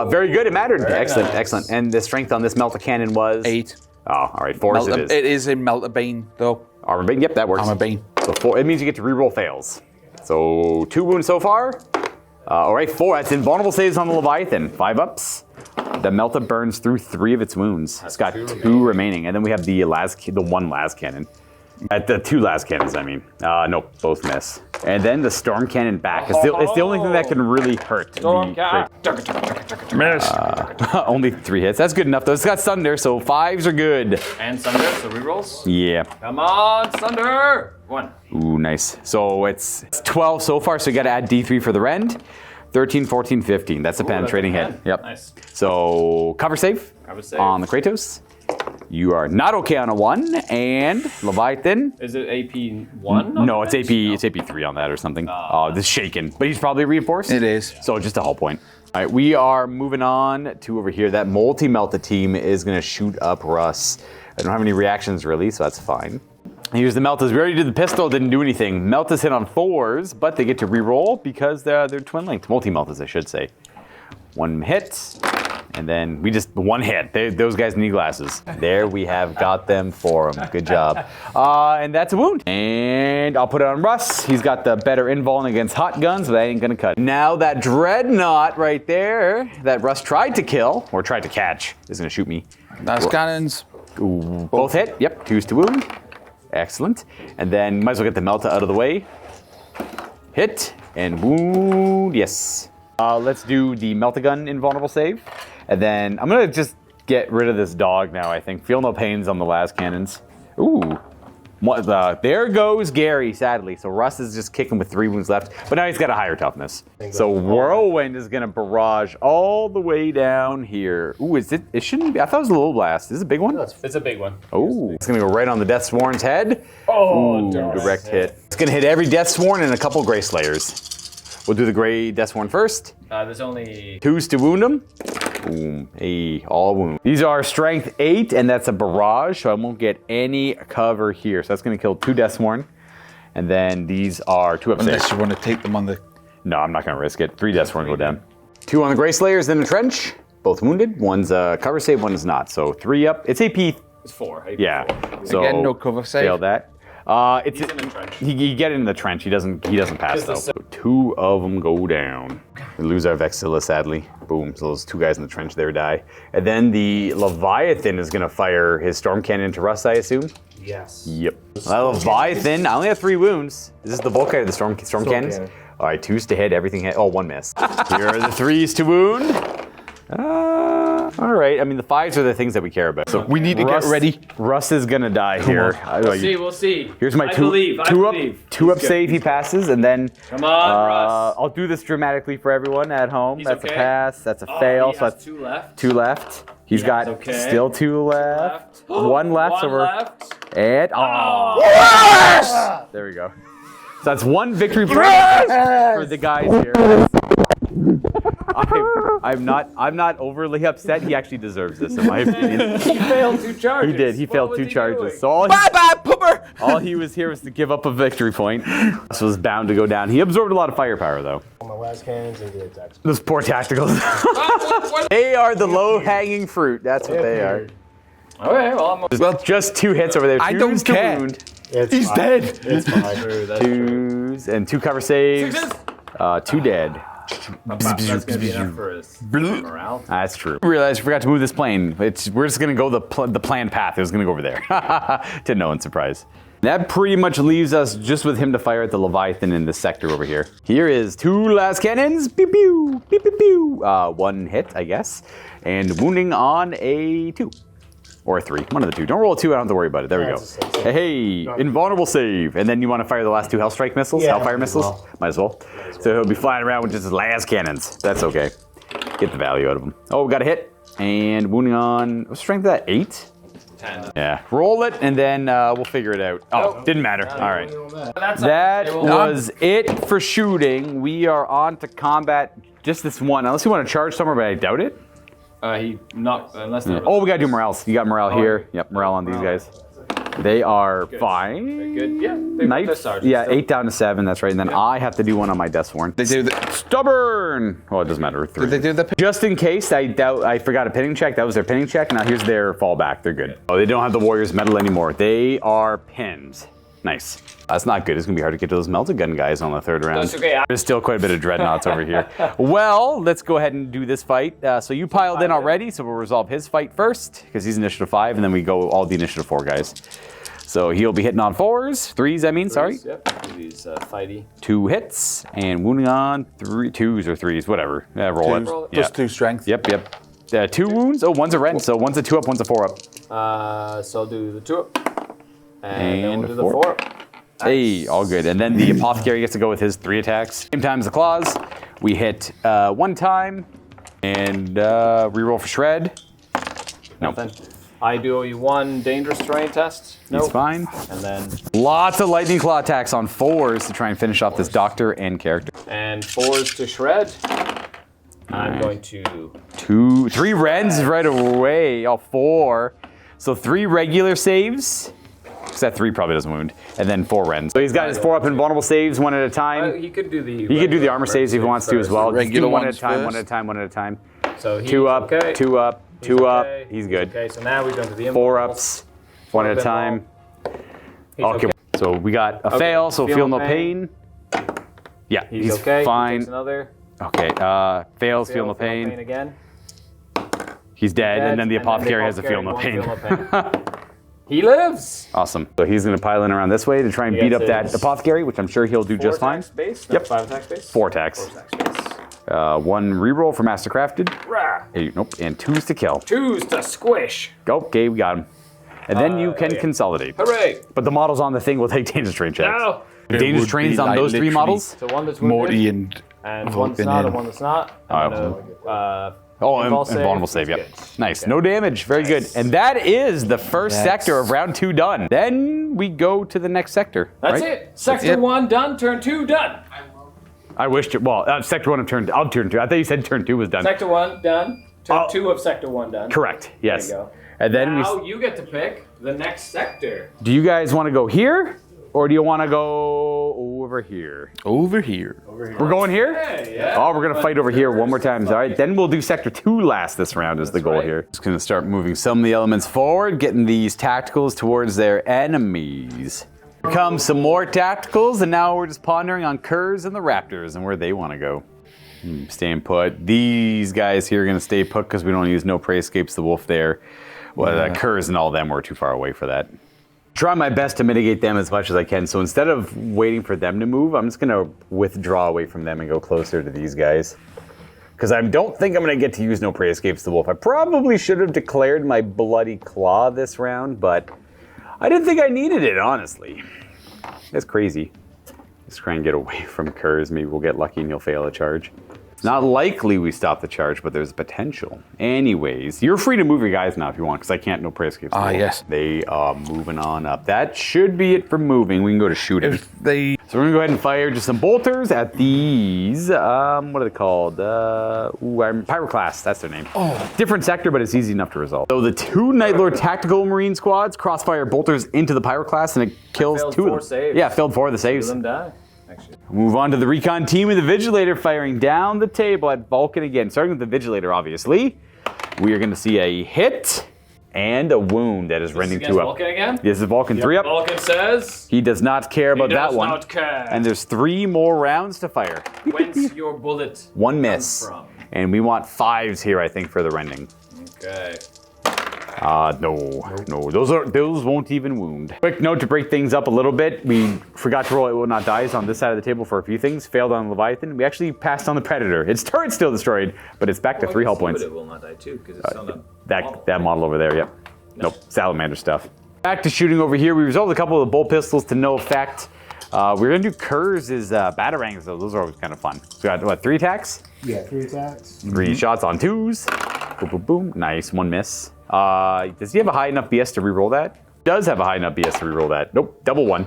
Very good, it mattered. Excellent, excellent. And the strength on this melta-cannon was? 8. Oh, all right, 4 it is. It is a melta bane, though. Armor bane, yep, that works. Armor bane. So 4, it means you get to reroll fails. So 2 wounds so far. All right, 4, that's invulnerable saves on the Leviathan. 5 ups. The melta burns through 3 of its wounds. It's got 2 remaining. And then we have the one las cannon. At the 2 las cannons, I mean. Nope, both miss. And then the storm cannon back. It's the only thing that can really hurt. Storm cannon. Miss. Only 3 hits. That's good enough, though. It's got Sunder, so 5s are good. And Sunder, so rerolls. Yeah. Come on, Sunder. 1. Ooh, nice. So it's 12 so far, so you got to add D3 for the rend. 13, 14, 15. That's a penetrating hit. Yep. Nice. So cover save on the Kratos. You are not okay on a 1, and Leviathan. Is it AP 1? No, it's AP 3 on that or something. Oh, this is shaken, but he's probably reinforced. It is. So just a hull point. All right, we are moving on to over here. That multi-melta team is going to shoot up Russ. I don't have any reactions really, so that's fine. Here's the Meltas. We already did the pistol, didn't do anything. Meltas hit on 4s, but they get to reroll because they're twin linked. Multi-Meltas, I should say. 1 hit. And then we just, 1 hit. Those guys need glasses. There we have got them for them. Good job. And that's a wound. And I'll put it on Russ. He's got the better invuln against hot guns, but that ain't gonna cut. Now that dreadnought right there that Russ tried to kill, or tried to catch, is gonna shoot me. That's cannons. Ooh, both hit. Yep, 2s to wound. Excellent. And then might as well get the Melta out of the way. Hit and wound, yes. Let's do the Melta-Gun invulnerable save. And then I'm going to just get rid of this dog now, I think. Feel no pains on the las cannons. Ooh. There goes Gary, sadly. So Russ is just kicking with 3 wounds left. But now he's got a higher toughness. So Whirlwind is going to barrage all the way down here. Ooh, is it? It shouldn't be. I thought it was a little blast. Is it a big one? It's a big one. Oh, it's going to go right on the Death Sworn's head. Oh, ooh, direct hit. It's going to hit every Death Sworn and a couple Grey Slayers. We'll do the Grey Death Sworn first. There's only 2s to wound him. Boom. Hey, all wound. These are strength 8, and that's a barrage, so I won't get any cover here. So that's going to kill 2 Death Sworn. And then these are 2 up saves. Unless you want to take them on the... No, I'm not going to risk it. 3 Death Sworn go down. 2 on the Grey Slayers in the trench. Both wounded. 1's a cover save, 1 is not. So 3 up. It's AP. It's 4. AP yeah. 4. So again, no cover save. Fail that. He's in the trench. He get in the trench. He doesn't pass though. So 2 of them go down. We lose our Vexilla, sadly. Boom. So those 2 guys in the trench there die. And then the Leviathan is going to fire his storm cannon into Russ, I assume. Yes. Yep. Leviathan. I only have 3 wounds. Is this the bulk of the storm cannons? Cannon. All right, 2s to hit. Everything hit. Oh, 1 miss. Here are the 3s to wound. All right. I mean, the 5s are the things that we care about. So we need to get ready. Russ is gonna die here. We'll see. Here's my 2 up save. He passes, and then come on, Russ. I'll do this dramatically for everyone at home. That's okay. A pass. That's a fail. So that's 2 left. 2 left. He's got still 2 left. 1 left. One left. And there we go. So that's 1 victory for the guys here. I'm not overly upset. He actually deserves this, in my opinion. He failed 2 charges. He did. He failed 2 charges. Doing? So Bye, pooper. all he was here was to give up a victory point. This was bound to go down. He absorbed a lot of firepower, though. My last cannons and the attacks. Those poor tacticals. They are the low-hanging fruit. That's what they are. Okay, well, just 2 hits over there. I don't care. He's dead. It's fine. 2s and 2 cover saves. 2 dead. That's gonna be enough for his morale. That's true. I realized we forgot to move this plane. We're just gonna go the planned path. It was gonna go over there. To no one's surprise. That pretty much leaves us just with him to fire at the Leviathan in this sector over here. Here is 2 las cannons. Pew pew, pew pew pew. 1 hit, I guess, and wounding on a 2. Or a 3. One of the two. Don't roll a 2, I don't have to worry about it. There we go. Hey, invulnerable save. And then you want to fire the last 2 Hellstrike missiles? Yeah, Hellfire missiles? Might as well. So he'll be flying around with just his las cannons. That's okay. Get the value out of him. Oh, we got a hit. And wounding on, what's strength of that? 8? 10. Yeah. Roll it, and then we'll figure it out. Oh, didn't matter. All right. That was it for shooting. We are on to combat. Just this one. Unless you want to charge somewhere, but I doubt it. He knocked, unless they're... Oh, we gotta do morales. You got morale here. Yep, morale on these guys. They are fine. They're good. Yeah, they Knights, yeah, 8 down to 7. That's right. And then I have to do one on my Deathsworn. They do the... Stubborn. Well, it doesn't matter. 3. Did they do the... Just in case, I forgot a pinning check. That was their pinning check. Now here's their fallback. They're good. Oh, they don't have the Warrior's Medal anymore. They are pinned. Nice. That's not good. It's going to be hard to get to those melted gun guys on the 3rd round. That's okay. There's still quite a bit of dreadnoughts over here. Well, let's go ahead and do this fight. So you piled in already, so we'll resolve his fight first, because he's initiative 5, and then we go all the initiative 4 guys. So he'll be hitting on 4s, 3s, I mean, sorry. Yep, he's fighty. 2 hits, and wounding on 2s or 3s, whatever. Roll it. Plus 2 strength. Yep. 2 wounds. Oh, one's a rend, so one's a 2 up, one's a 4 up. So I'll do the 2 up. And then we'll do the 4 4 up. Hey, all good. And then the Apothecary gets to go with his 3 attacks. Same time as the Claws. We hit 1 time, and reroll for Shred. Nothing. I do owe you 1 dangerous terrain test. He's fine. And then... Lots of Lightning Claw attacks on 4s to try and finish off this Doctor and character. And 4s to Shred. I'm going to... 3 Rends right away. Oh, 4. So 3 regular saves. Because that 3 probably doesn't wound. And then 4 Rends. So he's got his 4 up invulnerable saves 1 at a time. He could do the... He could do the armor saves if he wants to as well. Regular do 1 at a time, first. 1 at a time, 1 at a time. So he's 2 up, okay. 2 up, 2 up. He's good. Okay, so now we've done to the 4 ups, 1 at a time. Okay. So we got a fail, so feel no pain. Yeah, he's okay. fine. He takes another. Okay, fails, feel no pain. Again. He's dead, and then the Apothecary has a feel no pain. He lives! Awesome. So he's going to pile in around this way to try and beat up that Apothecary, which I'm sure he'll do just fine. 4 attacks base? Yep. 5 attacks base? 4 attacks. 4 attacks base. 1 reroll for Mastercrafted. Rah. Nope, and 2s to kill. 2s to squish. Okay, we got him. And then you can consolidate. Hooray! But the models on the thing will take dangerous train checks. No! Dangerous trains on those 3 models? So one that's Morty wounded, and one that's not, and one that's not. Invulnerable save, yep. Nice, no damage, very good. And that is the first sector of round 2 done. Then we go to the next sector. That's it. Sector 1 done, turn 2 done. I wished it, well, sector 1 of turn 2. I thought you said turn 2 was done. Sector 1 done, turn 2 of sector 1 done. Correct, yes. There you go. And then now you get to pick the next sector. Do you guys want to go here? Or do you want to go over here? Over here. We're going here? Hey, yeah. Oh, we're going to fight over here one more time. All right, then we'll do Sector 2 last this round is the goal here. Just going to start moving some of the elements forward, getting these tacticals towards their enemies. Here come some more tacticals, and now we're just pondering on Curs and the Raptors and where they want to go. Staying put. These guys here are going to stay put because we don't use No Prey Escapes the Wolf there. Well, Curs and all them were too far away for that. Try my best to mitigate them as much as I can. So instead of waiting for them to move, I'm just going to withdraw away from them and go closer to these guys. Because I don't think I'm going to get to use No Prey Escapes the Wolf. I probably should have declared my Bloody Claw this round, but I didn't think I needed it, honestly. That's crazy. Let's try and get away from Curs. Maybe we'll get lucky and you'll fail a charge. It's not likely we stop the charge, but there's potential. Anyways, you're free to move your guys now if you want, because I can't No Prey Escapes. Yes. They are moving on up. That should be it for moving. We can go to shooting. So we're gonna go ahead and fire just some bolters at these. What are they called? Pyroclasts. That's their name. Oh, different sector, but it's easy enough to resolve. So the 2 Night Lord Tactical Marine squads crossfire bolters into the Pyroclast, and it kills 2 of them. Saves. Yeah, failed 4 of the saves. 2 of them die. Actually. Move on to the recon team of the Vigilator firing down the table at Vulcan again. Starting with the Vigilator, obviously. We are going to see a hit and a wound that is rending 2 up. Vulcan again? This is Vulcan 3 up. Vulcan says... He does not care about that one. He does not care. And there's 3 more rounds to fire. Whence your bullet 1 miss. from? And we want 5s here, I think, for the rending. Okay. No, those won't even wound. Quick note to break things up a little bit. We forgot to roll It Will Not Dies on this side of the table for a few things. Failed on Leviathan. We actually passed on the Predator. Its turret's still destroyed, but it's back to 3 hull points. But it will not die too, because it's on that model over there, yep. Nope, salamander stuff. Back to shooting over here. We resolved a couple of the bolt pistols to no effect. We're gonna do Kurz' batarangs though. Those are always kind of fun. So we got what, 3 attacks? Yeah, 3 attacks. 3 shots on 2s. Boom, boom, boom. Nice, 1 miss. Does he have a high enough BS to reroll that? Does have a high enough BS to reroll that. Nope, double 1.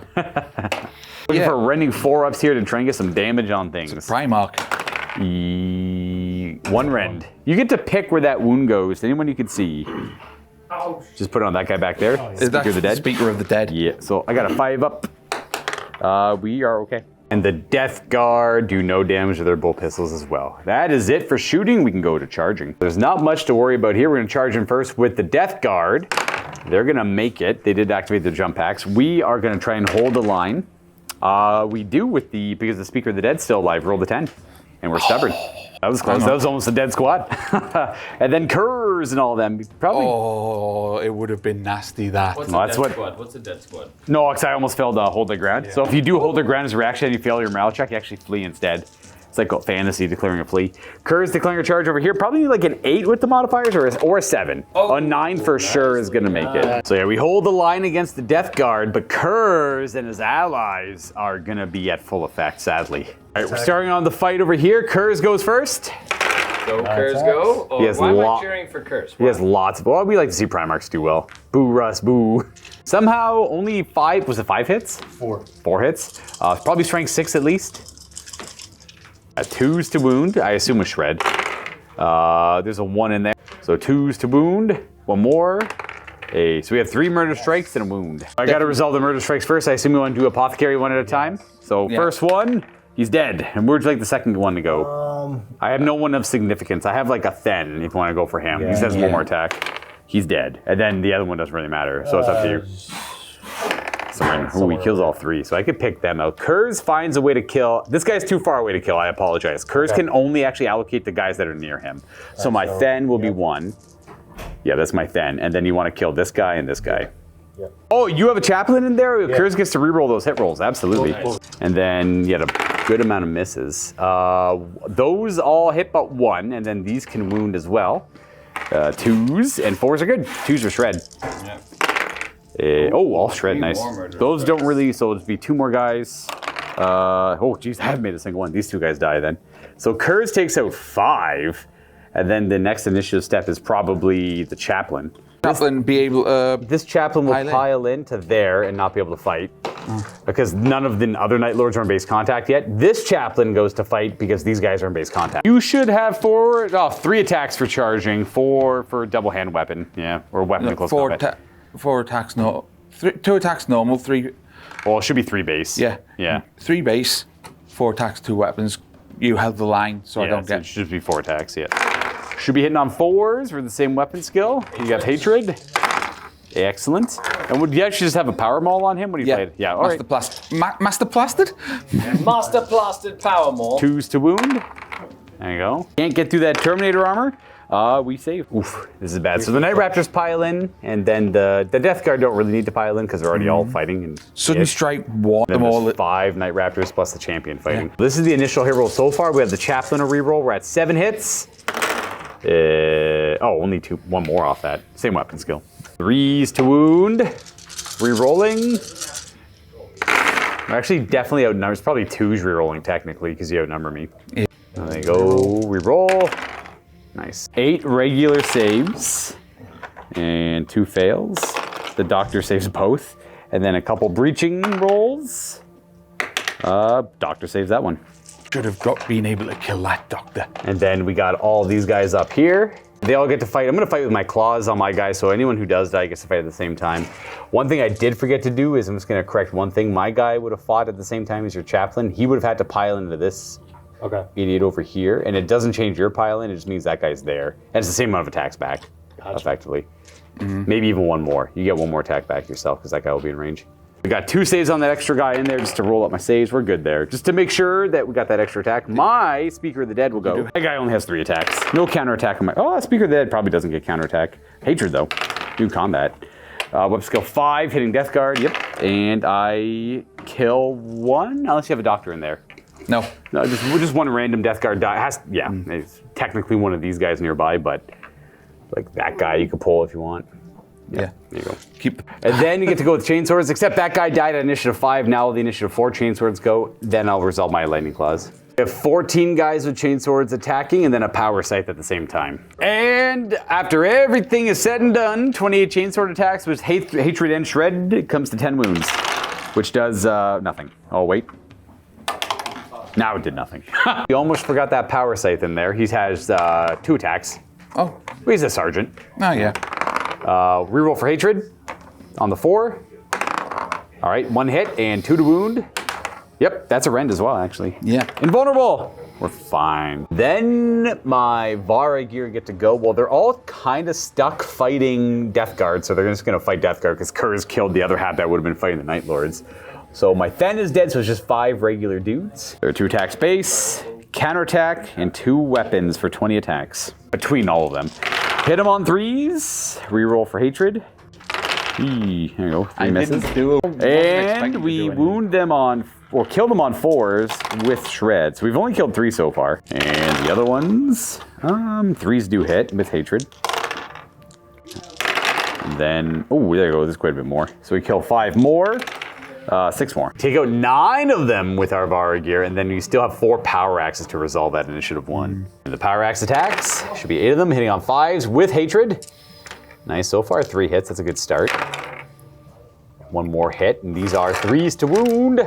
Looking for rending 4-ups here to try and get some damage on things. Primarch. 1 rend. You get to pick where that wound goes. Anyone you can see. Oh, Just put it on that guy back there. Is that Speaker of the Dead? Speaker of the Dead. Yeah, so I got a 5 up. We are okay. And the Death Guard do no damage to their bolt pistols as well. That is it for shooting. We can go to charging. There's not much to worry about here. We're gonna charge in first with the Death Guard. They're gonna make it. They did activate their jump packs. We are gonna try and hold the line. We do because the Speaker of the Dead's still alive, roll the 10. And we're stubborn. That was close. That was almost a dead squad. And then Kurz and all of them. Probably. Oh, it would have been nasty that. What's No, a that's dead what- squad? What's a dead squad? No, because I almost failed hold the ground. So if you do hold the ground as a reaction and you fail your morale check, you actually flee instead. It's like fantasy declaring a flee. Kurz declaring a charge over here. Probably like an 8 with the modifiers or a 7. Oh, a 9 for sure is going to make it. So yeah, we hold the line against the Death Guard, but Kurz and his allies are going to be at full effect, sadly. All right, we're starting on the fight over here. Kurz goes first. Go, Kurz, go. Oh, He has why am I lot- cheering for Kurz? He has lots of. Well, we like to see Primarchs do well. Boo, Russ, boo. Somehow only 5. Was it 5 hits? 4. 4 hits. Probably strength 6 at least. 2s to wound. I assume a shred. There's a 1 in there. So 2s to wound. 1 more. So we have 3 murder strikes and a wound. I got to resolve the murder strikes first. I assume we want to do apothecary one at a time. So first one, he's dead. And where'd you like the second one to go? I have no one of significance. I have like a Then if you want to go for him. He says 1 more attack. He's dead. And then the other one doesn't really matter. So it's up to you. He kills all 3, so I could pick them out. Kurz finds a way to kill. This guy's too far away to kill, I apologize. Kurz can only actually allocate the guys that are near him. So my Then will be 1. Yeah, that's my Then. And then you want to kill this guy and this guy. Yep. Oh, you have a chaplain in there? Kurz gets to reroll those hit rolls, absolutely. Nice. And then you had a good amount of misses. Those all hit but 1, and then these can wound as well. 2s and 4s are good. 2s are shred. Yeah. All shred, nice. Murder Those don't really, so it'd be 2 more guys. Oh, geez, I haven't made a single one. These 2 guys die then. So Kurz takes out 5, and then the next initiative step is probably the chaplain. Chaplain be able. This chaplain will pile in to there and not be able to fight because none of the other Night Lords are in base contact yet. This chaplain goes to fight because these guys are in base contact. You should have 3 attacks for charging, 4 for double hand weapon, or weapon in close combat. 4 attacks, no. 2 attacks normal, 3. Well, it should be 3 base. Yeah. 3 base, 4 attacks, 2 weapons. You held the line, so I don't get. It should be 4 attacks, Should be hitting on 4s for the same weapon skill. You have hatred. Excellent. And would you actually just have a power maul on him when you played? Yeah, all right. Master Plastered? Master Plastered Power Maul. 2s to wound. There you go. Can't get through that Terminator armor. We save. Oof, this is bad. So the Night Raptors pile in, and then the Death Guard don't really need to pile in because they're already all fighting. And Sudden Strike, what then them all. there's 5 Night Raptors plus the champion fighting. This is the initial hit roll so far. We have the Chaplain to reroll. We're at 7 hits. Only 2. 1 more off that. Same weapon skill. 3s to wound. Rerolling. We're actually definitely outnumbered. It's probably 2s rerolling technically because you outnumber me. Yeah. There you go. Reroll. Nice. 8 regular saves and 2 fails. The doctor saves both. And then a couple breaching rolls. Doctor saves that one. Should have been able to kill that doctor. And then we got all these guys up here. They all get to fight. I'm going to fight with my claws on my guy, so anyone who does die gets to fight at the same time. One thing I did forget to do is I'm just going to correct one thing. My guy would have fought at the same time as your chaplain. He would have had to pile into this idiot over here, and it doesn't change your pile in. It just means that guy's there. And it's the same amount of attacks back, effectively. Maybe even 1 more. You get 1 more attack back yourself because that guy will be in range. We got 2 saves on that extra guy in there just to roll up my saves. We're good there. Just to make sure that we got that extra attack. My Speaker of the Dead will go. That guy only has 3 attacks. No counterattack on my... Oh, Speaker of the Dead probably doesn't get counterattack. Hatred, though. New combat. Weapon skill 5, hitting Death Guard. Yep. And I kill 1, unless you have a doctor in there. No, just 1 random Death Guard die. It's technically one of these guys nearby, but like that guy you could pull if you want. Yeah. There you go. And then you get to go with chainswords, except that guy died at initiative 5. Now the initiative 4 chainswords go. Then I'll resolve my lightning claws. We have 14 guys with chainswords attacking and then a power scythe at the same time. And after everything is said and done, 28 chainsword attacks with hatred and shred, it comes to 10 wounds, which does nothing. Oh, wait. Now it did nothing. You almost forgot that power scythe in there. He has 2 attacks. Oh. He's a sergeant. Oh, yeah. Reroll for hatred on the 4. All right, 1 hit and 2 to wound. Yep, that's a rend as well, actually. Yeah. Invulnerable. We're fine. Then my Vara gear get to go. Well, they're all kind of stuck fighting Death Guard, so they're just going to fight Death Guard because Kurz killed the other half that would have been fighting the Night Lords. So my Then is dead, so it's just 5 regular dudes. There are 2 attacks base, counterattack, and 2 weapons for 20 attacks between all of them. Hit them on 3s. Reroll for hatred. There you go. 3 misses. And we wound them on, or kill them on 4s with shred. So we've only killed 3 so far. And the other ones, 3s do hit with hatred. And then, oh, there you go. There's quite a bit more. So we kill 5 more. 6 more. Take out 9 of them with our Vara gear, and then we still have 4 power axes to resolve that initiative 1. And the power axe attacks should be 8 of them, hitting on 5s with hatred. Nice so far, 3 hits. That's a good start. 1 more hit, and these are 3s to wound.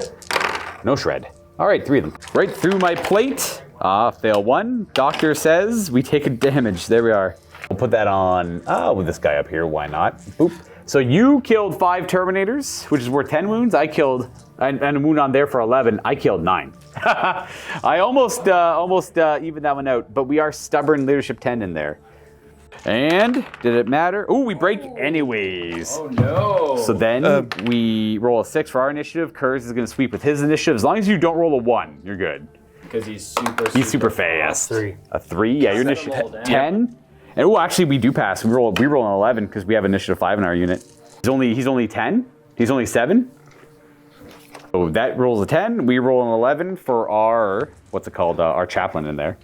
No shred. All right, 3 of them. Right through my plate. Fail 1. Doctor says we take a damage. There we are. We'll put that on with this guy up here. Why not? Boop. So you killed 5 Terminators, which is worth 10 wounds. I killed, and a wound on there for 11. I killed 9. I almost evened that one out, but we are stubborn leadership 10 in there. And did it matter? Oh, we break anyways. Oh no. So then we roll a 6 for our initiative. Kurz is going to sweep with his initiative. As long as you don't roll a 1, you're good. Because he's super fast. 3. A 3? Yeah, your initiative 10. And oh, actually, we do pass. We roll an 11 because we have initiative 5 in our unit. He's only 10. He's only 7. So that rolls a 10. We roll an 11 for our our chaplain in there,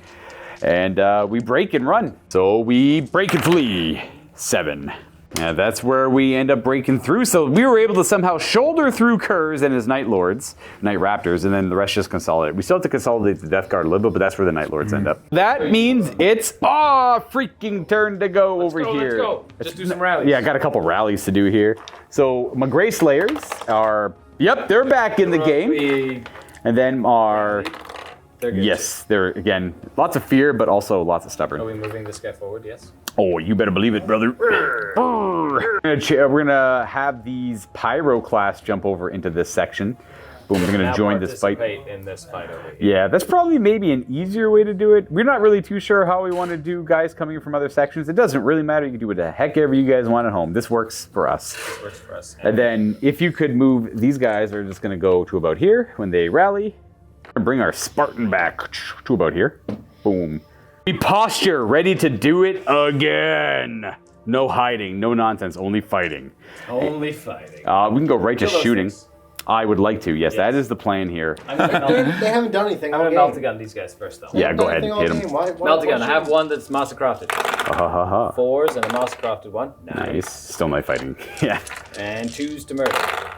and we break and run. So we break and flee. 7. Yeah, that's where we end up breaking through. So we were able to somehow shoulder through Kurz and his Night Lords, Night Raptors, and then the rest just consolidate. We still have to consolidate the Death Guard a little bit, but that's where the Night Lords end up. That means it's freaking turn to go over here. Let's go. Just do some rallies. Yeah, I got a couple rallies to do here. So my Grey Slayers are, they're back in the game. And then our... Yes, they're, again, lots of fear, but also lots of stubborn. Are we moving this guy forward? Yes. Oh, you better believe it, brother. We're gonna have these Pyro class jump over into this section. Boom, they're gonna join this fight. In this fight over here. Yeah, that's probably maybe an easier way to do it. We're not really too sure how we want to do guys coming from other sections. It doesn't really matter. You can do what the heck ever you guys want at home. This works for us. This works for us. And then if you could move, these guys are just gonna go to about here when they rally. And bring our Spartan back to about here. Boom. We posture, ready to do it again. No hiding, no nonsense, only fighting. Only fighting. We can go right to shooting. Things. I would like to, yes, that is the plan here. They haven't done anything. I'm going to Melt-A-Gun these guys first, though. Yeah, go ahead, hit them. Melt-A-Gun, I have one that's Master Crafted. 4s and a Master Crafted one. Nice. Still not fighting. Yeah. And 2s to murder.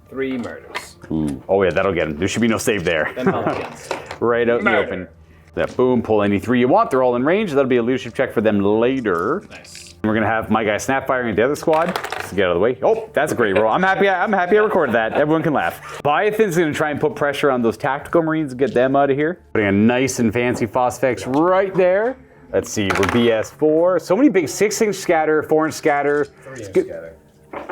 3 murders. Ooh. Oh, yeah, that'll get him. There should be no save there. Then Melt-A-Guns. Right out in the open. That boom, pull any 3 you want. They're all in range. That'll be a leadership check for them later. Nice. And we're gonna have my guy snap firing at the other squad just to get out of the way. Oh, that's a great roll. I'm happy I recorded that. Everyone can laugh. Biathan's gonna try and put pressure on those tactical marines and get them out of here. Putting a nice and fancy Phosphex right there. Let's see, we're BS4. So many big 6-inch scatter, 4-inch scatter. 3-inch scatter.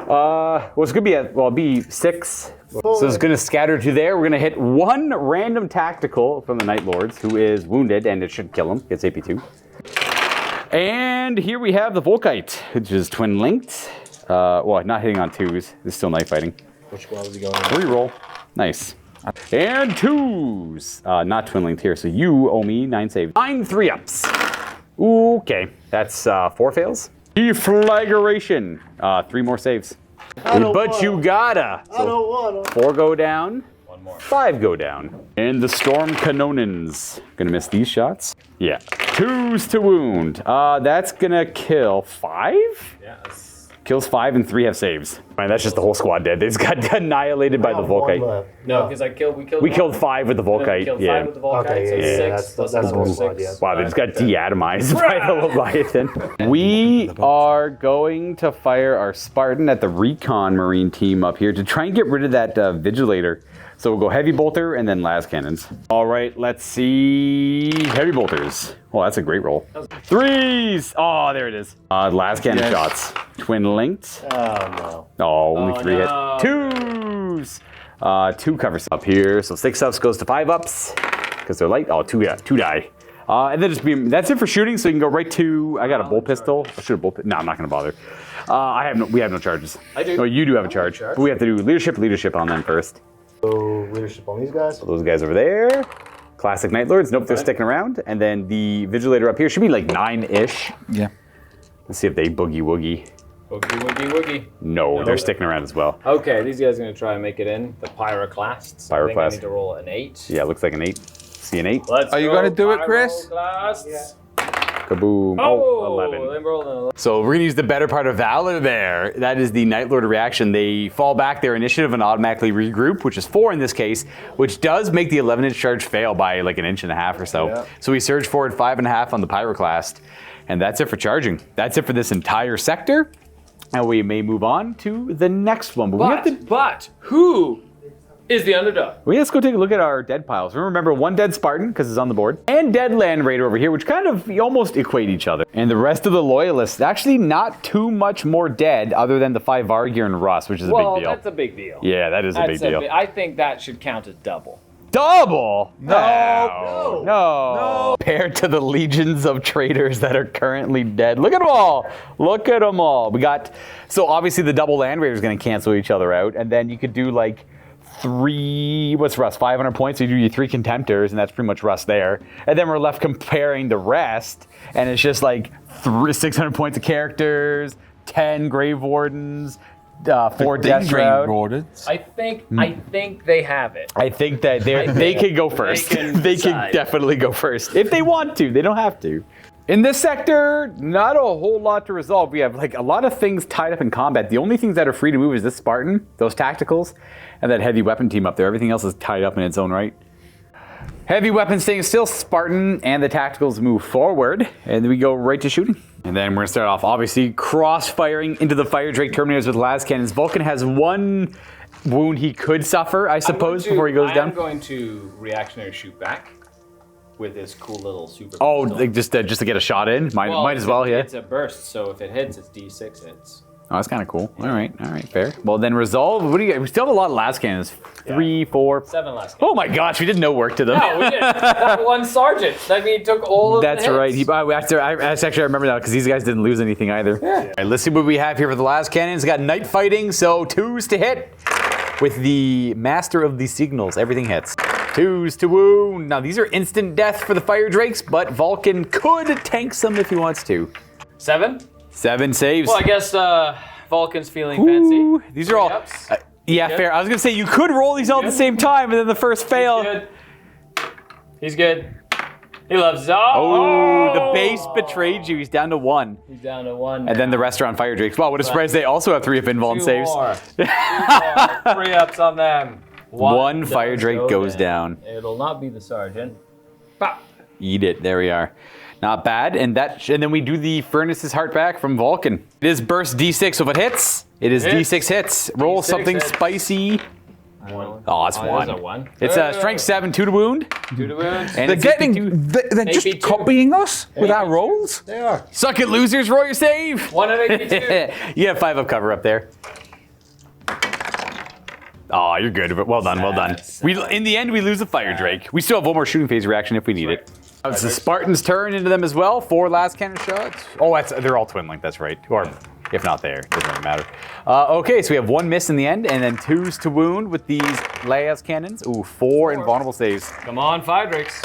Well, it's gonna be it'll be 6. So it's gonna scatter to there. We're gonna hit 1 random tactical from the Night Lords, who is wounded, and it should kill him. Gets AP2. And here we have the Volkite, which is twin linked. Well, not hitting on 2s. It's still knife fighting. Which squad is he going? Reroll. Nice. And 2s. Not twin linked here, so you owe me 9 saves. 9 3-ups. Okay, that's 4 fails. Deflagration. 3 more saves. But you gotta. So I don't wanna. 4 go down. 1 more. 5 go down. And the Storm Canonins. Gonna miss these shots. Yeah. 2s to wound. That's gonna kill 5? Yeah. Kills 5 and 3 have saves. Man, that's just the whole squad dead. They just got annihilated by the Volkite. No, because We killed 5 with the Volkite. We killed 5 with the Volkite, Okay, so yeah, 6 that's plus one 6. squad, yeah. Wow, they just got deatomized by the Leviathan. We are going to fire our Spartan at the Recon Marine team up here to try and get rid of that Vigilator. So we'll go Heavy Bolter and then Las Cannons. All right, let's see. Heavy Bolters. Oh, that's a great roll. 3s! Oh, there it is. Las Cannon shots. Twin linked. Oh, no. Oh, only 3 hit. no. 2s! 2 covers up here. So 6 ups goes to 5 ups. Because they're light. Oh, 2 die. And then just that's it for shooting. So you can go right to. I got a bolt pistol. I should have bolt. No, I'm not going to bother. We have no charges. I do. No, you do have a charge. But we have to do leadership on them first. So leadership on these guys. So those guys over there. Classic Night Lords. Nope, they're sticking around. And then the Vigilator up here should be like 9-ish. Yeah. Let's see if they boogie woogie. Woogie. No, they're sticking around as well. Okay, these guys are going to try and make it in. The Pyroclasts. I think I need to roll an 8. Yeah, looks like an 8. See an 8? Let's Are you go, going to do it, Chris? Pyroclasts. Yeah. Kaboom. Oh, 11. they rolled an 11. So we're going to use the better part of Valor there. That is the Night Lord reaction. They fall back their initiative and automatically regroup, which is 4 in this case, which does make the 11-inch charge fail by like an inch and a half or so. Yeah. So we surge forward 5.5 on the Pyroclast. And that's it for charging. That's it for this entire sector. And we may move on to the next one. But who is the underdog? Let's go take a look at our dead piles. Remember, 1 dead Spartan, because it's on the board, and dead Land Raider over here, which kind of almost equate each other. And the rest of the Loyalists, actually not too much more dead other than the 5 Vargir and Rust, which is a big deal. Well, that's a big deal. Yeah, that is a big deal. I think that should count as double. Double? No. Compared to the legions of traitors that are currently dead. Look at them all. Look at them all. We got, so obviously the double Land Raider is going to cancel each other out. And then you could do like 3, what's Rust? 500 points. So you do your 3 Contemptors, and that's pretty much Rust there. And then we're left comparing the rest, and it's just like 600 points of characters, 10 Grave Wardens, 4 Death Shroud. I think they have it. I think that they could go first. They can definitely go first if they want to. They don't have to. In this sector, not a whole lot to resolve. We have like a lot of things tied up in combat. The only things that are free to move is this Spartan, those tacticals, and that heavy weapon team up there. Everything else is tied up in its own right. Heavy weapon staying still, Spartan and the tacticals move forward, and we go right to shooting. And then we're going to start off, obviously, cross-firing into the Fire Drake Terminators with las cannons. Vulcan has 1 wound he could suffer, I suppose, before he goes down. I'm going to reactionary shoot back with this cool little super. Oh, just to get a shot in? Might as well, yeah. It's a burst, so if it hits, it's D6 hits. Oh, that's kind of cool. All right, fair. Well, then resolve. What do you? We still have a lot of las cannons. 3, 4, 7 las cannons. Oh my gosh, we did no work to them. No, we did. That 1 sergeant. I mean, he took all of That's the right. hits. I remember that because these guys didn't lose anything either. Yeah. All right, let's see what we have here for the las cannons. Got night fighting, so 2s to hit. With the Master of the Signals, everything hits. 2s to wound. Now these are instant death for the Fire Drakes, but Vulcan could tank some if he wants to. 7? 7 saves. Well, I guess Vulcan's feeling fancy. These are all. Yeah, fair. I was gonna say you could roll these all at the same time, and then the first fail. He's good. He loves. The base betrayed you. He's down to 1. He's down to 1. And then the rest are on Fire Drakes. Wow, what a surprise! They also have 3 up invuln saves. 2 more. 3 ups on them. 1 Fire Drake goes down. It'll not be the sergeant. Pop. Eat it. There we are. Not bad. And then we do the Furnace's Heart back from Vulcan. It is burst D6, so if it hits, it is D6 hits. Roll D6 something hits. spicy. 1. Oh, it's 1. That's a 1. It's a strength 7, 2 to wound. 2 to wound. And They're just AP2. copying us with our rolls. They are. Suck it, losers. Roll your save. 1 and AP2. You have 5 up cover up there. Oh, you're good. Well done, well done. In the end, we lose a Fire Drake. We still have 1 more shooting phase reaction if we need it. It's the Spartans' turn into them as well. 4 las cannon shots. Oh, they're all twin link. That's right. Or if not there, doesn't really matter. Okay, so we have 1 miss in the end, and then 2s to wound with these las cannons. Ooh, 4 invulnerable saves. Come on, Fire Drakes.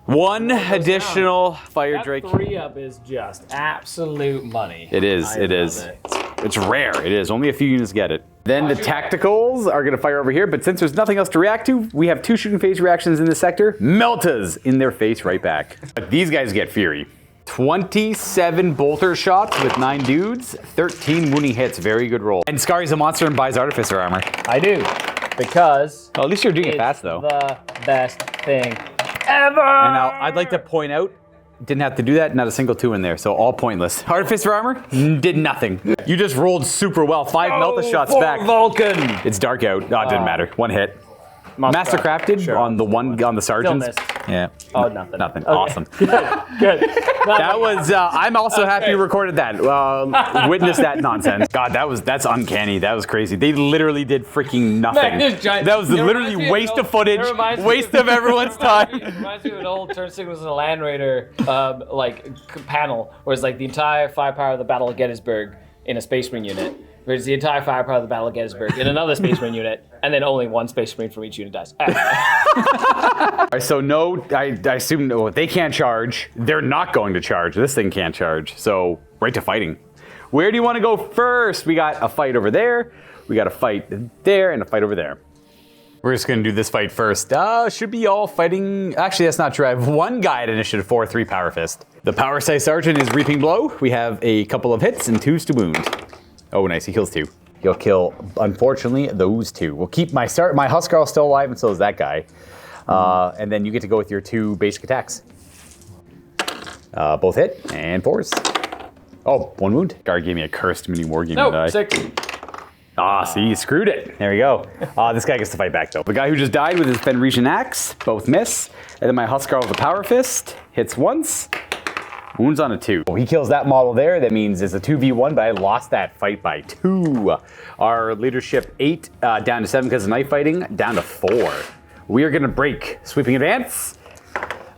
1 additional Fire That Drake. 3 up is just absolute money. It is. I It love is. it. It's rare. It is. Only a few units get it. Then the tacticals are going to fire over here, but since there's nothing else to react to, we have 2 shooting phase reactions in this sector. Meltas in their face right back. But these guys get Fury. 27 bolter shots with 9 dudes, 13 wounding hits. Very good roll. And Skari's a monster and buys artificer armor. I do, because Well, at least you're doing it it's fast, though. the best thing ever. And now, I'd like to point out, didn't have to do that, not a single 2 in there, so all pointless. Artificer armor did nothing. You just rolled super well. 5 melt shots back. Vulcan. It's dark out. Oh, it didn't matter. 1 hit. Master crafted Sure. on the sergeants. missed. Yeah. Oh, nothing. Nothing. Okay. Awesome. Good. That was. I'm also happy you recorded that. Witness that nonsense. God, that's uncanny. That was crazy. They literally did freaking nothing. That was literally waste of footage, waste of everyone's time. It reminds me of an old turn signals in a Land Raider panel, where it's like the entire firepower of the Battle of Gettysburg in a Space Marine unit. There's the entire firepower of the Battle of Gettysburg in another Space Marine unit, and then only 1 Space Marine from each unit dies. So no, I assume no, they can't charge. They're not going to charge. This thing can't charge. So right to fighting. Where do you want to go first? We got a fight over there. We got a fight there and a fight over there. We're just going to do this fight first. Should be all fighting. Actually, that's not true. I have 1 guy at initiative 4, 3 power fist. The power size sergeant is reaping blow. We have a couple of hits and 2s to wound. Oh, nice. He kills 2. He'll kill, unfortunately, those 2. We'll keep my Huskarl still alive, and so is that guy. And then you get to go with your 2 basic attacks. Both hit and 4s. Oh, 1 wound. Guard gave me a cursed MiniWarGaming die. 6. See, you screwed it. There we go. This guy gets to fight back, though. The guy who just died with his Fenrisian axe, both miss. And then my Huskarl with a power fist hits once. Wounds on a 2. He kills that model there. That means it's a 2v1, but I lost that fight by 2. Our leadership 8 down to 7 because of knife fighting, down to 4. We are going to break. Sweeping advance.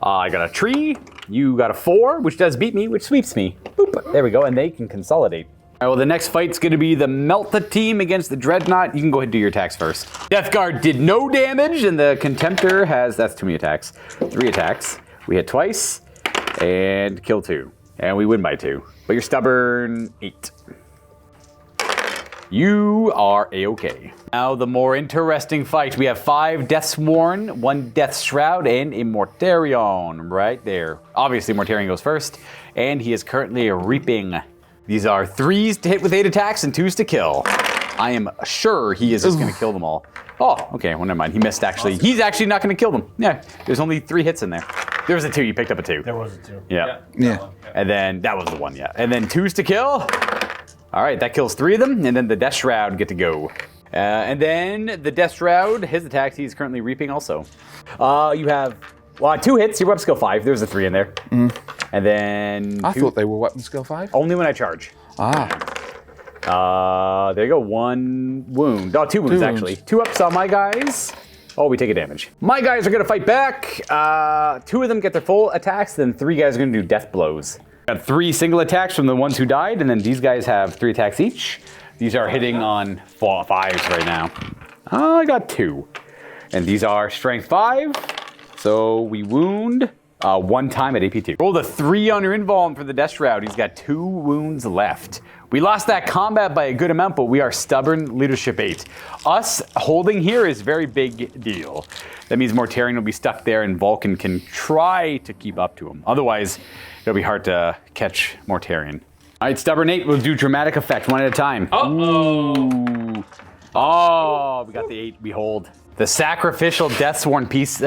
I got a tree. You got a 4, which does beat me, which sweeps me. Boop. There we go, and they can consolidate. All right, well, the next fight's going to be the Melta team against the Dreadnought. You can go ahead and do your attacks first. Death Guard did no damage, and the Contemptor has, that's too many attacks, 3 attacks. We hit twice. And kill 2. And we win by 2. But you're stubborn 8. You are A-okay. Now the more interesting fight. We have 5 Deathsworn, 1 Death Shroud, and a Mortarion right there. Obviously Mortarion goes first, and he is currently reaping. These are 3s to hit with 8 attacks and 2s to kill. I am sure he is just going to kill them all. Oh, okay, well never mind. He missed actually. He's actually not going to kill them. Yeah, there's only 3 hits in there. There was a 2, you picked up a 2. There was a 2. Yeah. Yeah. And then that was the 1, yeah. And then 2s to kill. All right, that kills 3 of them. And then the Death Shroud get to go. And then the Death Shroud, his attacks, he's currently reaping also. You have 2 hits, your weapon skill 5. There's a 3 in there. And then I thought they were weapon skill 5. only when I charge. There you go, 1 wound. Oh, 2 wounds actually. 2 ups on my guys. Oh, we take a damage. My guys are gonna fight back. 2 of them get their full attacks, then 3 guys are gonna do death blows. Got 3 single attacks from the ones who died, and then these guys have 3 attacks each. These are hitting on 5s right now. I got 2. And these are strength 5. So we wound 1 time at AP2. Rolled a 3 on your invuln for the Death Shroud. He's got 2 wounds left. We lost that combat by a good amount, but we are stubborn leadership 8. Us holding here is very big deal. That means Mortarion will be stuck there and Vulcan can try to keep up to him. Otherwise, it'll be hard to catch Mortarion. All right, stubborn 8 will do dramatic effect 1 at a time. Uh-oh. Ooh. Oh, we got the 8, behold. The sacrificial Deathsworn piece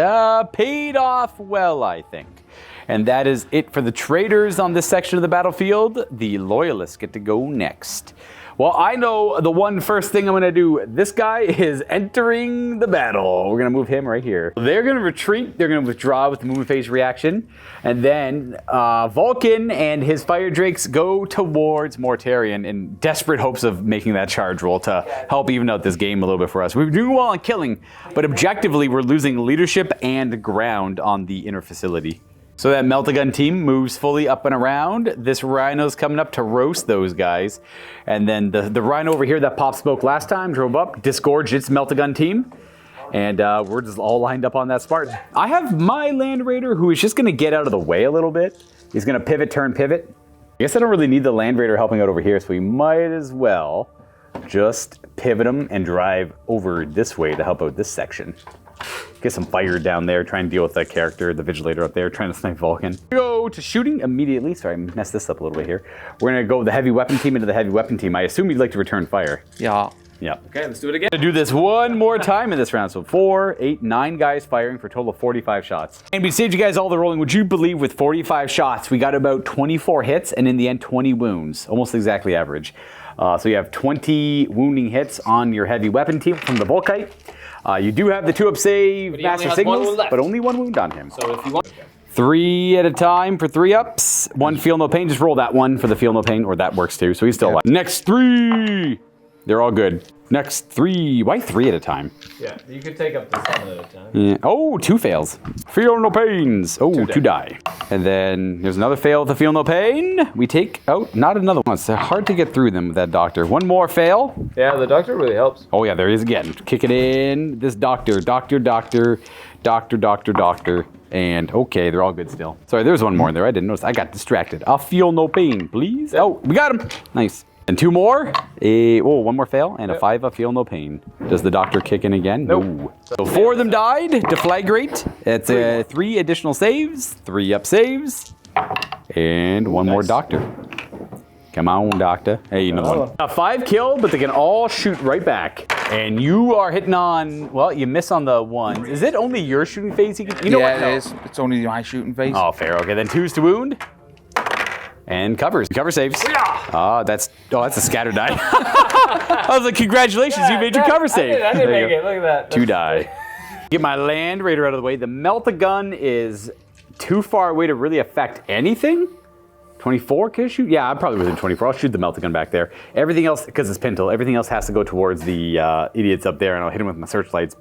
paid off well, I think. And that is it for the Traitors on this section of the battlefield. The Loyalists get to go next. Well, I know the one first thing I'm going to do. This guy is entering the battle. We're going to move him right here. They're going to retreat. They're going to withdraw with the movement phase reaction. And then Vulcan and his Fire Drakes go towards Mortarion in desperate hopes of making that charge roll to help even out this game a little bit for us. We're doing well on killing, but objectively we're losing leadership and ground on the inner facility. So that Meltagun team moves fully up and around. This Rhino's coming up to roast those guys. And then the Rhino over here that popped smoke last time drove up, disgorged its Meltagun team. And we're just all lined up on that Spartan. I have my Land Raider who is just going to get out of the way a little bit. He's going to pivot, turn, pivot. I guess I don't really need the Land Raider helping out over here, so we might as well just pivot him and drive over this way to help out this section. Get some fire down there, try and deal with that character, the Vigilator up there, trying to snipe Vulcan. Go to shooting immediately. Sorry, I messed this up a little bit here. We're gonna go the heavy weapon team into the heavy weapon team. I assume you'd like to return fire. Yeah. Yeah. Okay, let's do it again. Gonna do this one more time in this round. So 4, 8, 9 guys firing for a total of 45 shots. And we saved you guys all the rolling. Would you believe with 45 shots, we got about 24 hits and in the end 20 wounds. Almost exactly average. So you have 20 wounding hits on your heavy weapon team from the Volkite. You do have the 2-up save Master Signals, but only 1 wound on him. So if you want... 3 at a time for 3-ups. 1 feel no pain. Just roll that one for the feel no pain, or that works too. So he's still alive. Next 3. They're all good. Next 3. Why 3 at a time? Yeah, you could take up to 7 at a time. Yeah. Oh, 2 fails. Feel no pains. Oh, 2 die. And then there's another fail with the feel no pain. We take out not another one. It's hard to get through them with that doctor. 1 more fail. Yeah, the doctor really helps. Oh yeah, there he is again. Kick it in. This doctor. And okay, they're all good still. Sorry, there's 1 more in there. I didn't notice. I got distracted. I'll feel no pain, please. Oh, we got him. Nice. And 2 more. 1 more fail and a 5-up feel no pain. Does the doctor kick in again? Nope. No. So 4 of them died. Deflagrate. It's 3 additional saves, 3-up saves, and 1 more doctor. Come on, doctor. Hey, another one. 5 killed, but they can all shoot right back. And you are hitting on, well, you miss on the 1s. Is it only your shooting phase? You know what? Yeah, it is. It's only my shooting phase. Oh, fair. Okay, then 2s to wound. And covers. Cover saves. That's a scatter die. I was like, congratulations, you made your cover save. I didn't make it. Look at that. 2 die. Get my Land Raider out of the way. The Melt-A-Gun is too far away to really affect anything. 24 can I shoot? Yeah, I'm probably within 24. I'll shoot the Melt-A-Gun back there. Everything else, because it's Pintle, everything else has to go towards the idiots up there, and I'll hit them with my searchlights.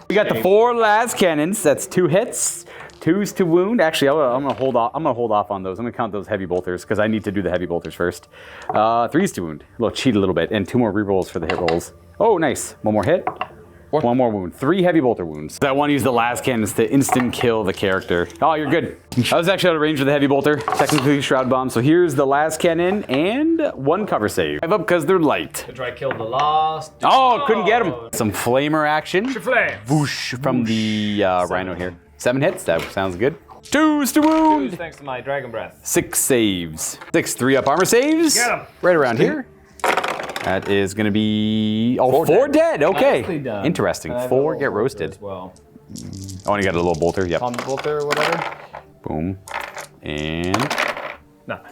We got the 4 las cannons. That's 2 hits. 2s to wound. Actually, I'm gonna hold off. I'm gonna hold off on those. I'm gonna count those heavy bolters because I need to do the heavy bolters first. 3s to wound. A little cheat a little bit, and 2 more rerolls for the hit rolls. Oh, nice. 1 more hit. What? 1 more wound. 3 heavy bolter wounds. I want to use the las cannons to instant kill the character. Oh, you're good. I was actually out of range with the heavy bolter. Technically shroud bomb. So here's the las cannon and 1 cover save. 5 up because they're light. Try to kill the last. Oh, couldn't get him. Some flamer action. Flame. Whoosh from the rhino here. 7 hits. That sounds good. 2s to wound. 2s thanks to my dragon breath. 6 saves. 6 3-up armor saves. Get 'em. Right around here. That is going to be 4 dead. Okay. Interesting. 4 get roasted. As well. Oh, and you got a little bolter. Yep. Palm bolter or whatever. Boom. And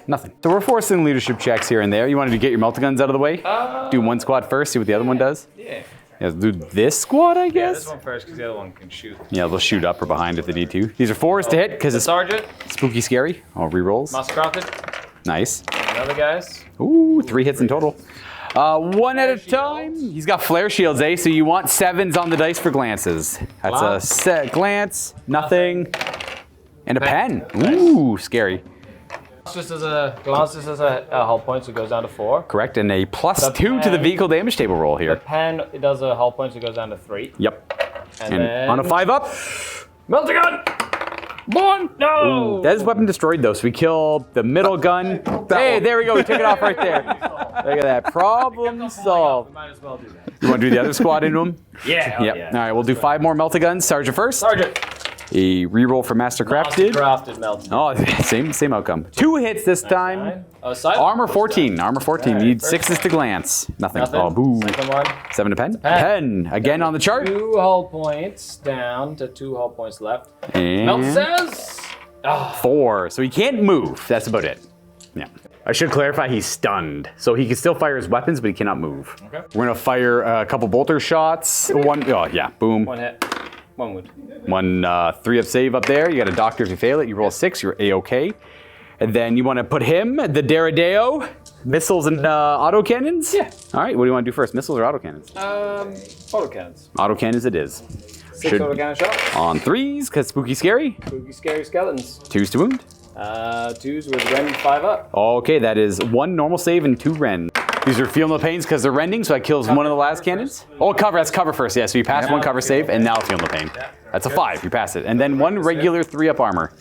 nothing. So we're forcing leadership checks here and there. You wanted to get your Melt-A-Guns out of the way? Do 1 squad first. See what the other one does. Yeah. Let's do this squad, I guess. Yeah, this one first because the other one can shoot. Yeah, they'll shoot up or behind at the D2. These are 4s to hit because it's Sergeant. spooky scary. Oh, rerolls. Muscrocket. Nice. Another guys. Ooh, 3 hits in total. 1 at a time. He's got flare shields, eh? So you want 7s on the dice for glances. That's a set glance, nothing, and a pen. Ooh, scary. Just as a hull point, so it goes down to 4. Correct, and a +2 to the vehicle damage table roll The here. pen it does a hull point, so it goes down to 3. Yep. And And then on a 5-up, Melt-A-Gun. One. No. that is weapon destroyed though. So we killed the middle gun. Hey, there we go. We took it off right there. Look at that. Problem solved. We might as well do that. You want to do the other squad into him? Yeah. Yep. All right, we'll do 5 more Melt-A-Guns. Sergeant first. Sergeant. A reroll for Master Crafted. Crafted melt. Oh, same outcome. 2 hits this time. Armor 14. Armor 14. Right, Need first 6s to glance. Nothing. Nothing. Oh, boo. Second one. 7 to pen. Pen. Again on the chart. 2 hull points down to 2 hull points left. Melt And says. 4. So he can't move. That's about it. Yeah. I should clarify he's stunned. So he can still fire his weapons, but he cannot move. Okay. We're going to fire a couple bolter shots. 1. Oh, yeah. Boom. 1 hit. 1 wound. 1 3-up save up there. You got a doctor if you fail it. You roll 6. You're A-OK. And then you want to put him, the Deradeo, missiles and autocannons? Yeah. All right, what do you want to do first, missiles or autocannons? Autocannons. Autocannons it is. 6 autocannon shots. On 3s, because spooky scary. Spooky scary skeletons. 2s to wound. 2s with Ren 5 up. Okay, that is 1 normal save and 2 Ren. These are feel no pains because they're rending, so that kills one of the last cannons. Oh, cover, that's cover first, yeah. So you pass 1 cover save, and now feel no pain. That's a 5, you pass it. And then 1 regular 3-up armor.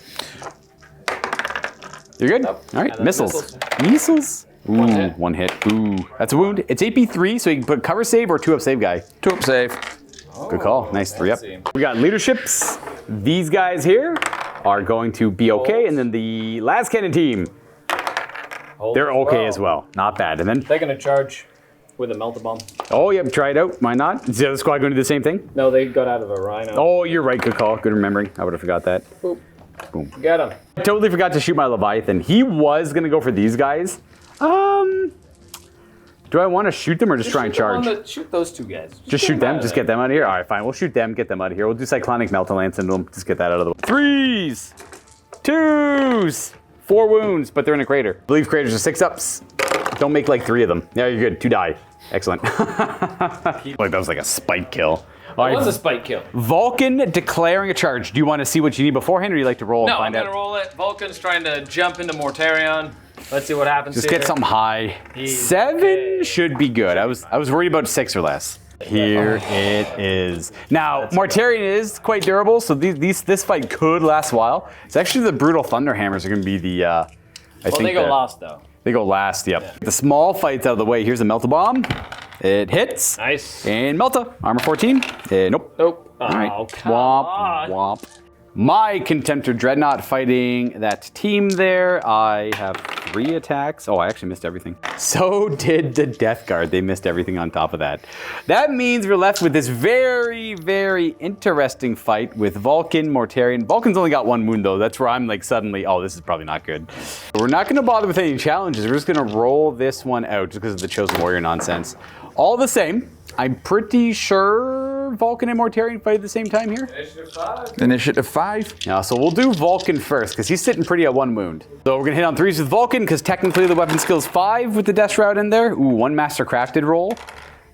You're good? All right, missiles. Missiles? Ooh, 1 hit. Ooh, that's a wound. It's AP3, so you can put cover save or 2-up save guy. 2-up save. Good call. Nice 3-up. We got leaderships. These guys here are going to be okay, and then the last cannon team, they're okay as well. Not bad. And then they're gonna charge with a melta-bomb. Oh, yep. Try it out. Why not? Is the other squad going to do the same thing? No, they got out of a rhino. Oh, you're right. Good call. Good remembering. I would have forgot that. Boop. Boom. Get him. I totally forgot to shoot my Leviathan. He was going to go for these guys. Do I want to shoot them or just try and charge? Shoot those two guys. Just shoot them? Just get them out of here? All right, fine. We'll shoot them, get them out of here. We'll do Cyclonic Meltalance into them. Just get that out of the way. 3s, 2s, 4 wounds, but they're in a crater. I believe craters are 6-ups. Don't make like 3 of them. Yeah, you're good. 2 die. Excellent. Like that was like a spike kill. All right. It was a spike kill. Vulcan declaring a charge. Do you want to see what you need beforehand, or do you like to roll and find out? No, I'm going to roll it. Vulcan's trying to jump into Mortarion. Let's see what happens. Just get something high. 7 should be good. I was worried about 6 or less. Here it is. Now, Mortarion is quite durable, so this fight could last a while. It's actually the brutal Thunderhammers are going to be the. I think they go last though. They go last. Yep. Yeah. The small fight's out of the way. Here's a Melta Bomb. It hits. Nice. And Melta, armor 14. Nope. Nope. All right. Oh, come Womp, on. womp. My Contemptor Dreadnought fighting that team there. I have 3 attacks. Oh, I actually missed everything. So did the Death Guard. They missed everything on top of that. That means we're left with this very, very interesting fight with Vulcan, Mortarion. Vulcan's only got 1 wound though. That's where I'm like suddenly, oh, this is probably not good. We're not going to bother with any challenges. We're just going to roll this one out just because of the Chosen Warrior nonsense. All the same, I'm pretty sure Vulcan and Mortarion fight at the same time here. Initiative 5. Yeah, so we'll do Vulcan first, because he's sitting pretty at 1 wound. So we're going to hit on 3s with Vulcan, because technically the weapon skill is 5 with the Death Shroud in there. Ooh, 1 Master Crafted roll.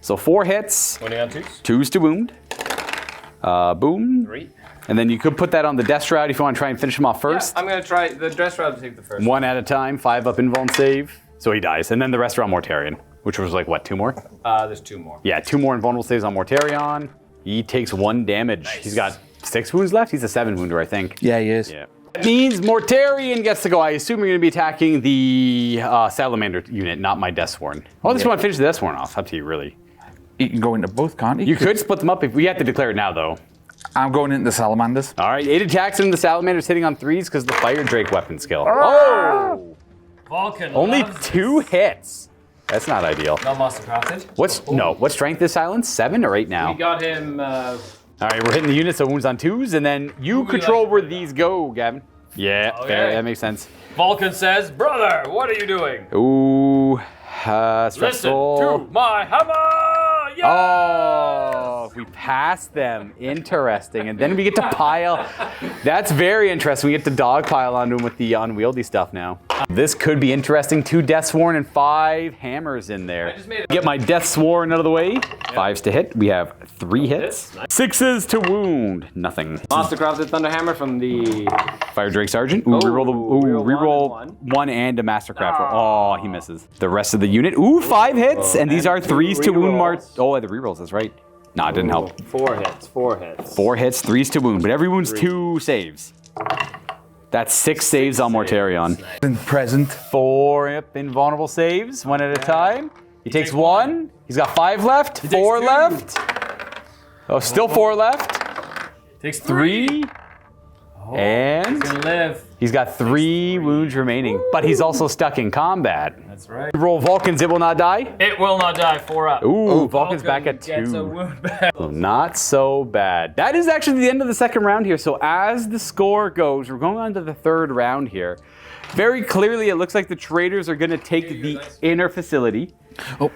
So 4 hits. 20 on 2s. 2s to wound. Boom. 3. And then you could put that on the Death Shroud if you want to try and finish him off first. Yeah, I'm going to try the Death Shroud to take the first. 1 at a time, 5 up invuln save. So he dies. And then the rest are on Mortarion, which was like, what, 2 more? There's 2 more. Yeah, 2 more invulnerable saves on Mortarion. He takes 1 damage. Nice. He's got 6 wounds left. He's a 7 wounder, I think. Yeah, he is. Yeah. That means Mortarion gets to go. I assume you're going to be attacking the Salamander unit, not my Deathsworn. Oh, unless you want to finish the Deathsworn off. Up to you, really. He can go into both, can't he? You could split them up if we have to declare it now, though. I'm going into the Salamanders. All right, 8 attacks into the Salamanders hitting on 3s because of the Fire Drake weapon skill. Oh! Vulcan. Only 2 hits. That's not ideal. No Master Crafted. What strength is Silence? 7 or 8 now? We got him. All right, we're hitting the units, so wounds on 2s, and then you control where these go, Gavin. Yeah, fair, that makes sense. Vulcan says, "Brother, what are you doing?" Ooh, stressful. Listen to my hammer! Yes! Oh, we passed them. Interesting. And then we get to pile. That's very interesting. We get to dog pile onto them with the unwieldy stuff now. This could be interesting. 2 Deathsworn and 5 hammers in there. Get my Deathsworn out of the way. 5s to hit. We have 3 hits. 6s to wound. Nothing. Master Crafted Thunderhammer from the Fire Drake Sergeant. Ooh, reroll 1 and a Mastercraft roll. Oh, he misses. The rest of the unit. Ooh, 5 hits. And these are 3s to wound Mart. Oh, the rerolls. That's right. Nah, it didn't help. 4 hits. 4 hits. 4 hits, 3s to wound. But every wound's 2 saves. That's 6 saves on Mortarion. And present. 4 invulnerable saves, 1 at a time. He takes 1. He's got 5 left. 4 left. Oh, still 4 left. Takes 3. And he's gonna live. He's got 3 wounds remaining, but he's also stuck in combat. That's right. Roll Vulcans, it will not die. It will not die. 4 up. Ooh, Vulcan's back at 2. Gets a wound back. Well, not so bad. That is actually the end of the 2nd round here. So as the score goes, we're going on to the 3rd round here. Very clearly, it looks like the Traitors are going to take the inner facility. Oh.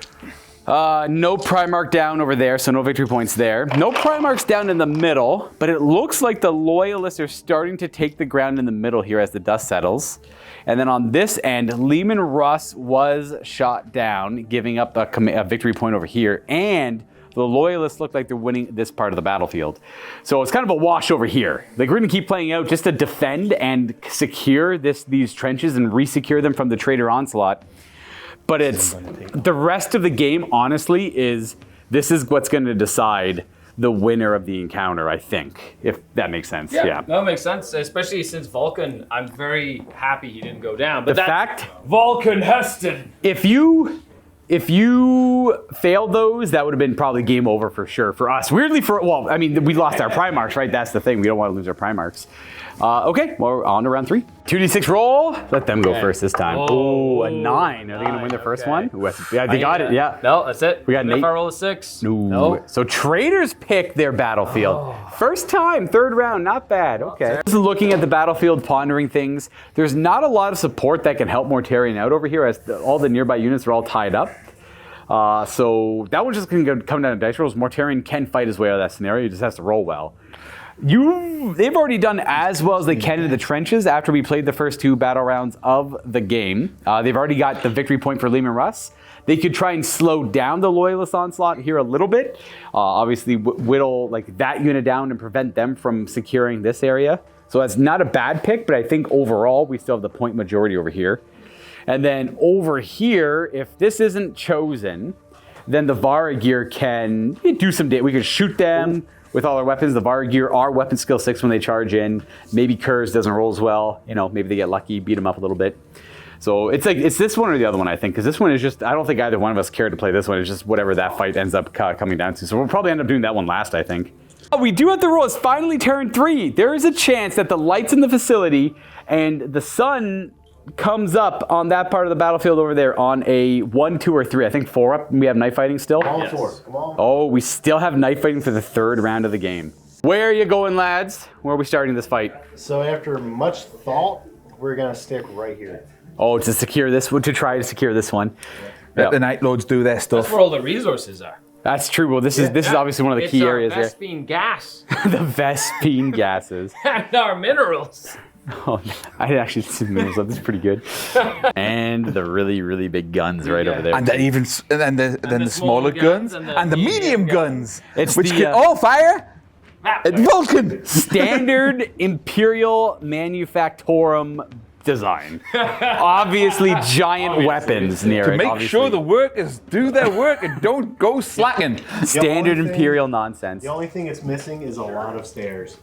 No Primarch down over there, so no victory points there. No Primarchs down in the middle, but it looks like the Loyalists are starting to take the ground in the middle here as the dust settles. And then on this end, Lehman Russ was shot down, giving up a victory point over here, and the Loyalists look like they're winning this part of the battlefield. So it's kind of a wash over here. Like, we're going to keep playing out just to defend and secure these trenches and re-secure them from the Traitor onslaught. But it's the rest of the game, honestly, this is what's going to decide the winner of the encounter, I think, if that makes sense. Yeah. That makes sense, especially since Vulcan, I'm very happy he didn't go down. But the fact Vulcan Heston. If you if you failed those, that would have been probably game over for sure for us. Weirdly, well, I mean, we lost our Primarchs, right? That's the thing. We don't want to lose our Primarchs. Okay, well, on to round 3. 2d6 roll. Let them go first this time. Oh, a 9. Are they going to win their first one? Ooh, yeah, they got it. Yeah. No, that's it. We got an 8. If I roll a 6. No. So Traitors pick their battlefield. First time, 3rd round, not bad. Okay. Just looking at the battlefield, pondering things. There's not a lot of support that can help Mortarion out over here, as all the nearby units are all tied up. So that one's just going to come down to dice rolls. Mortarion can fight his way out of that scenario. He just has to roll well. They've already done as well as they can in the trenches after we played the first 2 battle rounds of the game. They've already got the victory point for Lehman Russ. They could try and slow down the Loyalist onslaught here a little bit. Obviously, whittle like that unit down and prevent them from securing this area. So that's not a bad pick, but I think overall we still have the point majority over here. And then over here, if this isn't chosen, then the Varagir can do some damage. We could shoot them with all our weapons. The Varagir are weapon skill 6 when they charge in. Maybe Kurz doesn't roll as well. You know, maybe they get lucky, beat them up a little bit. So it's like, it's this one or the other one, I think, because this one is just, I don't think either one of us cared to play this one. It's just whatever that fight ends up coming down to. So we'll probably end up doing that one last, I think. We do have to roll. It's finally turn 3. There is a chance that the lights in the facility and the sun comes up on that part of the battlefield over there on a 1, 2, or 3. I think 4 up. We have night fighting still. All 4. Come on. Oh, we still have night fighting for the 3rd round of the game. Where are you going, lads? Where are we starting this fight? So after much thought, we're gonna stick right here. Oh, to secure this one, to try to secure this one. Let the Night Lords do their stuff. That's where all the resources are. That's true. Well, this is obviously one of the key areas here. there. It's our Vespine gas. The Vespine gases. And our minerals. Oh, I actually see the minerals. That's pretty good. And the really, really big guns right over there. And then the smaller guns and the medium guns, It's which the, can all fire. Vulcan. Standard Imperial Manufactorum design. Obviously, giant weapons near To it. make obviously. sure the workers do their work and don't go slacking. Standard The only Imperial nonsense. The only thing it's missing is a lot of stairs.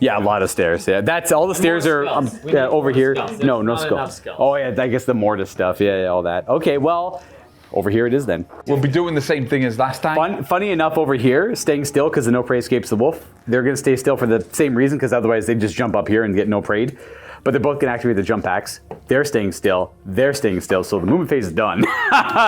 Yeah, a lot of stairs. Yeah, that's all the stairs are over here. No, no skulls. Oh yeah, I guess the mortis stuff. Yeah, all that. Okay, well, over here it is then. We'll be doing the same thing as last time. Funny enough, over here, staying still because the no prey escapes the wolf. They're going to stay still for the same reason, because otherwise they just jump up here and get no preyed. But they're both going to activate the jump packs. They're staying still. They're staying still. So the movement phase is done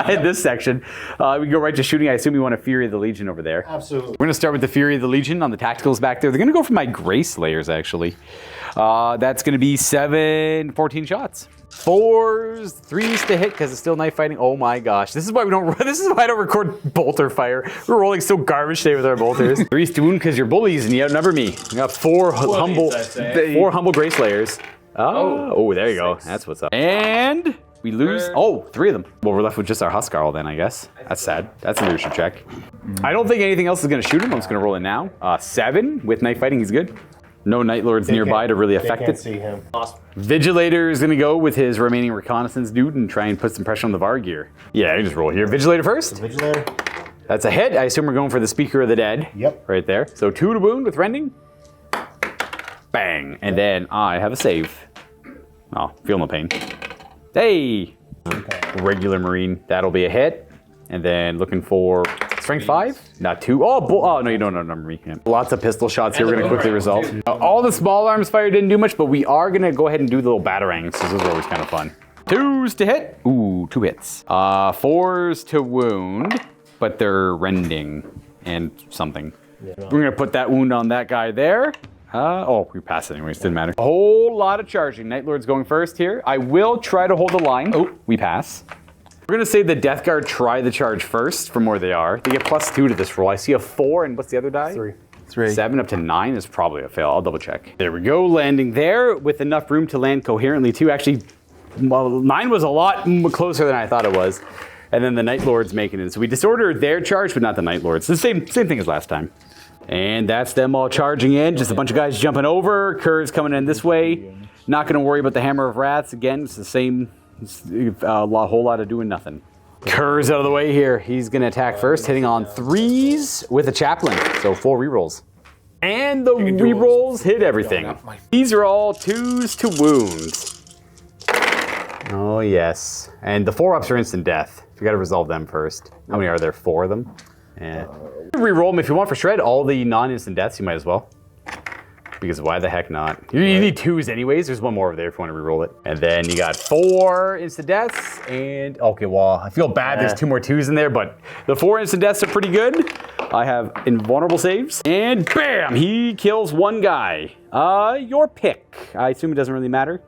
in this section. We go right to shooting. I assume you want a Fury of the Legion over there. Absolutely. We're going to start with the Fury of the Legion on the tacticals back there. They're going to go for my Grey Slayers, actually. That's going to be 14 shots. 4s, 3s to hit because it's still knife fighting. Oh my gosh. This is why we don't this is why I don't record bolter fire. We're rolling so garbage today with our bolters. 3s to wound because you're bullies and you outnumber me. We got 4 humble Grey Slayers. Oh, there you go. That's what's up. And we lose. Oh, 3 of them. Well, we're left with just our Huskarl then, I guess. That's sad. That's a leadership check. I don't think anything else is going to shoot him. I'm just going to roll it now. 7 with knife fighting. He's good. No Night Lords nearby to really affect it. See him. Vigilator is going to go with his remaining reconnaissance dude and try and put some pressure on the Varagir. Yeah, you just roll here. Vigilator first. Vigilator. That's a hit. I assume we're going for the Speaker of the Dead. Yep. Right there. So 2 to wound with rending. Bang. And then I have a save. Oh, feel no pain. Hey! Regular Marine. That'll be a hit. And then looking for strength 5? Not 2. Oh, no, you don't know Marine. Yeah. Lots of pistol shots here. We're going to quickly resolve. All the small arms fire didn't do much, but we are going to go ahead and do the little batarangs. So those are always kind of fun. 2s to hit. Ooh, 2 hits. 4s to wound, but they're rending and something. Yeah. We're going to put that wound on that guy there. We passed anyways, didn't matter. A whole lot of charging. Night Lord's going first here. I will try to hold the line. Oh, we pass. We're going to say the Death Guard try the charge first from where they are. They get +2 to this roll. I see a 4, and what's the other die? 3. 7 up to 9 is probably a fail. I'll double check. There we go, landing there with enough room to land coherently too. Actually, 9 was a lot closer than I thought it was. And then the Night Lord's making it. So we disordered their charge, but not the Night Lords. It's the same thing as last time. And that's them all charging in. Just a bunch of guys jumping over. Kurz coming in this way. Not going to worry about the Hammer of Wraths. Again, it's the same. It's a whole lot of doing nothing. Kurz out of the way here. He's going to attack first, hitting on 3s with a Chaplain. So 4 rerolls. And the rerolls hit everything. These are all 2s to wound. Oh, yes. And the 4-ups are instant death. You got to resolve them first. How many are there? 4 of them? Yeah. Reroll them if you want for shred. All the non-instant deaths, you might as well. Because why the heck not? You need 2s anyways. There's one more over there if you want to reroll it. And then you got 4 instant deaths. And, okay, well, I feel bad there's 2 more 2s in there, but the 4 instant deaths are pretty good. I have invulnerable saves. And bam, he kills 1 guy. Your pick. I assume it doesn't really matter.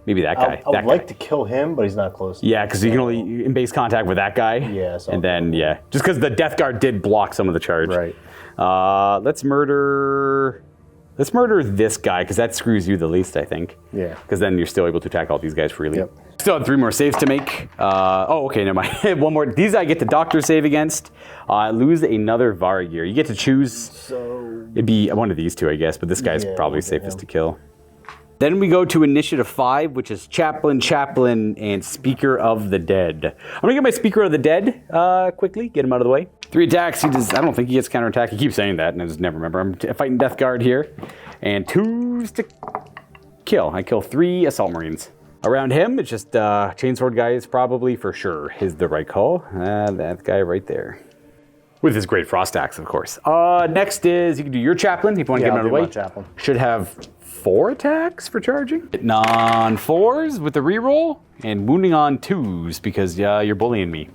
Maybe that guy. I would like to kill him, but he's not close. Yeah, because you can only in base contact with that guy. Yeah. So and then, yeah. Just because the Death Guard did block some of the charge. Right. Let's murder this guy, because that screws you the least, I think. Yeah. Because then you're still able to attack all these guys freely. Yep. Still have 3 more saves to make. Oh, okay, never mind. 1 more. These I get the Doctor save against. Lose another Varagir. You get to choose. So it'd be one of these 2, I guess, but this guy's probably safest to kill. Then we go to Initiative 5, which is Chaplain, and Speaker of the Dead. I'm going to get my Speaker of the Dead quickly, get him out of the way. 3 attacks, I don't think he gets counterattack. He keeps saying that, and I just never remember. I'm fighting Death Guard here. And 2s to kill. I kill 3 Assault Marines. Around him, it's just Chainsword guy is probably for sure is the right call. That guy right there. With his great Frost Axe, of course. Next is, you can do your Chaplain if you want to get him out of the way. Chaplain. Should have 4 attacks for charging. Hitting on 4s with the reroll, and wounding on 2s because you're bullying me.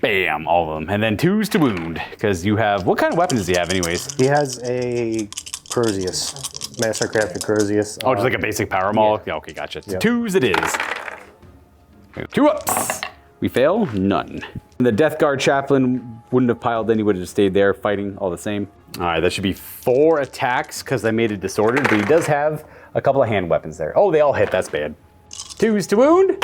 Bam, all of them. And then 2s to wound, because you have, what kind of weapon does he have anyways? He has a Cruzius. Mastercrafted Cruzius. Oh, just like a basic power maul? Yeah, okay, gotcha. So 2s it is. 2 ups. We fail, none. The Death Guard Chaplain wouldn't have piled in, he would have just stayed there fighting all the same. All right, that should be 4 attacks because I made it disordered, but he does have a couple of hand weapons there. Oh, they all hit, that's bad. 2s to wound.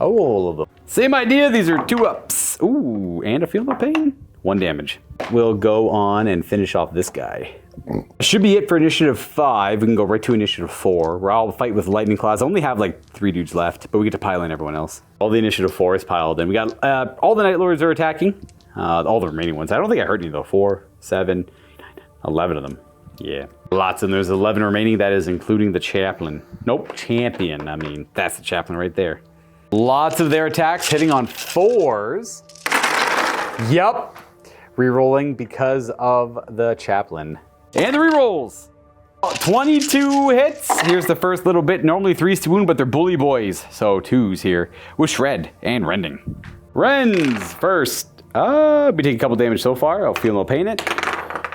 Oh, all of them. Same idea, these are 2 ups. Ooh, and a Feel No Pain. 1 damage. We'll go on and finish off this guy. Should be it for Initiative 5. We can go right to Initiative 4, where I'll fight with Lightning Claws. I only have like 3 dudes left, but we get to pile in everyone else. All the Initiative 4 is piled in. We got all the Night Lords are attacking. All the remaining ones. I don't think I heard any though. 4, 7, 11 of them. Yeah. Lots of them. There's 11 remaining. That is including the Chaplain. Nope, Champion. I mean, that's the Chaplain right there. Lots of their attacks hitting on 4s. Yup. Rerolling because of the Chaplain. And the rerolls. 22 hits. Here's the first little bit. Normally 3s to wound, but they're bully boys. So 2s here with shred and rending. Rends first. We take a couple damage so far. I'll Feel No Pain it.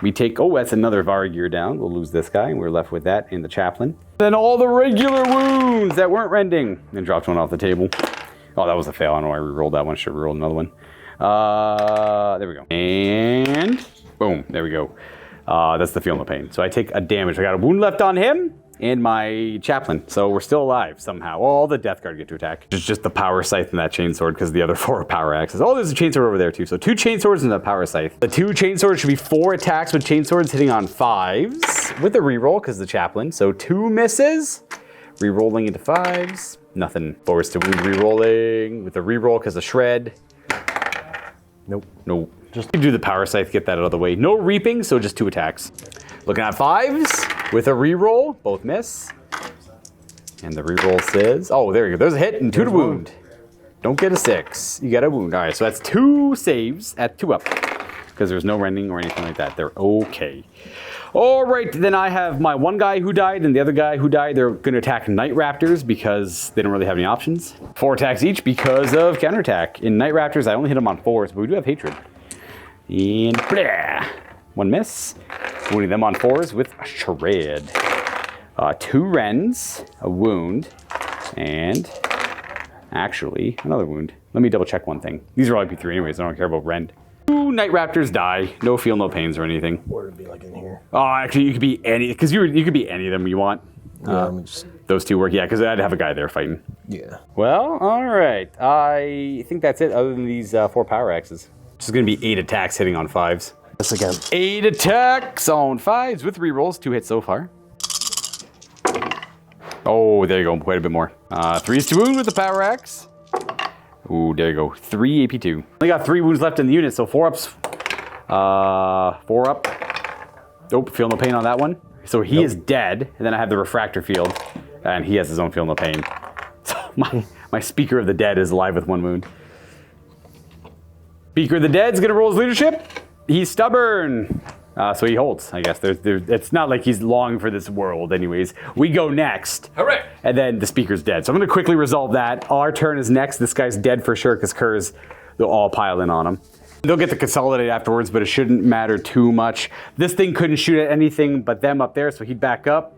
We take, oh, that's another Varagir down. We'll lose this guy, and we're left with that in the Chaplain. Then all the regular wounds that weren't rending. And dropped one off the table. Oh, that was a fail. I don't know why I rerolled that one. Should have rerolled another one. There we go. And boom, there we go. That's the Feel No Pain. So I take a damage. I got a wound left on him and my Chaplain. So we're still alive somehow. All the Death Guard get to attack. It's just the Power Scythe and that Chainsword because the other 4 are Power Axes. Oh, there's a Chainsword over there too. So 2 Chainswords and a Power Scythe. The 2 Chainswords should be 4 attacks with Chainswords hitting on 5s with a reroll because the Chaplain. So 2 misses. Rerolling into 5s. Nothing. 4s to wound rerolling with a reroll because of shred. Nope. Just do the Power Scythe, get that out of the way. No reaping, so just 2 attacks. Looking at 5s with a reroll, both miss. And the reroll says, oh, there you go. There's a hit and 2 to wound. Don't get a 6. You got a wound. All right, so that's 2 saves at 2 up because there's no rending or anything like that. They're okay. All right, then I have my 1 guy who died and the other guy who died. They're going to attack Night Raptors because they don't really have any options. 4 attacks each because of counterattack. In Night Raptors, I only hit them on 4s, but we do have Hatred. And blah, 1 miss. Wounding them on 4s with a shred. 2 rends, a wound, and actually another wound. Let me double check one thing. These are all IP3 anyways, I don't care about rend. 2 Night Raptors die. No Feel No Pains or anything. Or it'd be like in here. Oh, actually, you could be any, because you could be any of them you want. Those 2 work, yeah, because I'd have a guy there fighting. Yeah. Well, all right. I think that's it, other than these 4 Power Axes. Which is going to be 8 attacks hitting on 5s. This again. 8 attacks on 5s with rerolls. 2 hits so far. Oh, there you go. Quite a bit more. 3s to wound with the Power Axe. Ooh, there you go. 3 AP2. Only got 3 wounds left in the unit, so 4 ups. 4 up. Nope, Feel No Pain on that one. So he is dead, and then I have the Refractor Field, and he has his own Feel No Pain. My Speaker of the Dead is alive with 1 wound. Speaker of the Dead's gonna roll his leadership. He's stubborn. So he holds, I guess. It's not like he's long for this world anyways. We go next. Hooray! And then the Speaker's dead. So I'm gonna quickly resolve that. Our turn is next. This guy's dead for sure because Kerr's, they'll all pile in on him. They'll get to consolidate afterwards, but it shouldn't matter too much. This thing couldn't shoot at anything but them up there, so he'd back up.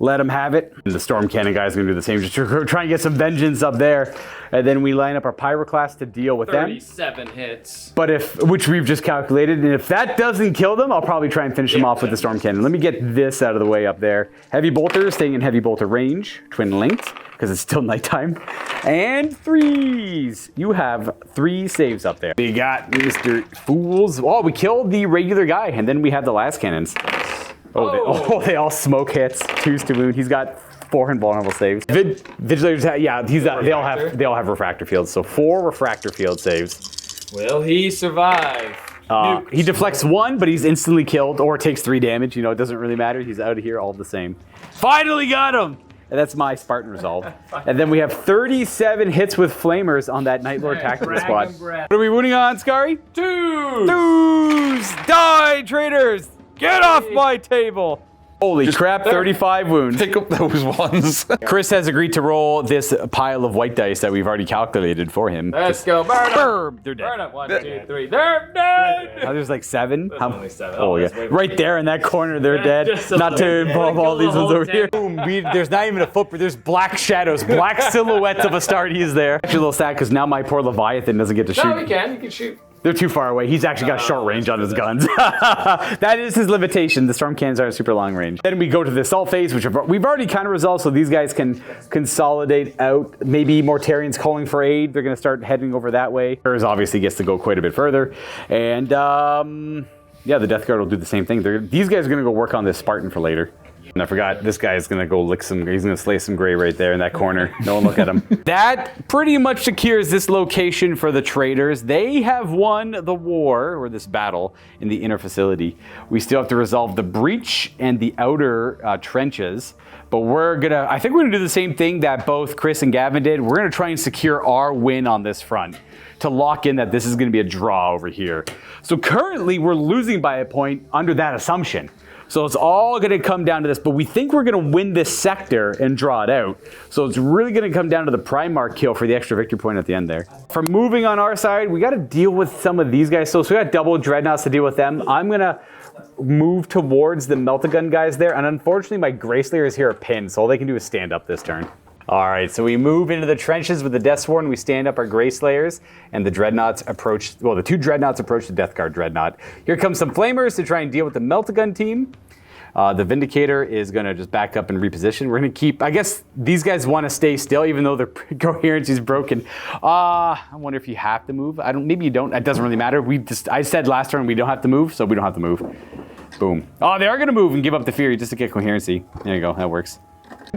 Let him have it. And the Storm Cannon guy's gonna do the same. Just try and get some vengeance up there. And then we line up our Pyroclast to deal with 37 hits. But which we've just calculated, and if that doesn't kill them, I'll probably try and finish them off with the Storm Cannon. Let me get this out of the way up there. Heavy Bolter, staying in Heavy Bolter range, twin linked, because it's still nighttime. And 3s. You have 3 saves up there. We got Mr. Fools. Oh, we killed the regular guy, and then we have the last cannons. They all smoke hits. 2s to wound. He's got 4 invulnerable saves. Vigilators, they all have refractor fields. So 4 refractor field saves. Will he survive? He deflects 1, but he's instantly killed, or takes 3 damage. You know, it doesn't really matter. He's out of here all the same. Finally got him. And that's my Spartan resolve. And then we have 37 hits with flamers on that Night Lord tactical squad. What are we winning on, Skari? 2s. Die, traitors. Get off my table! Holy crap, 35 wounds. Pick up those ones. Chris has agreed to roll this pile of white dice that we've already calculated for him. Let's go, burn up! They're dead. Burn up, 1, 2, 3, they're dead! Oh, there's like 7? There's only 7. Oh, yeah. Right there in that corner, they're dead. Not to involve all these ones over here. Boom, there's not even a footprint. There's black shadows, black silhouettes of Astartes there. Actually a little sad because now my poor Leviathan doesn't get to shoot. No, you can shoot. They're too far away. He's actually got short range on his guns. That is his limitation. The storm cannons are super long range. Then we go to the assault phase, which we've already kind of resolved, so these guys can consolidate out. Maybe Mortarians calling for aid. They're going to start heading over that way. Hers obviously gets to go quite a bit further. And yeah, the Death Guard will do the same thing. These guys are going to go work on this Spartan for later. And I forgot, this guy is going to go lick some, he's going to slay some gray right there in that corner. No one look at him. That pretty much secures this location for the Traitors. They have won the war, or this battle, in the inner facility. We still have to resolve the breach and the outer trenches. But I think we're going to do the same thing that both Chris and Gavin did. We're going to try and secure our win on this front to lock in that this is going to be a draw over here. So currently we're losing by a point under that assumption. So it's all going to come down to this, but we think we're going to win this sector and draw it out. So it's really going to come down to the Primarch kill for the extra victory point at the end there. For moving on our side, we got to deal with some of these guys. So we got double Dreadnoughts to deal with them. I'm going to move towards the Meltagun guys there, and unfortunately my Grayslayers here are pinned, so all they can do is stand up this turn. All right, so we move into the trenches with the Deathsworn. We stand up our Grayslayers, and the Dreadnoughts approach, well, the 2 Dreadnoughts approach the Death Guard Dreadnought. Here come some Flamers to try and deal with the Meltagun team. The Vindicator is going to just back up and reposition. We're going to keep, I guess these guys want to stay still, even though their coherency is broken. I wonder if you have to move. Maybe you don't. It doesn't really matter. I said last turn we don't have to move, so we don't have to move. Boom. Oh, they are going to move and give up the Fury just to get coherency. There you go. That works.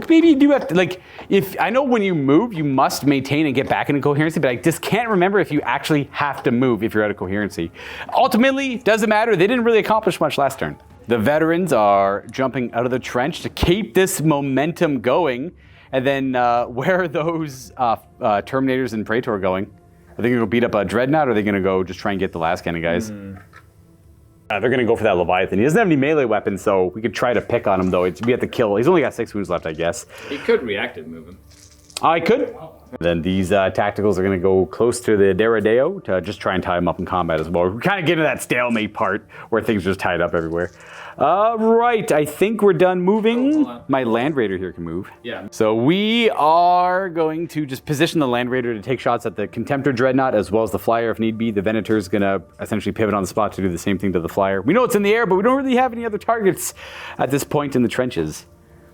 Maybe you do have to, like, if I know when you move, you must maintain and get back into coherency, but I just can't remember if you actually have to move if you're out of coherency. Ultimately, doesn't matter. They didn't really accomplish much last turn. The veterans are jumping out of the trench to keep this momentum going. And then where are those Terminators and Praetor going? Are they going to go beat up a Dreadnought, or are they going to go just try and get the last cannon guys? They're going to go for that Leviathan. He doesn't have any melee weapons, so we could try to pick on him, though. We have to kill. He's only got 6 wounds left, I guess. He could reactive move him. I could. Then these tacticals are going to go close to the Deradeo to just try and tie him up in combat as well. We're kind of getting to that stalemate part where things are just tied up everywhere. Right, I think we're done moving. My Land Raider here can move. Yeah. So we are going to just position the Land Raider to take shots at the Contemptor Dreadnought as well as the Flyer if need be. The Venator is going to essentially pivot on the spot to do the same thing to the Flyer. We know it's in the air, but we don't really have any other targets at this point in the trenches.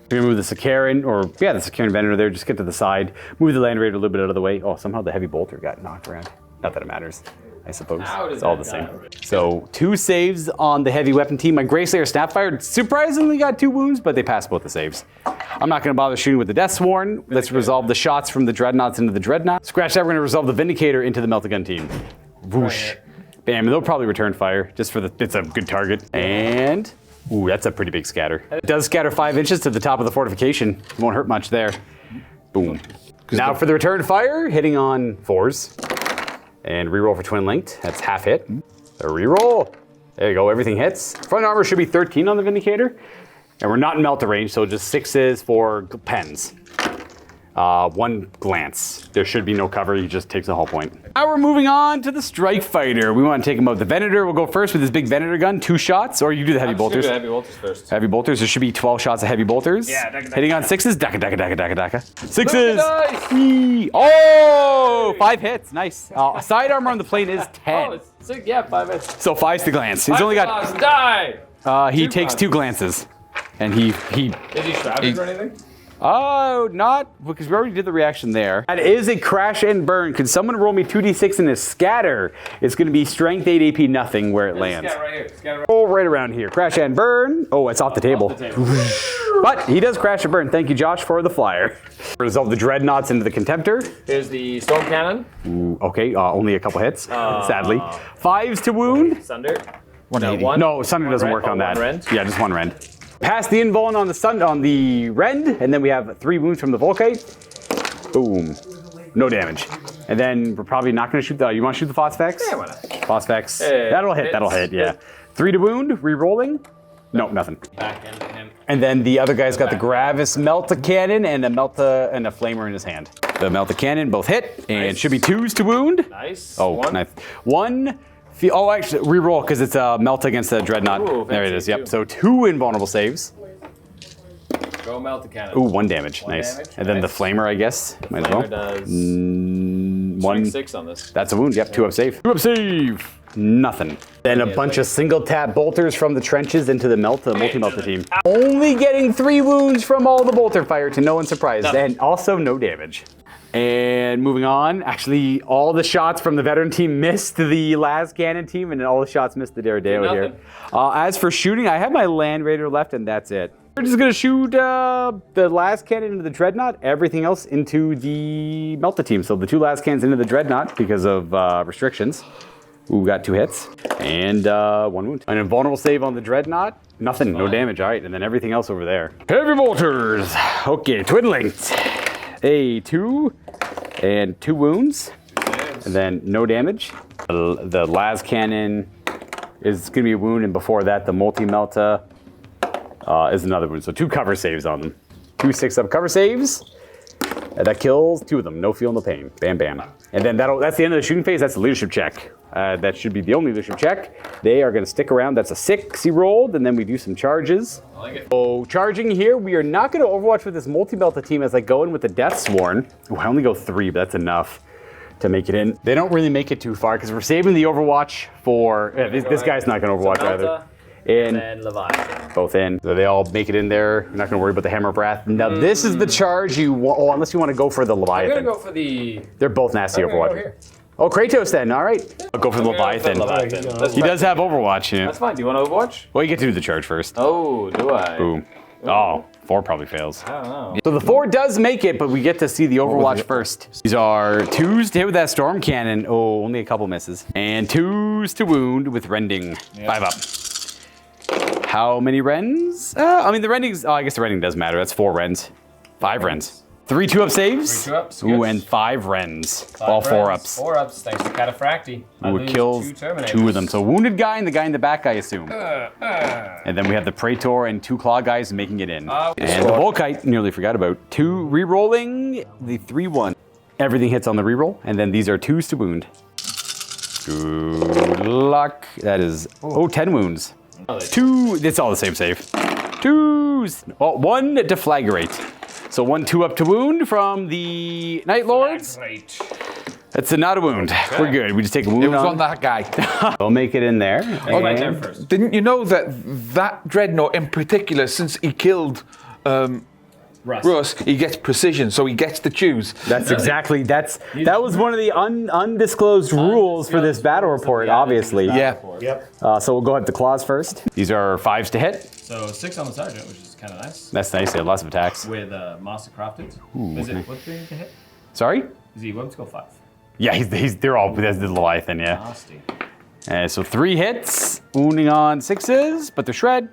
We're going to move the Sakaran, the Sakaran Venator there, just get to the side. Move the Land Raider a little bit out of the way. Oh, somehow the Heavy Bolter got knocked around. Not that it matters, I suppose. It's all the same. So 2 saves on the heavy weapon team. My Greyslayer Snapfire surprisingly got 2 wounds, but they passed both the saves. I'm not going to bother shooting with the Deathsworn. Let's resolve the shots from the Dreadnoughts into the Dreadnought. Scratch that, we're going to resolve the Vindicator into the Meltagun team. Whoosh. Bam, they'll probably return fire, just for it's a good target. And, ooh, that's a pretty big scatter. It does scatter 5 inches to the top of the fortification. It won't hurt much there. Boom. Now for the return fire, hitting on 4s. And reroll for twin linked. That's half hit. A reroll. There you go, everything hits. Front armor should be 13 on the Vindicator. And we're not in melta range, so just 6s for pens. 1 glance. There should be no cover, he just takes a hull point. Now we're moving on to the Strike Fighter. We want to take him out. The Venator will go first with his big Venator gun, 2 shots, or you do the heavy bolters. Do the heavy bolters first. Heavy bolters, there should be 12 shots of heavy bolters. Yeah, daka, hitting on daka. 6s, daka, daka, daka, daka, daka. 6s. Nice. Whee. Oh, 5 hits, nice. Side armor on the plane is 10. Oh, it's 6, yeah, 5 hits. So 5's the glance. He's only got, die! he takes 2 glances. And he Is he shrouded or anything? Oh, not, because we already did the reaction there. That is a crash and burn. Can someone roll me 2d6 in a scatter? It's going to be strength 8 AP nothing where it lands. Scatter right here. Scatter right Roll right around here. Crash and burn. Oh, it's off the table. off the table. But he does crash and burn. Thank you, Josh, for the flyer. Resolve the Dreadnoughts into the Contemptor. Here's the storm cannon. Ooh, okay, only a couple hits, sadly. 5s to wound. Sunder. 180. No, Sunder doesn't work on that. 1 rend? Yeah, just 1 rend. Pass the invuln on the rend, and then we have 3 wounds from the Volkite. Boom. No damage. And then we're probably not going to shoot the. You want to shoot the Phosphex? Yeah, why not? Phosphex. Hey, that'll hit. hits. That'll hit. Yeah. 3 to wound. Re-rolling. No, nothing. Back end him. And then the other guy's got the Gravis Melta Cannon and a Flamer in his hand. The Melta Cannon both hit, and Nice. should be 2s to wound. Nice. Oh, One. nice. 1. Oh, actually, re-roll because it's a Melta against the Dreadnought. Ooh, there it fancy, is. Yep. too. So 2 invulnerable saves. Go melt the cannon. Ooh, 1 damage. One Nice. damage, And then the nice. Flamer, I guess. Might as well. Flamer does 1. 6 on this. That's a wound. Yep. 2 up save. 2 up save. Nothing. Then a bunch of single tap bolters from the trenches into the multi-melta team. Only getting 3 wounds from all the bolter fire to no one's surprise. And also no damage. And moving on, actually all the shots from the veteran team missed the last cannon team, and then all the shots missed the Daredeo here. As for shooting, I have my Land Raider left, and that's it. We're just gonna shoot the last cannon into the Dreadnought, everything else into the Melta team. So the 2 last cannons into the Dreadnought because of restrictions. Ooh, got 2 hits and 1 wound. An invulnerable save on the Dreadnought. Nothing, no damage. All right, and then everything else over there. Heavy bolters. Okay, twin linked. A 2 and 2 wounds, and then no damage. The las cannon is going to be a wound, and before that, the multi-melta is another wound. So 2 cover saves on them. 2 6-up cover saves. That kills 2 of them. No feel, no pain. Bam, bam. And then that's the end of the shooting phase. That's the leadership check. That should be the only leadership check. They are going to stick around. That's a 6 he rolled, and then we do some charges. I like it. So charging here, we are not going to overwatch with this multi-melta team as I go in with the Death Sworn. Ooh, I only go 3, but that's enough to make it in. They don't really make it too far because we're saving the overwatch for. This guy's not going to overwatch either. And then Leviathan. Both in. So they all make it in there. You're not going to worry about the Hammer of Wrath. Now this is the charge you want. Oh, unless you want to go for the I'm Leviathan. gonna go for the. They're both nasty I'm gonna go Overwatch. here. Oh, Kratos then. All right. I'll go for the I'm gonna go for Leviathan. Leviathan. That's He fine. does have Overwatch. Yeah. That's fine. Do you want to Overwatch? Well, you get to do the charge first. Oh, do I? Boom. Oh, 4 probably fails. I don't know. So the 4 does make it, but we get to see the Overwatch first. These are 2s to hit with that Storm Cannon. Oh, only a couple misses. And 2s to wound with Rending. 5 up. How many Rends? I mean, the Rending's, I guess the Rending does matter. That's 4 Rends. 5 Rends. 3 2-up saves. 3 2-ups, Ooh, good. and 5 Rends. 5 All 4 Rends, ups. 4 ups, thanks to Cataphracti. Ooh, it kills 2 of them. So wounded guy and the guy in the back, I assume. And then we have the Praetor and 2 claw guys making it in. And the Volkite, nearly forgot about. 2 re-rolling, the 3-1. Everything hits on the re-roll, and then these are 2s to wound. Good luck. That is, 10 wounds. 2, it's all the same save. 2s, 1 deflagrate. So 1 2-up to wound from the Night Lords. Right. That's not a wound. We're good. We just take a wound It was on that guy. We'll make it in there. Right there And- first. Didn't you know that Dreadnought in particular, since he killed Russ, he gets precision, so he gets to choose. That's exactly, that was one of the undisclosed rules for this battle report, obviously. Yeah. Yep. So we'll go ahead with the claws first. These are 5s to hit. So 6 on the sergeant, which is kind of nice. That's nice, they have lots of attacks. With Master Crafted. Is it what thing to hit? Sorry? Is he 1 to go 5? Yeah, they're all, that's the Leviathan, yeah. Nasty. So 3 hits, wounding on 6s, but they're shred,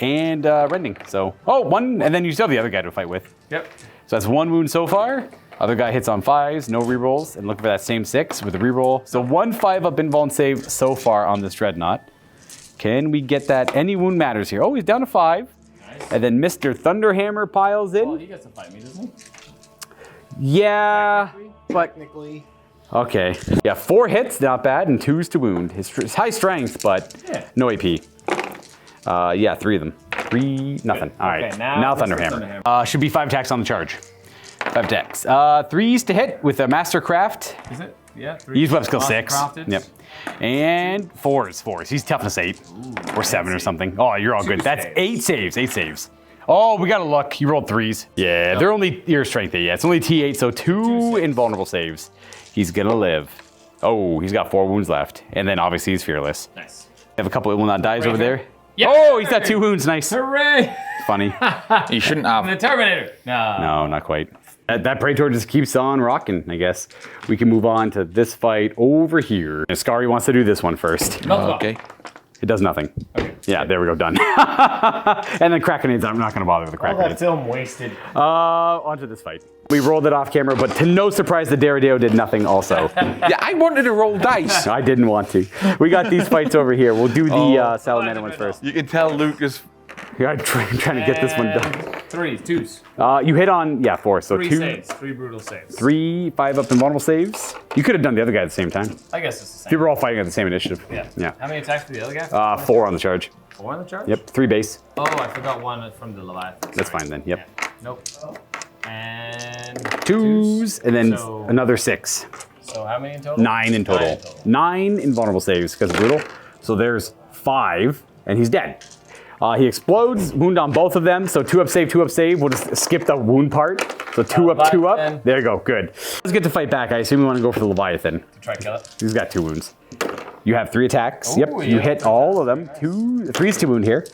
and rending. So, 1, and then you still have the other guy to fight with. Yep. So that's 1 wound so far. Other guy hits on 5s, no rerolls, and looking for that same 6 with a reroll. So 1 5-up invuln save so far on this Dreadnought. Can we get that? Any wound matters here. Oh, he's down to 5. Nice. And then Mr. Thunderhammer piles in. Well, he gets to fight me, doesn't he? Yeah, but... Technically. Okay. Yeah, 4 hits, not bad, and 2s to wound. His high strength, but no AP. Yeah, 3 of them. 3, nothing. All right, okay, now Thunderhammer. Should be 5 attacks on the charge. 5 attacks. 3s to hit with a Mastercraft. Is it? Yeah, 3. Use web skill 6. Crafted. Yep. And 4s. He's toughness 8. Ooh, or 7 or something. Oh, you're all good. That's 8 saves. 8 saves. Oh, we gotta look. He rolled 3s. Yeah, they're only your strength 8. Yeah, it's only T8, so 2 invulnerable saves. He's gonna live. Oh, he's got 4 wounds left. And then obviously he's fearless. Nice. Have a couple of will not dies over there. Yep. Oh, he's got 2 wounds. Nice. Hooray! Funny. You shouldn't have. The Terminator. No, not quite. That Praetor just keeps on rocking, I guess. We can move on to this fight over here. And Skari wants to do this one first. Okay. It does nothing. Okay. Yeah, there we go, done. And then Krakenades, I'm not going to bother with the All that Krakenades. film wasted. Onto this fight. We rolled it off camera, but to no surprise, the Daredeo did nothing also. Yeah, I wanted to roll dice. I didn't want to. We got these fights over here. We'll do the Salamander ones first. You can tell Lucas. Yeah, I'm trying to get this one done. 3s, 2s. You hit on, 4, so 3 2. saves, 3 brutal saves. 3 5-up invulnerable saves. You could have done the other guy at the same time. I guess it's the If you same. were all fighting at the same initiative. Yeah. How many attacks for the other guy? 4 on the charge. 4 on the charge? Yep, 3 base. Oh, I forgot 1 from the Leviathan. That's fine then, yep. Yeah. Nope. And 2s, and then So- another 6. So how many in total? 9 in total. 9 invulnerable saves because of brutal. So there's 5, and he's dead. He explodes, wound on both of them. So 2-up save, 2-up save. We'll just skip the wound part. So 2-up, 2-up. There you go, good. Let's get to fight back. I assume we want to go for the Leviathan. Try to kill it. He's got 2 wounds. You have 3 attacks. Ooh, Yep, you yeah. hit all of them. 3's to wound here.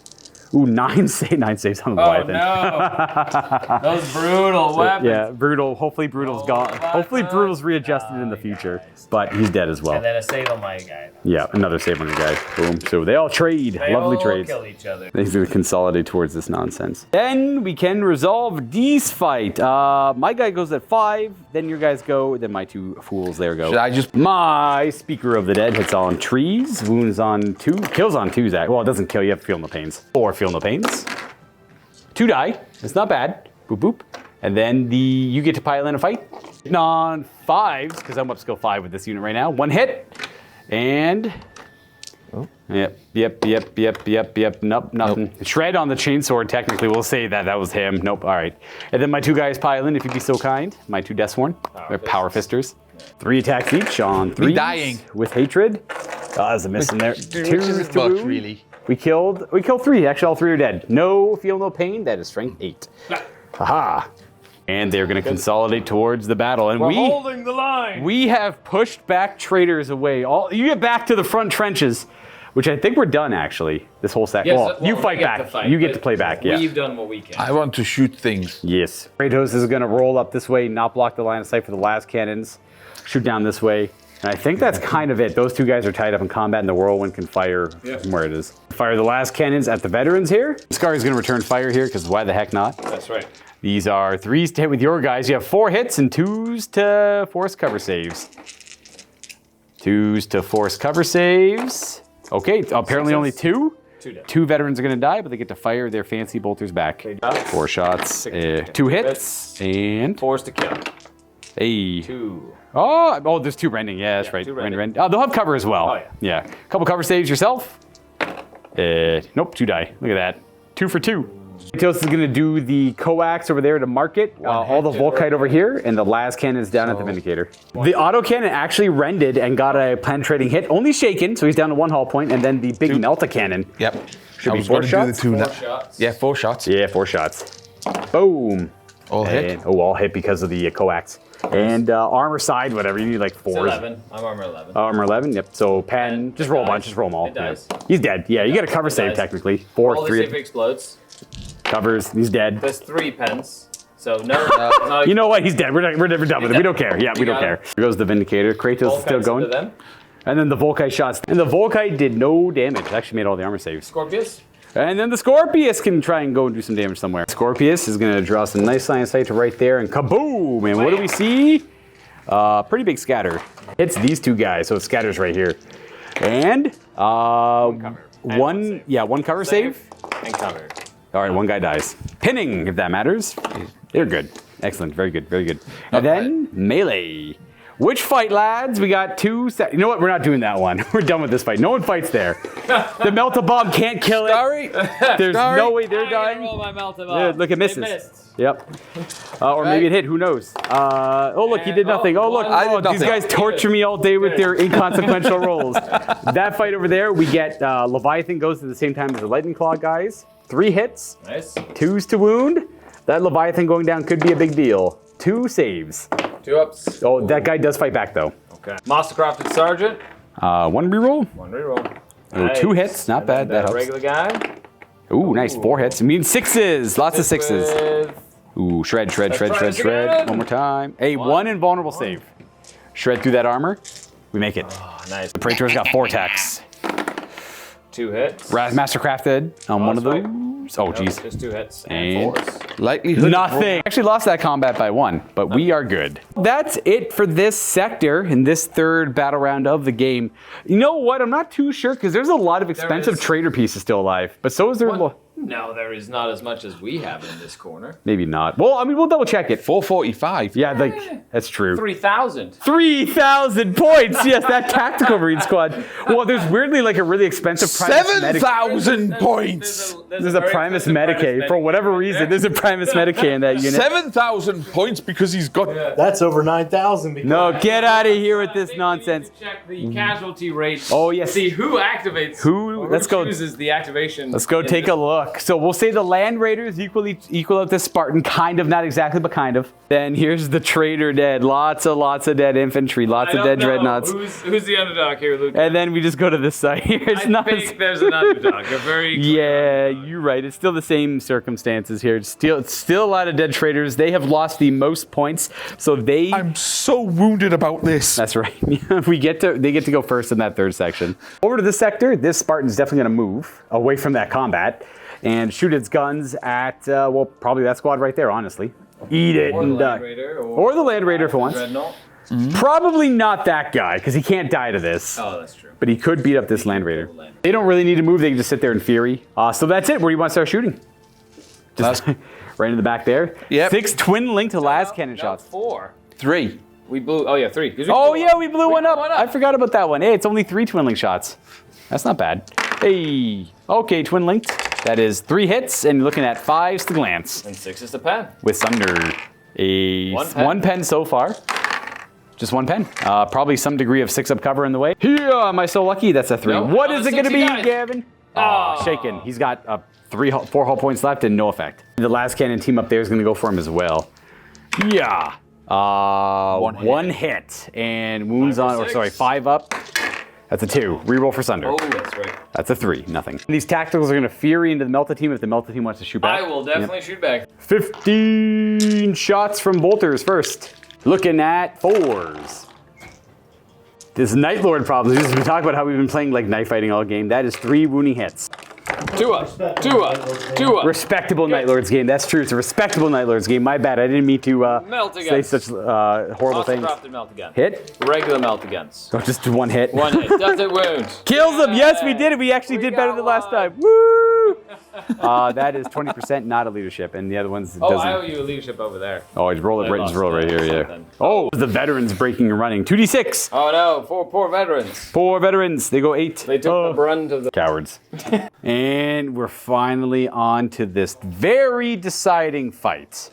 Ooh, 9 saves on the Oh Leviathan. no! Those brutal weapons. Yeah, brutal. Hopefully brutal's gone. Hopefully brutal's readjusted in the future. But he's dead as well. And then a save on my guy. Yeah, another save on your guy. Boom. So they all trade. They Lovely all trades. kill each other. He's going to consolidate towards this nonsense. Then we can resolve D's fight. My guy goes at 5, then your guys go, then my 2 fools there go. Should I just... My Speaker of the Dead hits on trees, wounds on 2, kills on 2s. Well, it doesn't kill, you have Feel No Pains. 4 Feel No Pains. 2 die, it's not bad. Boop, boop. And then you get to pile in a fight. On 5s, because I'm up skill 5 with this unit right now. 1 hit, and... Yep. Nope, nothing. Nope. Shred on the chainsword, technically, we'll say that was him. Nope, all right. And then my 2 guys pile in, if you'd be so kind. My 2 Deathsworn. They're Power Fisters. 3 attacks each on 3. dying. With Hatred. Oh, there's a miss in there. 2 is to much, wound. really. We killed 3. Actually, all 3 are dead. No Feel No Pain. That is strength 8. Haha. And they're going to consolidate towards the battle. And We're holding the line. we have pushed back Traitors away. You get back to the front trenches, which I think we're done, actually, this whole set. Yes, well, you fight get back. to fight, You get but to play back, yeah. We've done what we can. I want to shoot things. Yes. Kratos is going to roll up this way, not block the line of sight for the last cannons, shoot down this way. And I think that's kind of it. Those 2 guys are tied up in combat, and the Whirlwind can fire from where it is. Fire the last cannons at the veterans here. Skari's going to return fire here, because why the heck not? That's right. These are 3s to hit with your guys. You have 4 hits and 2s to force cover saves. 2s to force cover saves. Okay, apparently only 2. 2 veterans are going to die, but they get to fire their fancy bolters back. 4 shots, 2 hits, and... 4s to kill. Hey. 2. Oh, there's 2 rending. Yeah, that's right. 2 rending. Rend. Oh, they'll have cover as well. Oh, yeah. Couple cover saves yourself. Nope, 2 die. Look at that. 2 for 2. Kratos is going to do the coax over there to market, all the Volkite over here, and the las cannon is down at the Vindicator. The auto cannon actually rended and got a penetrating hit, only shaken, so he's down to 1 hull point, and then the big Melta cannon. Yep. Should be 4 shots? 4 shots. Yeah, 4 shots. Yeah, 4 shots. Boom. All hit. Oh, all hit because of the coax. And armor side, whatever, you need like 4s. 11. I'm armor 11. Armor 11, yep. So pen, just roll a bunch, just roll them all. It dies. Yep. He's dead. Yeah, you got a cover save dies. technically. 4, Roll to 3 see if it explodes. covers. He's dead. There's 3 pens. So no. You know what? He's dead. We're never done with it. We don't care. Yeah, we don't care. Here goes the Vindicator. Kratos is still going. Them. And then the Volkite shots. And the Volkite did no damage. It actually made all the armor saves. Scorpius. And then the Scorpius can try and go and do some damage somewhere. Scorpius is going to draw some nice line of sight to right there, and kaboom! And what do we see? Pretty big scatter. Hits these two guys, so it scatters right here. And one cover save. And cover. All right, one guy dies. Pinning, if that matters. They're good. Excellent. Very good. Very good. And then melee. Which fight, lads? We got two. You know what? We're not doing that one. We're done with this fight. No one fights there. The Melt-A-Bomb can't kill it. Sorry. There's no way they're dying. Roll my Melt-A-Bomb. Yeah, look, it misses. Yep. Or maybe it hit. Who knows? Oh, look, he did nothing. Oh, look. These guys torture me all day with their inconsequential rolls. That fight over there, we get Leviathan goes at the same time as the Lightning Claw guys. 3 hits. Nice. 2s to wound. That Leviathan going down could be a big deal. 2 saves. 2 ups. Oh, that guy does fight back, though. Okay. Mastercrafted Sergeant. 1 reroll. 1 reroll. Oh, 2 hits. Not bad. That helps. Regular guy. Ooh, nice. 4 hits. It means 6s. Lots of 6s. Ooh, shred. One more time. A 1 invulnerable save. Shred through that armor. We make it. Oh, nice. The Praetor's got 4 attacks. 2 hits. Mastercrafted on one of those. Oh, jeez. Just 2 hits. And force. Likelihood. Nothing. Actually lost that combat by 1, but we are good. That's it for this sector in this 3rd battle round of the game. You know what? I'm not too sure because there's a lot of expensive traitor pieces still alive, but so is there. No, there is not as much as we have in this corner. Maybe not. Well, I mean, we'll double check it. 445. Yeah, like that's true. 3,000. 3,000 points. Yes, that tactical Marine squad. Well, there's weirdly like a really expensive Primus 7,000 points. There's a Primus Medicae. For whatever reason, there's a Primus Medicae in that unit. 7,000 points because he's got. That's over 9,000. No, get out of here with this nonsense. Check the casualty rate. Oh, yes. See who activates. Let's go. Chooses the activation. Let's go take a look. So we'll say the Land Raiders equal out the Spartan, kind of, not exactly, but kind of. Then here's the Traitor dead. Lots of dead infantry. Lots of dead dreadnoughts. Who's the underdog here, Luke? And then we just go to this side here. I think there's an underdog. A very yeah, you're right. It's still the same circumstances here. It's still a lot of dead Traitors. They have lost the most points, so they. I'm so wounded about this. That's right. They get to go first in that 3rd section. Over to this sector. This Spartan's definitely going to move away from that combat and shoot its guns at well, probably that squad right there. Honestly, eat it or and the Land Raider, or the Land Raider for once. Mm-hmm. Probably not that guy because he can't die to this. Oh, that's true. But he could beat up this Land Raider. They don't really need to move. They can just sit there in fury. So that's it. Where do you want to start shooting? Just right in the back there. Yep. 6 twin linked to las cannon shots. 4. 3. We blew. Oh yeah, 3. We blew one up. I forgot about that one. Hey, it's only 3 twin link shots. That's not bad. Hey. Okay, twin linked. That is 3 hits, and you're looking at 5s to glance. And 6 is the pen. With Sunder. One pen so far. Just 1 pen. Probably some degree of 6-up cover in the way. Yeah, am I so lucky? That's a 3. No, what is it going to be, guys. Gavin? Shaken. He's got 4 hull points left and no effect. The last cannon team up there is going to go for him as well. Yeah. 1 hit. And wounds on, 5 up. That's a 2. Reroll for Sunder. Oh, that's right. That's a 3. Nothing. These tacticals are going to fury into the Melta team if the Melta team wants to shoot back. I will definitely shoot back. 15 shots from bolters first. Looking at 4s. This Night Lord problem. We talk about how we've been playing like knife fighting all game. That is 3 wounding hits. 2 up. 2 up. 2 up. Respectable Night Lords game. That's true. It's a respectable Night Lords game. My bad. I didn't mean to say such horrible things. Melt again. Hit? Regular melt against. Oh, just 1 hit. 1 hit. Does it wound? Kills him. Yes, we did it. We actually did better than last time. Woo! That is 20%, not a leadership, and the other ones doesn't. I owe you a leadership over there. Oh, just roll it right here. Yeah. Oh, the veterans breaking and running. 2d6. Oh no, 4 poor veterans. 4 veterans. They go 8. They took the brunt of the cowards. And we're finally on to this very deciding fight.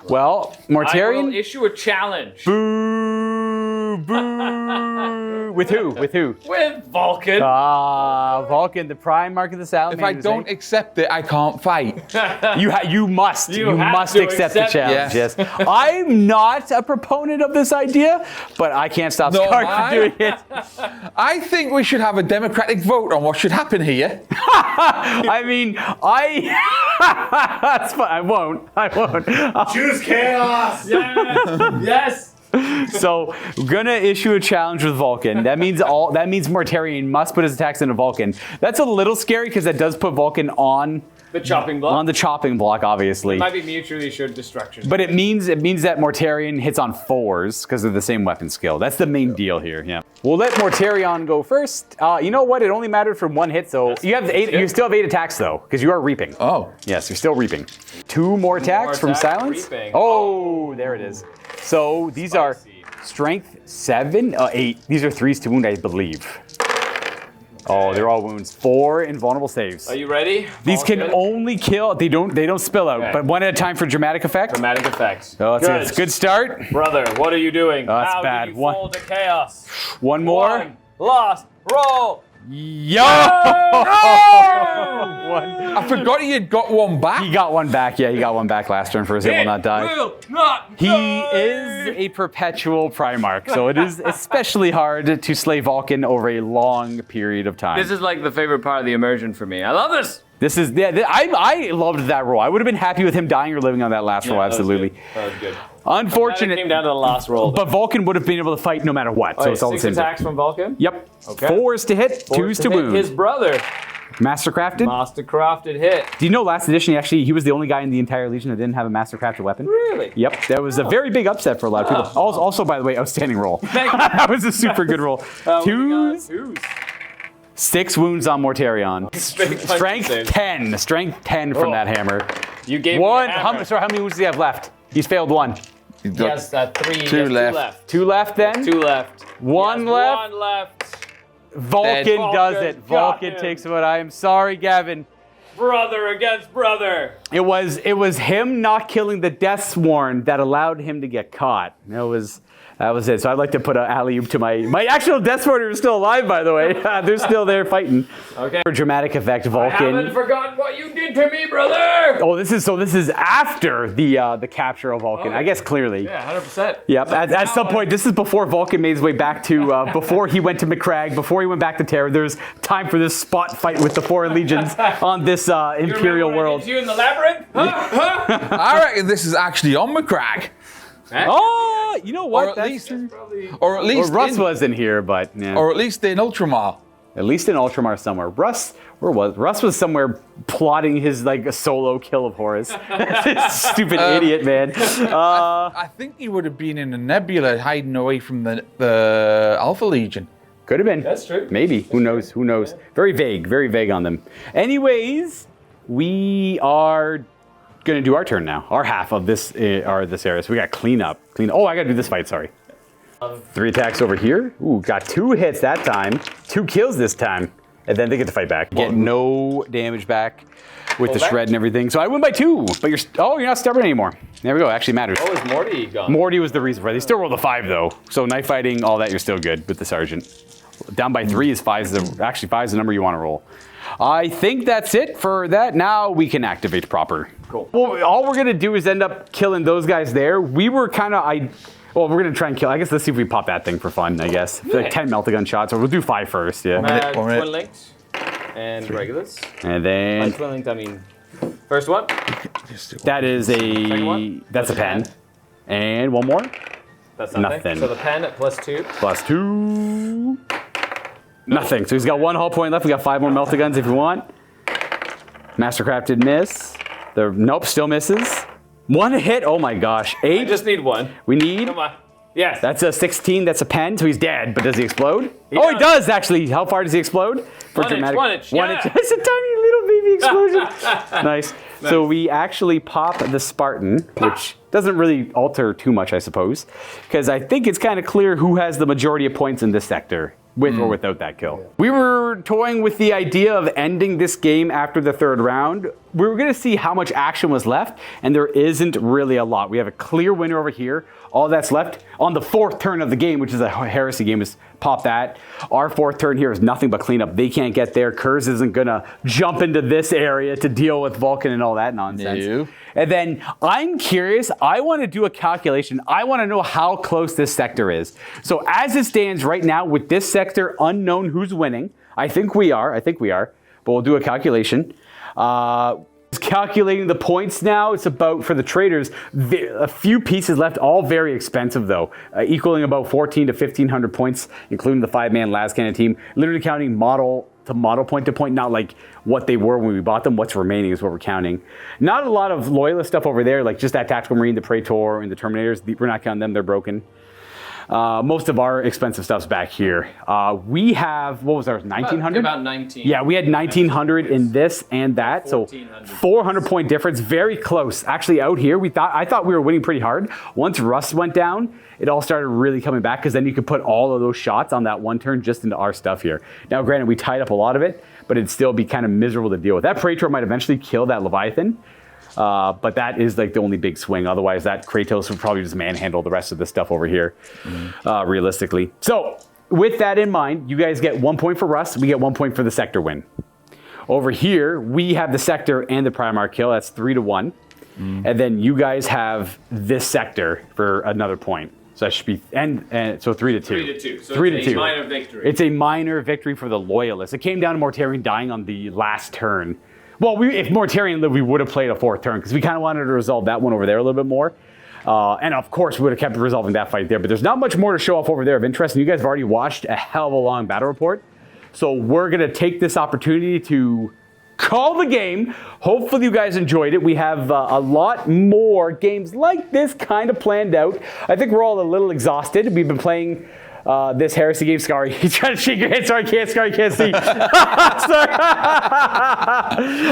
Well, Mortarion. I will issue a challenge. Boo! Boo! With who? With who? With Vulcan. Vulcan, the prime mark of the Salamanders. If I don't accept it, I can't fight. You must. You must accept the challenge. Yes. I'm not a proponent of this idea, but I can't stop Skari from doing it. I think we should have a democratic vote on what should happen here. I mean, that's fine. I won't. Choose chaos. Yes. So we're gonna issue a challenge with Vulcan. That means Mortarion must put his attacks into Vulcan. That's a little scary because that does put Vulcan on the chopping block. On the chopping block, obviously. It might be mutually assured destruction. But it means that Mortarion hits on 4s because of the same weapon skill. That's the main deal here. Yeah. We'll let Mortarion go first. You know what? It only mattered for 1 hit, so you have 8. You still have 8 attacks though, because you are reaping. Oh. Yes, you're still reaping. 2 more attacks from silence. Reaping. Oh, there it is. So these are strength 7, 8. These are 3s to wound, I believe. Oh, they're all wounds. 4 invulnerable saves. Are you ready? These can only kill. They don't spill out, but 1 at a time for dramatic effect. Dramatic effects. Oh, that's a good start. Brother, what are you doing? Oh, that's How bad. did you fall to chaos? 1 more. 1 lost. Roll. Yo! I forgot he had got 1 back. He got 1 back. Yeah, he got 1 back last turn for his It Will Not Die. Will not He die. is a perpetual Primarch, so it is especially hard to slay Vulcan over a long period of time. This is like the favorite part of the immersion for me. I love this. This is I loved that roll. I would have been happy with him dying or living on that last roll. Absolutely. That was good. Unfortunate. It came down to the last roll. But Vulcan would have been able to fight no matter what. So it's all the 6 same. attacks from Vulcan. Yep. Okay. 4s to hit, 2s to hit wound. his brother. Mastercrafted. Mastercrafted hit. Do you know last edition he was the only guy in the entire Legion that didn't have a Mastercrafted weapon? Really? Yep. That was a very big upset for a lot of people. Also, by the way, outstanding roll. That was a super good roll. 2s. 6 wounds on Mortarion. Strength 10. Strength 10 from that hammer. You gave one. me a hammer. How many wounds does he have left? He's failed 1. He has 3. 2 left. 2 left then? 2 left. 1 left. 1 left. Vulcan does it. Vulcan him. takes what I am sorry, Gavin. Brother against brother. It was him not killing the Deathsworn that allowed him to get caught. That was it. So I'd like to put an alley-oop to my actual Deathsworn is still alive, by the way. They're still there fighting. Okay. For dramatic effect, Vulcan. I haven't forgotten what you did to me, brother. Oh, this is after the capture of Vulcan. I guess clearly. Yeah, 100%. Yep. At some point, this is before Vulcan made his way back to before he went to McCrag, before he went back to Terra. There's time for this spot fight with the foreign legions on this Imperial world. You in the labyrinth? I reckon this is actually on McCrag. Oh, you know what? Or at least Russ wasn't here, but yeah. Or at least in Ultramar. At least in Ultramar somewhere. Russ was somewhere plotting his a solo kill of Horus. Stupid idiot, man. I think he would have been in a nebula hiding away from the Alpha Legion. Could have been. That's true. Maybe. Who knows? Who knows? Very vague on them. Anyways, we are gonna do our turn now. Our half of this area. So we got clean up. Oh, I gotta do this fight. Sorry. 3 attacks over here. Ooh, got 2 hits that time. 2 kills this time. And then they get to fight back. Get no damage back with the shred and everything. So I win by 2. But you're not stubborn anymore. There we go. Actually matters. Oh, is Morty gone? Morty was the reason for it. They still rolled a 5 though. So knife fighting, all that, you're still good with the sergeant. Down by 3 is 5 is the number you want to roll. I think that's it for that. Now we can activate proper. Cool. Well, all we're gonna do is end up killing those guys there. We were kind of we're gonna try and kill. I guess let's see if we pop that thing for fun. I guess like 10 meltagun shots, or we'll do 5 first. Yeah. Twin links and regulars. And By then twin linked, I mean first one. that is Second one? that's a pen. And one more. That's nothing. Nothing. So the pen at +2. +2. Nothing. So he's got 1 hull point left. We got 5 more meltaguns if you want. Mastercrafted miss. Nope, still misses. 1 hit. Oh my gosh. 8. I just need 1. We need. Come on. Yes. That's a 16. That's a pen. So he's dead. But does he explode? He does actually. How far does he explode? For 1 inch. 1 inch. One Yeah. inch. It's a tiny little baby explosion. Nice. So we actually pop the Spartan, which doesn't really alter too much, I suppose, because I think it's kind of clear who has the majority of points in this sector. With or without that kill. Yeah. We were toying with the idea of ending this game after the 3rd round. We were going to see how much action was left, and there isn't really a lot. We have a clear winner over here. All that's left on the 4th turn of the game, which is a heresy game, is pop that. Our 4th turn here is nothing but cleanup. They can't get there. Kurz isn't going to jump into this area to deal with Vulcan and all that nonsense. No. And then I'm curious. I want to do a calculation. I want to know how close this sector is. So as it stands right now with this sector unknown who's winning, I think we are. But we'll do a calculation. calculating the points now. It's about, for the Traitors, a few pieces left, all very expensive though, equaling about 14 to 1,500 points, including the 5-man las cannon team. Literally counting model to model, point to point, not like what they were when we bought them. What's remaining is what we're counting. Not a lot of loyalist stuff over there, like just that Tactical Marine, the Praetor, and the Terminators. We're not counting them, they're broken. Most of our expensive stuff's back here. We have, what was ours, 1,900? About 19. Yeah, we had 1,900 in this and that, so 400 point difference, very close. Actually, out here, I thought we were winning pretty hard. Once Rust went down, it all started really coming back, because then you could put all of those shots on that one turn just into our stuff here. Now, granted, we tied up a lot of it, but it'd still be kind of miserable to deal with. That Praetor might eventually kill that Leviathan, but that is like the only big swing. Otherwise, that Kratos would probably just manhandle the rest of the stuff over here, realistically. So, with that in mind, you guys get 1 point for Rust. We get 1 point for the sector win. Over here, we have the sector and the Primarch kill. That's 3-1. And then you guys have this sector for another point. So that should be, and so 3-2. 3-2. So 3-2. It's a minor victory. It's a minor victory for the Loyalists. It came down to Mortarion dying on the last turn. Well, if Mortarion lived, we would have played a 4th turn, because we kind of wanted to resolve that one over there a little bit more. And of course, we would have kept resolving that fight there. But there's not much more to show off over there of interest. And you guys have already watched a hell of a long battle report. So we're going to take this opportunity to call the game. Hopefully you guys enjoyed it. We have a lot more games like this kind of planned out. I think we're all a little exhausted. We've been playing this Heresy game. Skari, he's trying to shake your head. Sorry, Skari can't see. Sorry.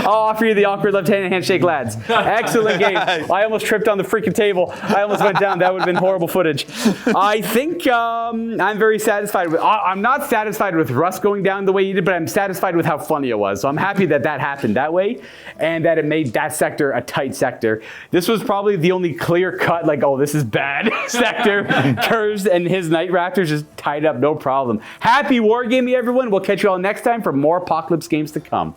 I'll offer you the awkward left-handed handshake, lads. Excellent game. I almost tripped on the freaking table. I almost went down. That would have been horrible footage. I think I'm very satisfied with. I'm not satisfied with Russ going down the way he did, but I'm satisfied with how funny it was. So I'm happy that that happened that way, and that it made that sector a tight sector. This was probably the only clear-cut, like, oh, this is bad sector. Curves and his Night Raptors just tied up, no problem. Happy wargaming, everyone. We'll catch you all next time for more Apocalypse games to come.